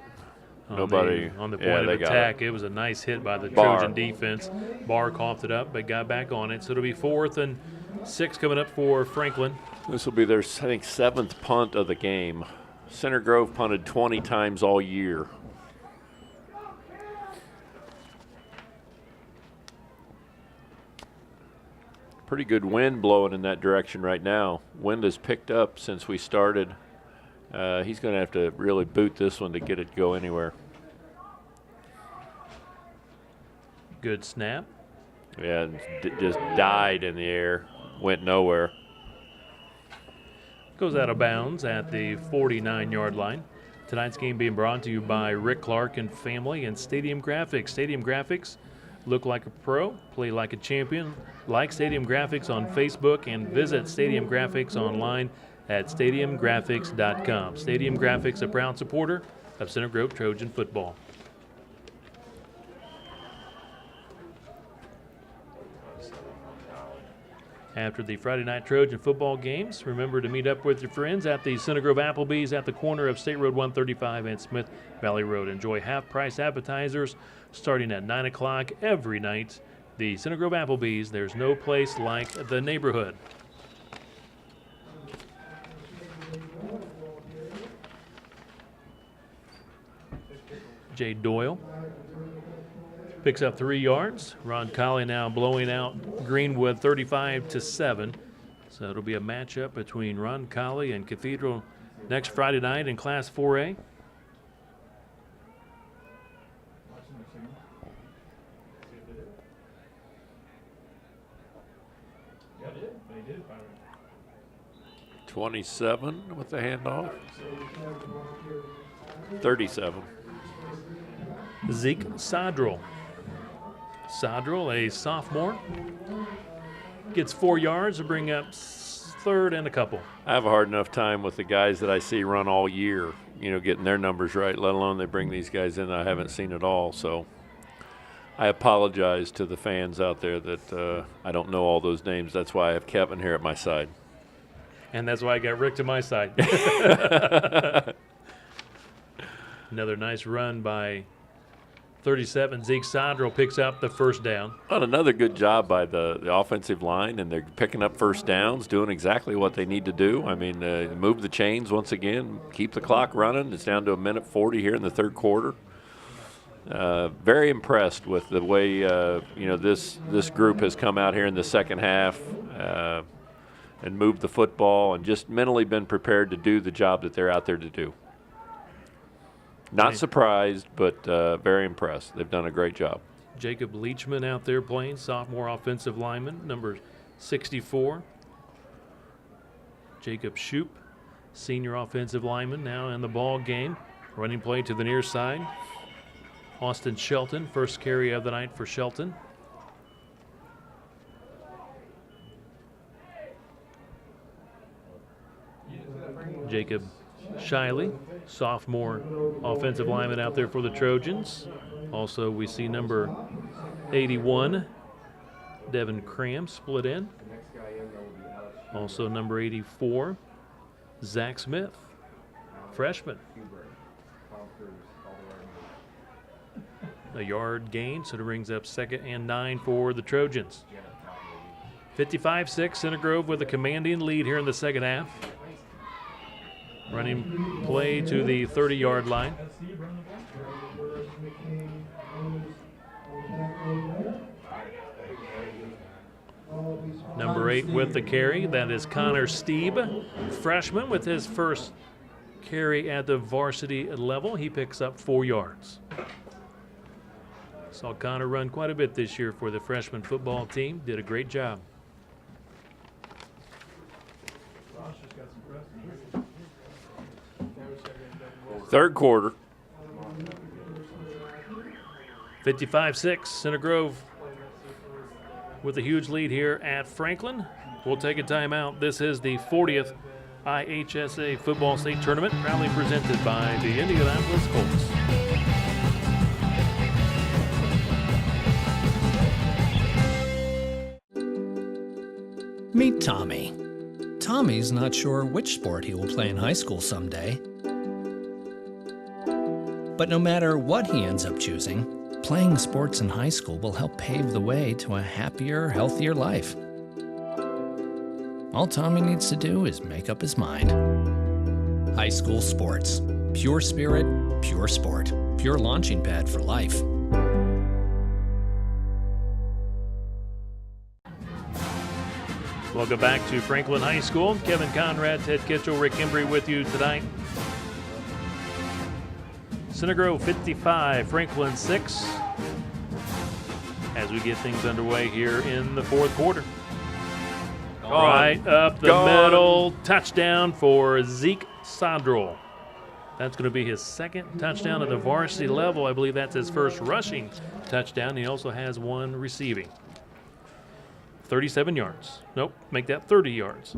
Speaker 1: On the point of attack, it was a nice hit by the Trojan defense. Barr coughed it up, but got back on it. So it'll be 4th and 6 coming up for Franklin.
Speaker 2: This will be their, 7th punt of the game. Center Grove punted 20 times all year. Pretty good wind blowing in that direction right now. Wind has picked up since we started. He's going to have to really boot this one to get it to go anywhere.
Speaker 1: Good snap.
Speaker 2: Yeah, just died in the air, went nowhere.
Speaker 1: Goes out of bounds at the 49-yard line. Tonight's game being brought to you by Rick Clark and family and Stadium Graphics. Stadium Graphics, look like a pro, play like a champion. Like Stadium Graphics on Facebook and visit Stadium Graphics online at stadiumgraphics.com. Stadium Graphics, a proud supporter of Center Grove Trojan football. After the Friday night Trojan football games, remember to meet up with your friends at the Center Grove Applebee's at the corner of State Road 135 and Smith Valley Road. Enjoy half-price appetizers starting at 9 o'clock every night. The Center Grove Applebee's, there's no place like the neighborhood. Jay Doyle picks up 3 yards. Ron Colley now blowing out Greenwood 35-7. So it'll be a matchup between Ron Colley and Cathedral next Friday night in Class 4A. Yeah, they did.
Speaker 2: 27 with the handoff. 37.
Speaker 1: Zeke Sadrell. Sadrell, a sophomore, gets 4 yards to bring up third and a couple.
Speaker 2: I have a hard enough time with the guys that I see run all year, getting their numbers right, let alone they bring these guys in that I haven't seen at all. So I apologize to the fans out there that I don't know all those names. That's why I have Kevin here at my side.
Speaker 1: And that's why I got Rick to my side. Another nice run by 37. Zeke Sadrell picks up the first down.
Speaker 2: Well, another good job by the offensive line, and they're picking up first downs, doing exactly what they need to do. I mean, move the chains once again, keep the clock running. It's down to 1:40 here in the third quarter. Very impressed with the way this group has come out here in the second half and moved the football and just mentally been prepared to do the job that they're out there to do. Not surprised, but very impressed. They've done a great job.
Speaker 1: Jacob Leachman out there playing, sophomore offensive lineman, number 64. Jacob Shoup, senior offensive lineman, now in the ball game. Running play to the near side. Austin Shelton, first carry of the night for Shelton. Jacob Shiley, sophomore offensive lineman out there for the Trojans. Also, we see number 81, Devin Cram, split in. Also, number 84, Zach Smith, freshman. A yard gain, so it brings up 2nd and 9 for the Trojans. 55-6, Center Grove with a commanding lead here in the second half. Running play to the 30-yard line. Number 8 with the carry. That is Connor Steeb, freshman, with his first carry at the varsity level. He picks up 4 yards. Saw Connor run quite a bit this year for the freshman football team. Did a great job.
Speaker 2: Third quarter.
Speaker 1: 55-6, Center Grove with a huge lead here at Franklin. We'll take a timeout. This is the 40th IHSA Football State Tournament, proudly presented by the Indianapolis Colts.
Speaker 5: Meet Tommy. Tommy's not sure which sport he will play in high school someday. But no matter what he ends up choosing, playing sports in high school will help pave the way to a happier, healthier life. All Tommy needs to do is make up his mind. High school sports. Pure spirit, pure sport. Pure launching pad for life.
Speaker 1: Welcome back to Franklin High School. Kevin Conrad, Ted Kitchell, Rick Embry with you tonight. Center Grove 55, Franklin 6. As we get things underway here in the fourth quarter. Right up the middle, touchdown for Zeke Sadrell. That's going to be his second touchdown at the varsity level. I believe that's his first rushing touchdown. He also has one receiving. 37 yards. Nope, make that 30 yards.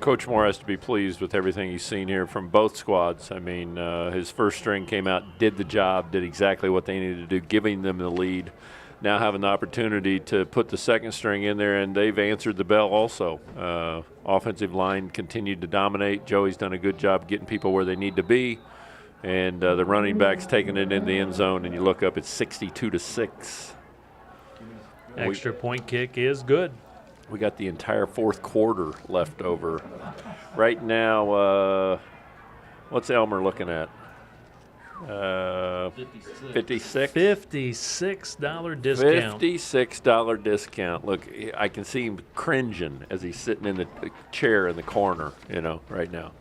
Speaker 2: Coach Moore has to be pleased with everything he's seen here from both squads. I mean, his first string came out, did the job, did exactly what they needed to do, giving them the lead. Now having the opportunity to put the second string in there, and they've answered the bell also. Offensive line continued to dominate. Joey's done a good job getting people where they need to be, and the running back's taking it in the end zone, and you look up, it's 62-6.
Speaker 1: Extra point kick is good.
Speaker 2: We got the entire fourth quarter left over. Right now, what's Elmer looking at? 56.
Speaker 1: $56 discount.
Speaker 2: $56 discount. Look, I can see him cringing as he's sitting in the chair in the corner, right now.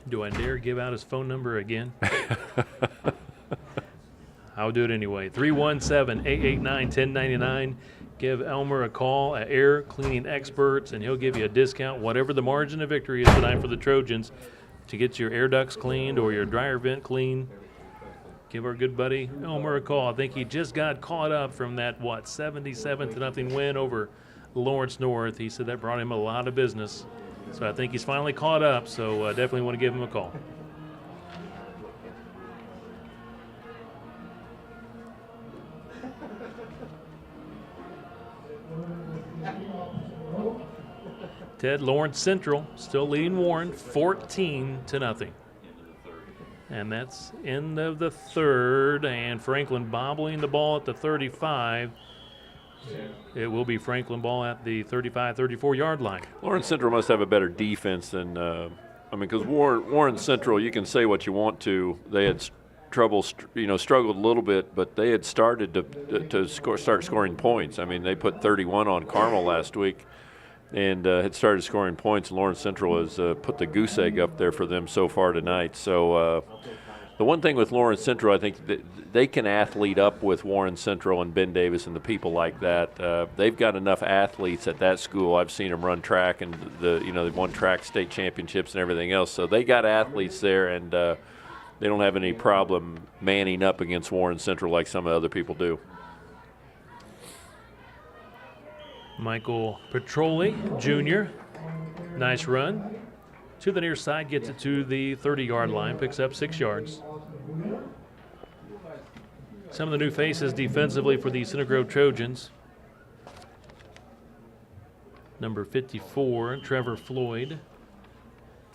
Speaker 1: Do I dare give out his phone number again? I'll do it anyway. 317-889-1099. Give Elmer a call at Air Cleaning Experts, and he'll give you a discount, whatever the margin of victory is tonight for the Trojans, to get your air ducts cleaned or your dryer vent clean. Give our good buddy Elmer a call. I think he just got caught up from that, 77-0 win over Lawrence North. He said that brought him a lot of business. So I think he's finally caught up, so definitely want to give him a call. Ted, Lawrence Central still leading Warren 14-0. And that's end of the third, and Franklin bobbling the ball at the 35. It will be Franklin ball at the 35-34-yard line.
Speaker 2: Lawrence Central must have a better defense than, because Warren Central, you can say what you want to. They had struggled a little bit, but they had started to start scoring points. I mean, they put 31 on Carmel last week and had started scoring points. Lawrence Central has put the goose egg up there for them so far tonight. So the one thing with Lawrence Central, I think that they can athlete up with Warren Central and Ben Davis and the people like that. They've got enough athletes at that school. I've seen them run track, and they've won track state championships and everything else. So they got athletes there, and they don't have any problem manning up against Warren Central like some other people do.
Speaker 1: Michael Petroli, Jr., nice run. To the near side, gets it to the 30-yard line, picks up 6 yards. Some of the new faces defensively for the Center Grove Trojans. Number 54, Trevor Floyd.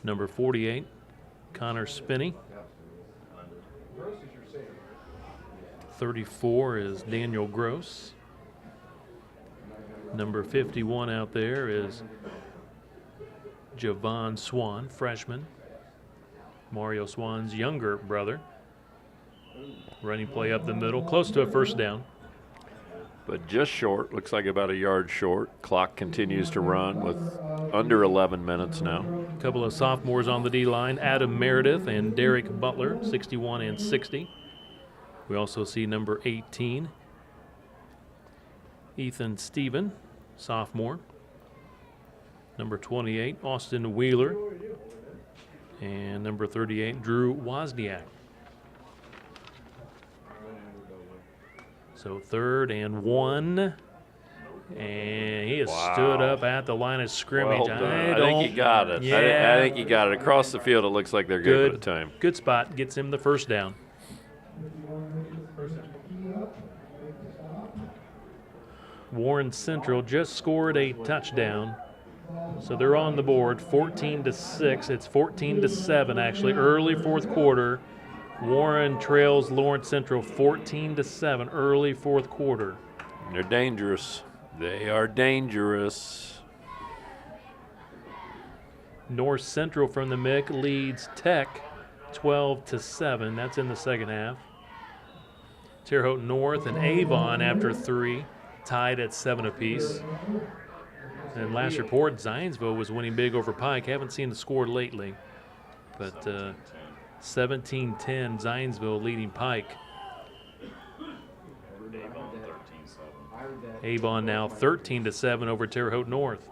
Speaker 1: Number 48, Connor Spinney. 34 is Daniel Gross. Number 51 out there is Javon Swan, freshman. Mario Swan's younger brother. Running play up the middle, close to a first down.
Speaker 2: But just short, looks like about a yard short. Clock continues to run with under 11 minutes now.
Speaker 1: A couple of sophomores on the D-line, Adam Meredith and Derek Butler, 61 and 60. We also see number 18, Ethan Stephen, sophomore. Number 28, Austin Wheeler. And number 38, Drew Wozniak. So 3rd and 1. And he has stood up at the line of scrimmage.
Speaker 2: Well done. I think he got it.
Speaker 1: Yeah.
Speaker 2: I think he got it. Across the field, it looks like they're good for the time.
Speaker 1: Good spot. Gets him the first down. Warren Central just scored a touchdown. So they're on the board, 14-6. It's 14-7 actually, early fourth quarter. Warren trails Lawrence Central 14-7, early fourth quarter.
Speaker 2: They're dangerous. They are dangerous.
Speaker 1: North Central from the MIC leads Tech 12-7. That's in the second half. Terre Haute North and Avon after 3, tied at 7 apiece. And last report, Zionsville was winning big over Pike. Haven't seen the score lately, but 17-10, Zionsville leading Pike. Avon now 13-7 over Terre Haute North.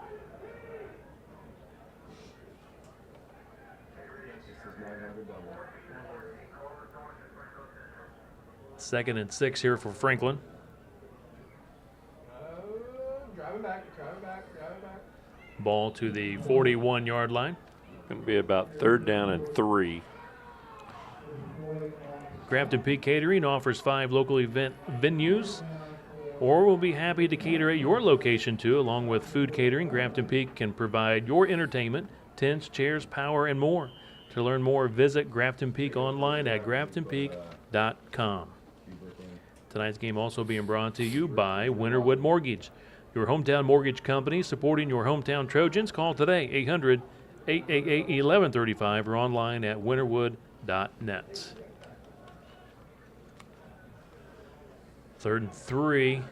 Speaker 1: Second and 6 here for Franklin. Ball to the 41-yard line.
Speaker 2: Going to be about 3rd down and 3.
Speaker 1: Grafton Peak Catering offers 5 local event venues, or we'll be happy to cater at your location too. Along with food catering, Grafton Peak can provide your entertainment, tents, chairs, power, and more. To learn more, visit Grafton Peak online at graftonpeak.com. Tonight's game also being brought to you by Winterwood Mortgage, your hometown mortgage company supporting your hometown Trojans. Call today, 800-888-1135, or online at winterwood.net. 3rd and 3.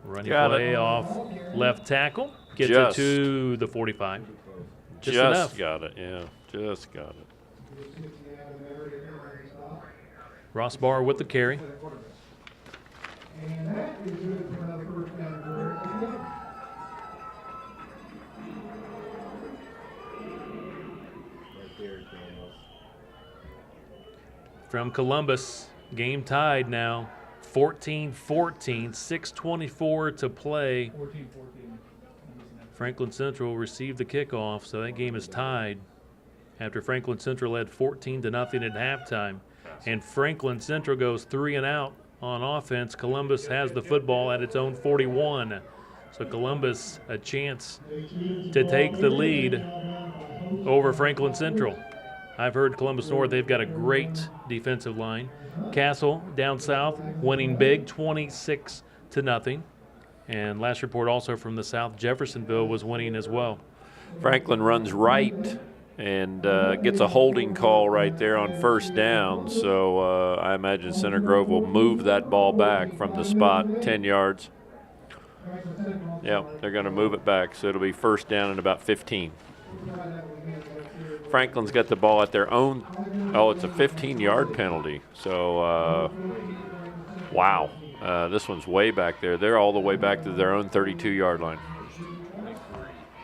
Speaker 1: Running
Speaker 2: Got
Speaker 1: play
Speaker 2: it.
Speaker 1: off left tackle. Gets
Speaker 2: Just.
Speaker 1: it to the 45. Just
Speaker 2: Just
Speaker 1: enough.
Speaker 2: got it, yeah. Just got it.
Speaker 1: Ross Barr with the carry. From Columbus, game tied now, 14-14, 6:24 to play.
Speaker 7: 14-14.
Speaker 1: Franklin Central received the kickoff, so that game is tied after Franklin Central led 14-0 at halftime. And Franklin Central goes 3 and out on offense. Columbus has the football at its own 41. So Columbus a chance to take the lead over Franklin Central. I've heard Columbus North, they've got a great defensive line. Castle down south winning big, 26-0. And last report also from the south, Jeffersonville was winning as well.
Speaker 2: Franklin runs right and gets a holding call right there on 1st down. So I imagine Center Grove will move that ball back from the spot 10 yards. Yeah, they're going to move it back. So it'll be 1st down and about 15. Franklin's got the ball at their own. Oh, it's a 15-yard penalty. So, wow. This one's way back there. They're all the way back to their own 32-yard line.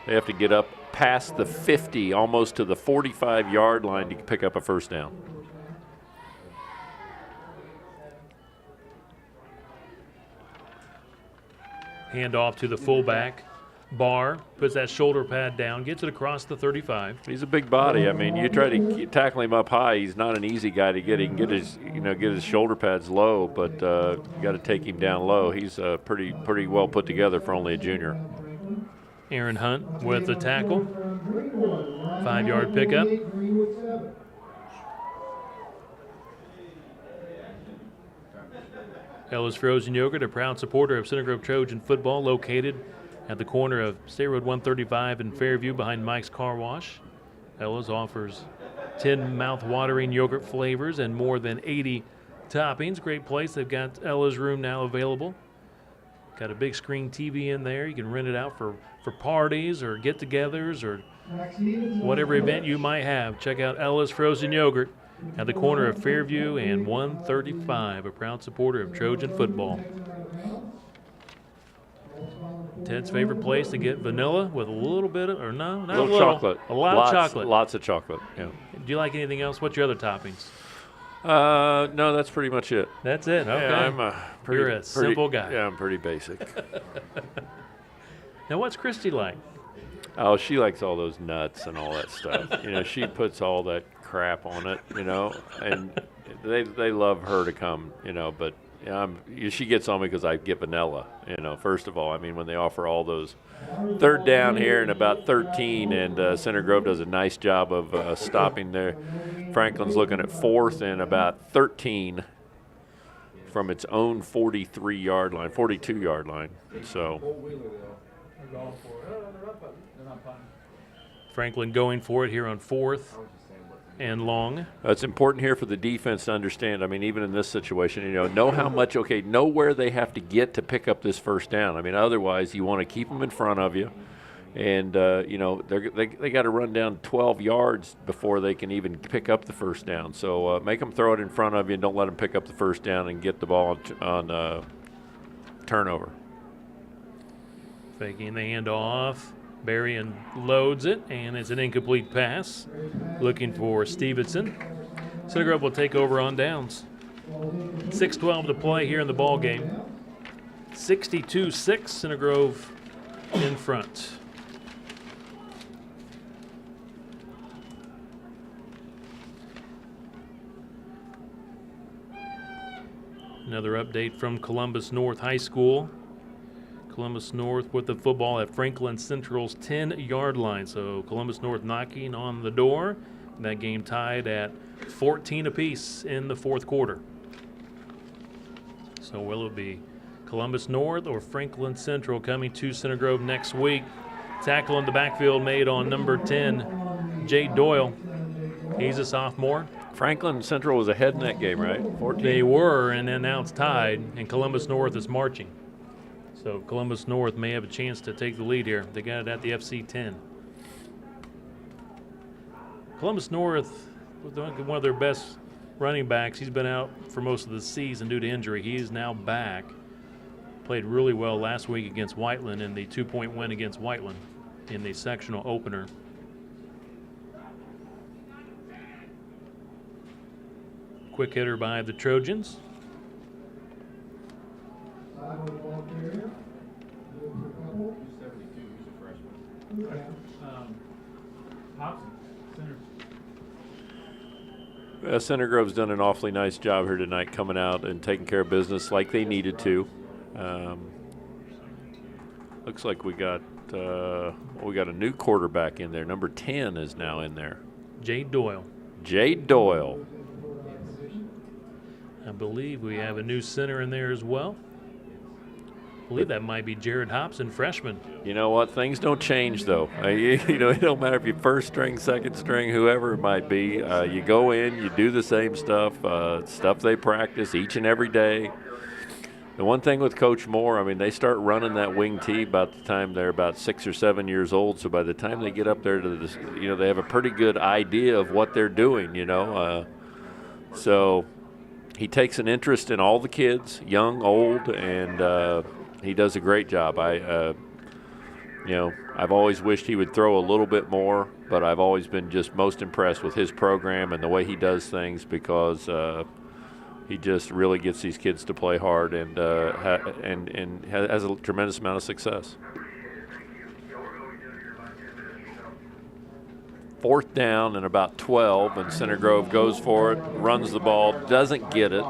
Speaker 2: They have to get up past the 50, almost to the 45-yard line to pick up a 1st down.
Speaker 1: Hand off to the fullback. Barr puts that shoulder pad down, gets it across the 35.
Speaker 2: He's a big body. I mean, you try to tackle him up high. He's not an easy guy to get. He can get his shoulder pads low, but you got to take him down low. He's pretty well put together for only a junior.
Speaker 1: Aaron Hunt with the tackle. 5-yard pickup. Ella's Frozen Yogurt, a proud supporter of Center Grove Trojan football, located at the corner of State Road 135 in Fairview behind Mike's Car Wash. Ella's offers 10 mouth-watering yogurt flavors and more than 80 toppings. Great place. They've got Ella's room now available. Got a big screen TV in there. You can rent it out for parties or get-togethers or whatever event you might have. Check out Ella's Frozen Yogurt at the corner of Fairview and 135, a proud supporter of Trojan football. Ted's favorite place to get vanilla with a little bit of, or no, not a little.
Speaker 2: Chocolate.
Speaker 1: A lot of chocolate.
Speaker 2: Lots of chocolate, yeah.
Speaker 1: Do you like anything else? What's your other toppings?
Speaker 2: No, that's pretty much it.
Speaker 1: That's it. Okay.
Speaker 2: Yeah, I'm
Speaker 1: You're a simple guy.
Speaker 2: Yeah, I'm pretty basic.
Speaker 1: Now, what's Christy like?
Speaker 2: Oh, she likes all those nuts and all that stuff. She puts all that crap on it, and they love her to come, but she gets on me because I get vanilla, first of all. I mean, when they offer all those 3rd down here and about 13, and Center Grove does a nice job of stopping there. Franklin's looking at 4th and about 13 from its own 42-yard line. So
Speaker 1: Franklin going for it here on 4th and long.
Speaker 2: it's important here for the defense to understand. I mean, even in this situation, know where they have to get to pick up this 1st down. I mean, otherwise you want to keep them in front of you, and they got to run down 12 yards before they can even pick up the 1st down. So make them throw it in front of you, and don't let them pick up the 1st down and get the ball on turnover.
Speaker 1: Faking the handoff. Berrien loads it, and it's an incomplete pass. Looking for Stevenson. Center Grove will take over on downs. 6:12 to play here in the ball game. 62-6. Center Grove in front. Another update from Columbus North High School. Columbus North with the football at Franklin Central's 10-yard line. So Columbus North knocking on the door. That game tied at 14 apiece in the fourth quarter. So will it be Columbus North or Franklin Central coming to Center Grove next week? Tackle in the backfield made on number 10, Jay Doyle. He's a sophomore.
Speaker 2: Franklin Central was ahead in that game, right? 14.
Speaker 1: They were, and then now it's tied, and Columbus North is marching. So Columbus North may have a chance to take the lead here. They got it at the FC 10. Columbus North, one of their best running backs, he's been out for most of the season due to injury. He is now back. Played really well last week against Whiteland in the 2-point win against Whiteland in the sectional opener. Quick hitter by the Trojans.
Speaker 2: Center Grove's done an awfully nice job here tonight, coming out and taking care of business like they needed to. Looks like we got a new quarterback in there. Number 10 is now in there.
Speaker 1: Jay Doyle.
Speaker 2: Jay Doyle.
Speaker 1: I believe we have a new center in there as well. I believe that might be Jared Hobson, freshman.
Speaker 2: You know what? Things don't change, though. You know, it don't matter if you're first string, second string, whoever it might be. You go in, you do the same stuff, stuff they practice each and every day. The one thing with Coach Moore, I mean, they start running that wing tee about the time they're about 6 or 7 years old. So by the time they get up there to this, you know, they have a pretty good idea of what they're doing, you know. So he takes an interest in all the kids, young, old, and he does a great job. You know, I've always wished he would throw a little bit more, but I've always been just most impressed with his program and the way he does things, because he just really gets these kids to play hard and has a tremendous amount of success. Fourth down and about 12, and Center Grove goes for it, runs the ball, doesn't get it.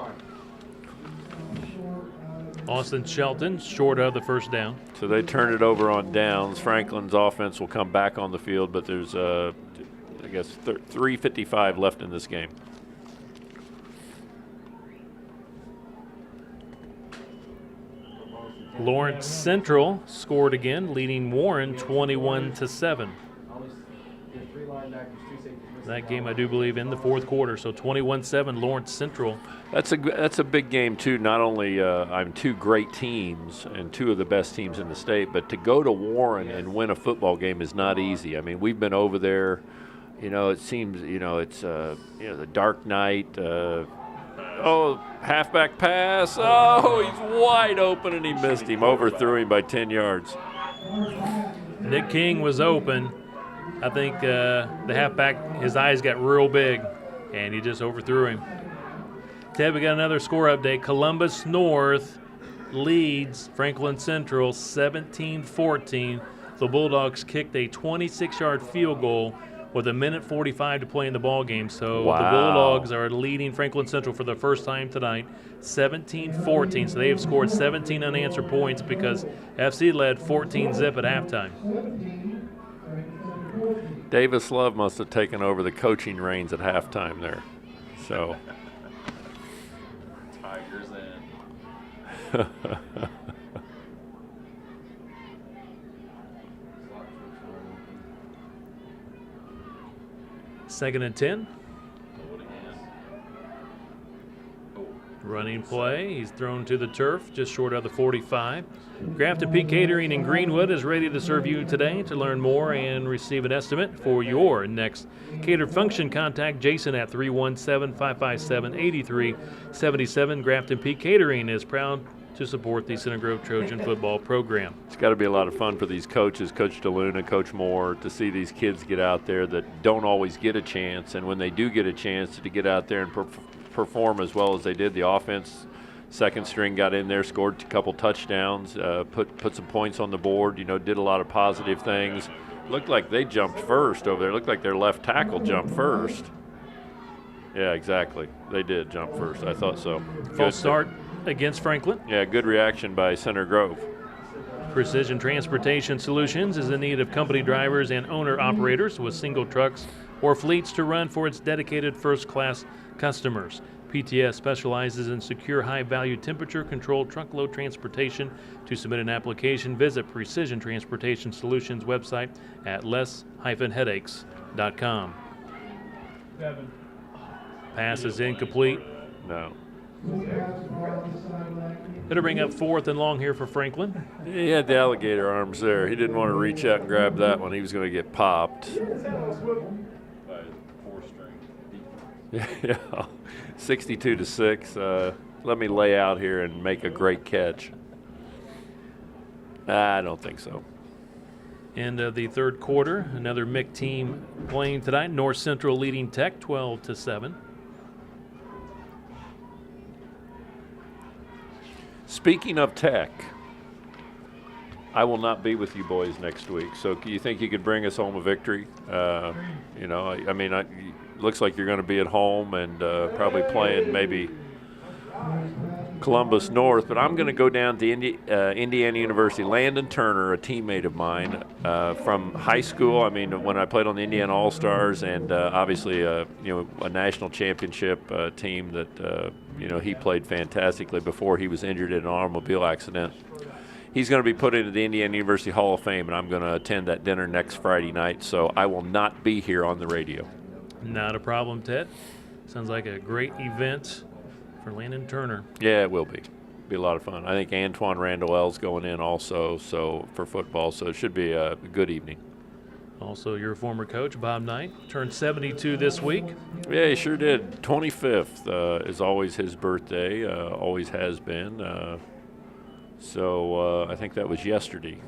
Speaker 1: Austin Shelton short of the first down.
Speaker 2: So they turn it over on downs. Franklin's offense will come back on the field, but there's, I guess, 3:55 left in this game.
Speaker 1: Lawrence Central scored again, leading Warren 21-7. That game, I do believe, in the fourth quarter. So 21-7, Lawrence Central.
Speaker 2: That's a big game too. Not only I'm two great teams and two of the best teams in the state, but to go to Warren and win a football game is not easy. I mean, we've been over there. You know, it seems, you know, it's you know, the dark night. Halfback pass. Oh, he's wide open and he missed him. Overthrew him by 10 yards.
Speaker 1: Nick King was open. I think the halfback, his eyes got real big, and he just overthrew him. Ted, we got another score update. Columbus North leads Franklin Central 17-14. The Bulldogs kicked a 26-yard field goal with 1:45 to play in the ball game. So
Speaker 2: wow.
Speaker 1: The Bulldogs are leading Franklin Central for the first time tonight, 17-14. So they have scored 17 unanswered points because FC led 14-zip at halftime.
Speaker 2: Davis Love must have taken over the coaching reins at halftime there. So.
Speaker 8: Tigers in.
Speaker 1: Second and 10. Running play. He's thrown to the turf just short of the 45. Grafton Peak Catering in Greenwood is ready to serve you today. To learn more and receive an estimate for your next catered function, contact Jason at 317-557-8377. Grafton Peak Catering is proud to support the Center Grove Trojan football program.
Speaker 2: It's got to be a lot of fun for these coaches, Coach DeLuna, Coach Moore, to see these kids get out there that don't always get a chance. And when they do get a chance to get out there and perform as well as they did, the offense second string got in there, scored a couple touchdowns, put some points on the board, did a lot of positive things. Looked like they jumped first over there. Looked like their left tackle jumped first. Yeah, exactly. They did jump first. I thought so.
Speaker 1: False start against Franklin.
Speaker 2: Yeah, good reaction by Center Grove.
Speaker 1: Precision Transportation Solutions is in need of company drivers and owner-operators with single trucks or fleets to run for its dedicated first-class customers. PTS specializes in secure, high-value, temperature-controlled truckload transportation. To submit an application, visit Precision Transportation Solutions website at less-headaches.com. Pass is incomplete.
Speaker 2: No.
Speaker 1: It'll bring up 4th and long here for Franklin.
Speaker 2: He had the alligator arms there. He didn't want to reach out and grab that one. He was going to get popped. Yeah, 62-6. Let me lay out here and make a great catch. I don't think so.
Speaker 1: End of the third quarter. Another MIC team playing tonight. North Central leading Tech 12-7.
Speaker 2: Speaking of Tech, I will not be with you boys next week. So do you think you could bring us home a victory? Looks like you're going to be at home and probably playing maybe Columbus North, but I'm going to go down to Indiana University. Landon Turner, a teammate of mine from high school. I mean, when I played on the Indiana All-Stars, and obviously, a national championship team that he played fantastically before he was injured in an automobile accident. He's going to be put into the Indiana University Hall of Fame, and I'm going to attend that dinner next Friday night. So I will not be here on the radio.
Speaker 1: Not a problem, Ted. Sounds like a great event for Landon Turner.
Speaker 2: Yeah, it will be. Be a lot of fun. I think Antoine Randall's going in also, so for football, so it should be a good evening.
Speaker 1: Also, your former coach, Bob Knight, turned 72 this week.
Speaker 2: Yeah, he sure did. 25th is always his birthday, always has been. So I think that was yesterday.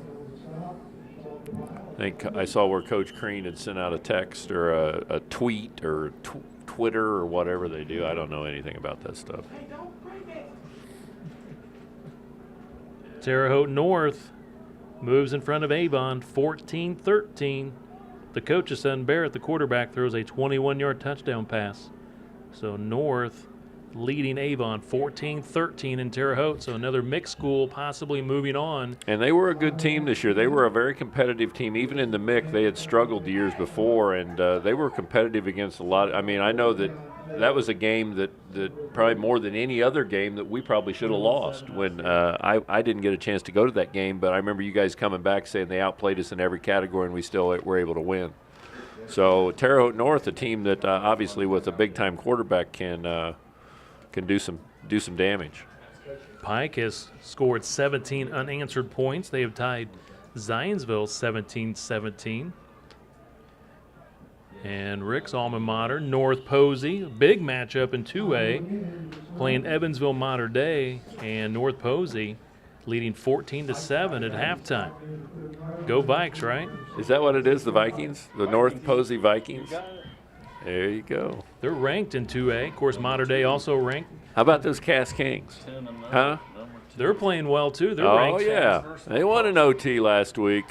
Speaker 2: I think I saw where Coach Crean had sent out a text or a tweet or Twitter or whatever they do. I don't know anything about that stuff.
Speaker 1: Terre Haute North moves in front of Avon 14-13. The coach's son Barrett, the quarterback, throws a 21-yard touchdown pass. So North leading Avon 14-13 in Terre Haute. So another mixed school possibly moving on.
Speaker 2: And they were a good team this year. They were a very competitive team. Even in the MIC, they had struggled the years before, and they were competitive against a lot. I mean, I know that was a game that probably more than any other game that we probably should have lost when I didn't get a chance to go to that game, but I remember you guys coming back saying they outplayed us in every category and we still were able to win. So Terre Haute North, a team that obviously with a big-time quarterback can do some damage.
Speaker 1: Pike has scored 17 unanswered points. They have tied Zionsville 17-17. And Rick's alma mater, North Posey, big matchup in 2A, playing Evansville Mater Dei, and North Posey leading 14-7 at halftime. Go Vikes, right?
Speaker 2: Is that what it is, the Vikings? The North Posey Vikings? There you go.
Speaker 1: They're ranked in 2A. Of course, Mater Dei also ranked.
Speaker 2: How about those Cass Kings? Huh?
Speaker 1: They're playing well, too. They're ranked.
Speaker 2: Oh, yeah. They won an OT last week.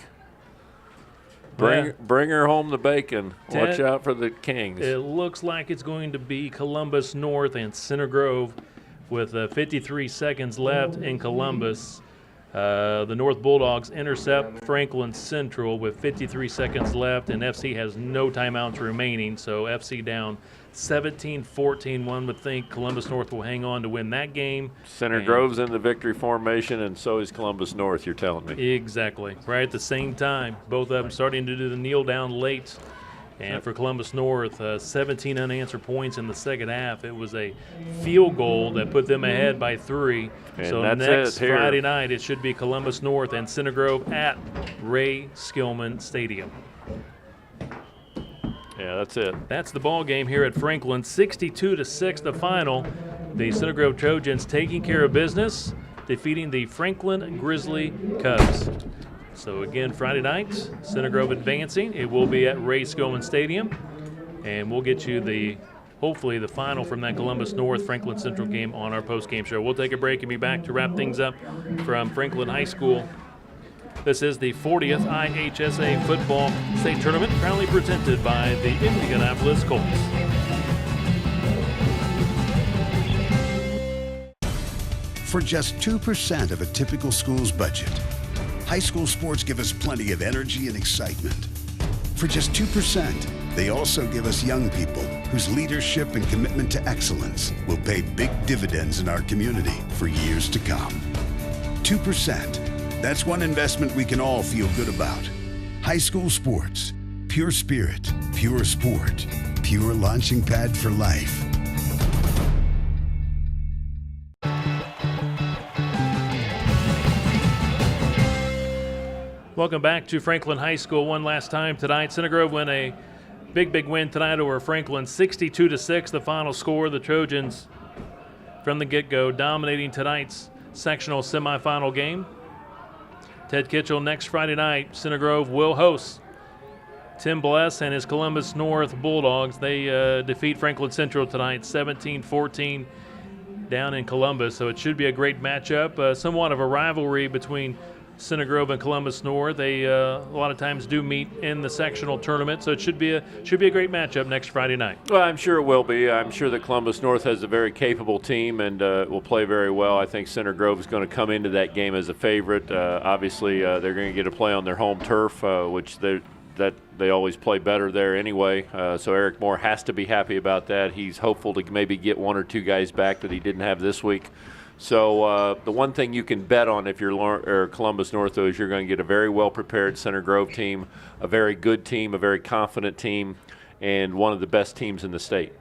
Speaker 2: Bring her home the bacon.
Speaker 1: Ted,
Speaker 2: watch out for the Kings.
Speaker 1: It looks like it's going to be Columbus North and Center Grove with 53 seconds left in Columbus. The North Bulldogs intercept Franklin Central with 53 seconds left, and FC has no timeouts remaining, so FC down 17-14. One would think Columbus North will hang on to win that game.
Speaker 2: Center Grove's in the victory formation, and so is Columbus North, you're telling me.
Speaker 1: Exactly. Right at the same time. Both of them starting to do the kneel down late. And for Columbus North, 17 unanswered points in the second half. It was a field goal that put them ahead by 3.
Speaker 2: And
Speaker 1: so
Speaker 2: that's
Speaker 1: next
Speaker 2: it here.
Speaker 1: Friday night, it should be Columbus North and Center Grove at Ray Skillman Stadium.
Speaker 2: Yeah, that's it.
Speaker 1: That's the ball game here at Franklin. 62-6 the final. The Center Grove Trojans taking care of business, defeating the Franklin Grizzly Cubs. So again, Friday night, Center Grove advancing. It will be at Ray Skillman Stadium, and we'll get you the hopefully the final from that Columbus North Franklin Central game on our post-game show. We'll take a break and be back to wrap things up from Franklin High School. This is the 40th IHSA Football State Tournament, proudly presented by the Indianapolis Colts.
Speaker 3: For just 2% of a typical school's budget, high school sports give us plenty of energy and excitement. For just 2%, they also give us young people whose leadership and commitment to excellence will pay big dividends in our community for years to come. 2%. That's one investment we can all feel good about. High school sports. Pure spirit, pure sport, pure launching pad for life.
Speaker 1: Welcome back to Franklin High School one last time tonight. Center Grove win a big win tonight over Franklin, 62-6, the final score. The Trojans from the get-go dominating tonight's sectional semifinal game. Ted Kitchell next Friday night, Center Grove will host Tim Bless and his Columbus North Bulldogs. They defeat Franklin Central tonight, 17-14 down in Columbus. So it should be a great matchup, somewhat of a rivalry between Center Grove and Columbus North. They a lot of times do meet in the sectional tournament, so it should be a great matchup next Friday night.
Speaker 2: Well, I'm sure it will be. I'm sure that Columbus North has a very capable team and will play very well. I think Center Grove is going to come into that game as a favorite. Obviously, they're going to get a play on their home turf, which they always play better there anyway. So Eric Moore has to be happy about that. He's hopeful to maybe get one or two guys back that he didn't have this week. So the one thing you can bet on if you're Columbus North, though, is you're going to get a very well-prepared Center Grove team, a very good team, a very confident team, and one of the best teams in the state.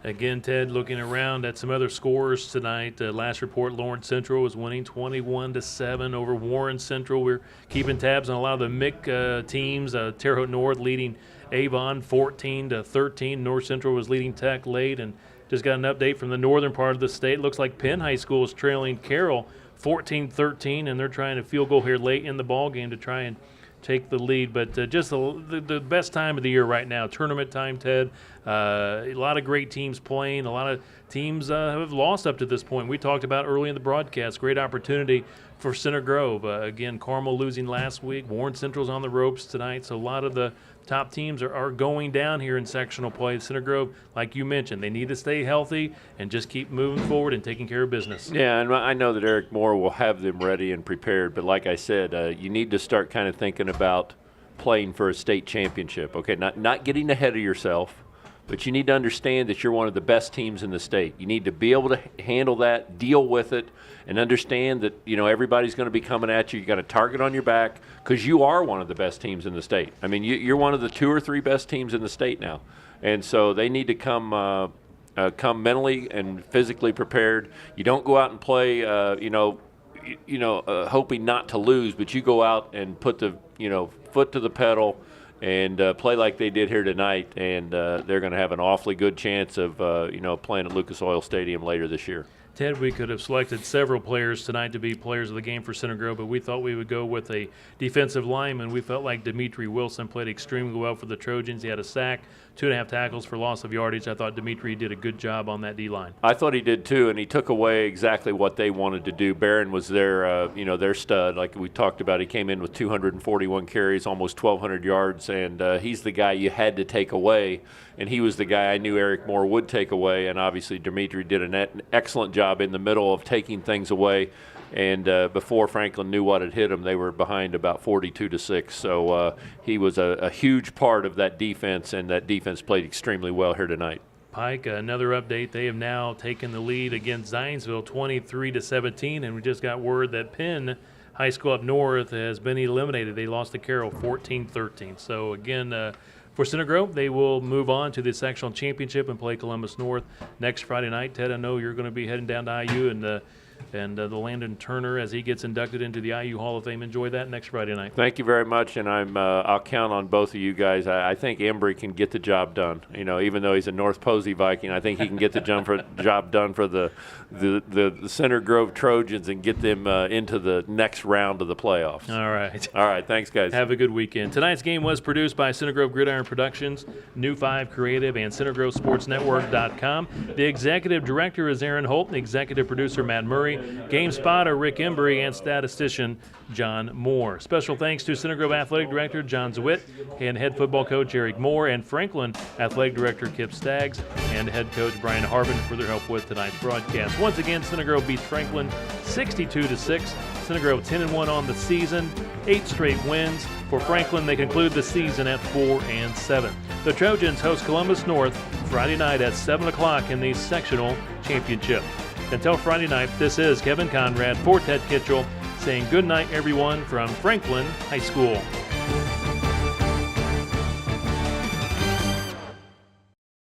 Speaker 1: Again, Ted, looking around at some other scores tonight. Last report, Lawrence Central was winning 21-7 over Warren Central. We're keeping tabs on a lot of the MIC teams. Terre Haute North leading Avon 14-13. North Central was leading Tech late, and just got an update from the northern part of the state. Looks like Penn High School is trailing Carroll 14-13, and they're trying a field goal here late in the ball game to try and take the lead. But just the best time of the year right now, tournament time, Ted. A lot of great teams playing. A lot of teams have lost up to this point. We talked about early in the broadcast, great opportunity for Center Grove. Again, Carmel losing last week. Warren Central's on the ropes tonight. So a lot of the top teams are going down here in sectional play. Center Grove, like you mentioned, they need to stay healthy and just keep moving forward and taking care of business.
Speaker 2: Yeah, and I know that Eric Moore will have them ready and prepared, but like I said, you need to start kind of thinking about playing for a state championship. Okay, not getting ahead of yourself, but you need to understand that you're one of the best teams in the state. You need to be able to handle that, deal with it, and understand that, everybody's going to be coming at you. You got a target on your back because you are one of the best teams in the state. I mean, you're one of the 2 or 3 best teams in the state now. And so they need to come mentally and physically prepared. You don't go out and play, hoping not to lose, but you go out and put the, foot to the pedal and play like they did here tonight, and they're going to have an awfully good chance of, playing at Lucas Oil Stadium later this year.
Speaker 1: Ted, we could have selected several players tonight to be players of the game for Center Grove, but we thought we would go with a defensive lineman. We felt like Dimitri Wilson played extremely well for the Trojans. He had a sack, 2.5 tackles for loss of yardage. I thought Dimitri did a good job on that D-line.
Speaker 2: I thought he did too, and he took away exactly what they wanted to do. Barron was their stud, like we talked about. He came in with 241 carries, almost 1,200 yards, and he's the guy you had to take away. And he was the guy I knew Eric Moore would take away, and obviously Dimitri did an excellent job in the middle of taking things away. And before Franklin knew what had hit them, they were behind about 42-6. So he was a huge part of that defense, and that defense played extremely well here tonight.
Speaker 1: Pike, another update. They have now taken the lead against Zionsville 23-17, and we just got word that Penn High School up north has been eliminated. They lost to Carroll 14-13. So again, for Center Grove, they will move on to the sectional championship and play Columbus North next Friday night. Ted, I know you're going to be heading down to IU and and the Landon Turner as he gets inducted into the IU Hall of Fame. Enjoy that next Friday night.
Speaker 2: Thank you very much, and I'll count on both of you guys. I think Embry can get the job done. You know, even though he's a North Posey Viking, I think he can get the job done for the Center Grove Trojans and get them into the next round of the playoffs.
Speaker 1: All right.
Speaker 2: All right, thanks, guys.
Speaker 1: Have a good weekend. Tonight's game was produced by Center Grove Gridiron Productions, New 5 Creative, and CenterGroveSportsNetwork.com. The executive director is Aaron Holt, the executive producer Matt Murray, game spotter Rick Embry, and statistician John Moore. Special thanks to Center Grove Athletic Director John Zwitt and head football coach Eric Moore, and Franklin Athletic Director Kip Staggs and head coach Brian Harbin for their help with tonight's broadcast. Once again, Center Grove beats Franklin 62-6. Center Grove 10-1 on the season, 8 straight wins. For Franklin, they conclude the season at 4-7. The Trojans host Columbus North Friday night at 7 o'clock in the sectional championship. Until Friday night, this is Kevin Conrad for Ted Kitchell saying good night, everyone, from Franklin High School.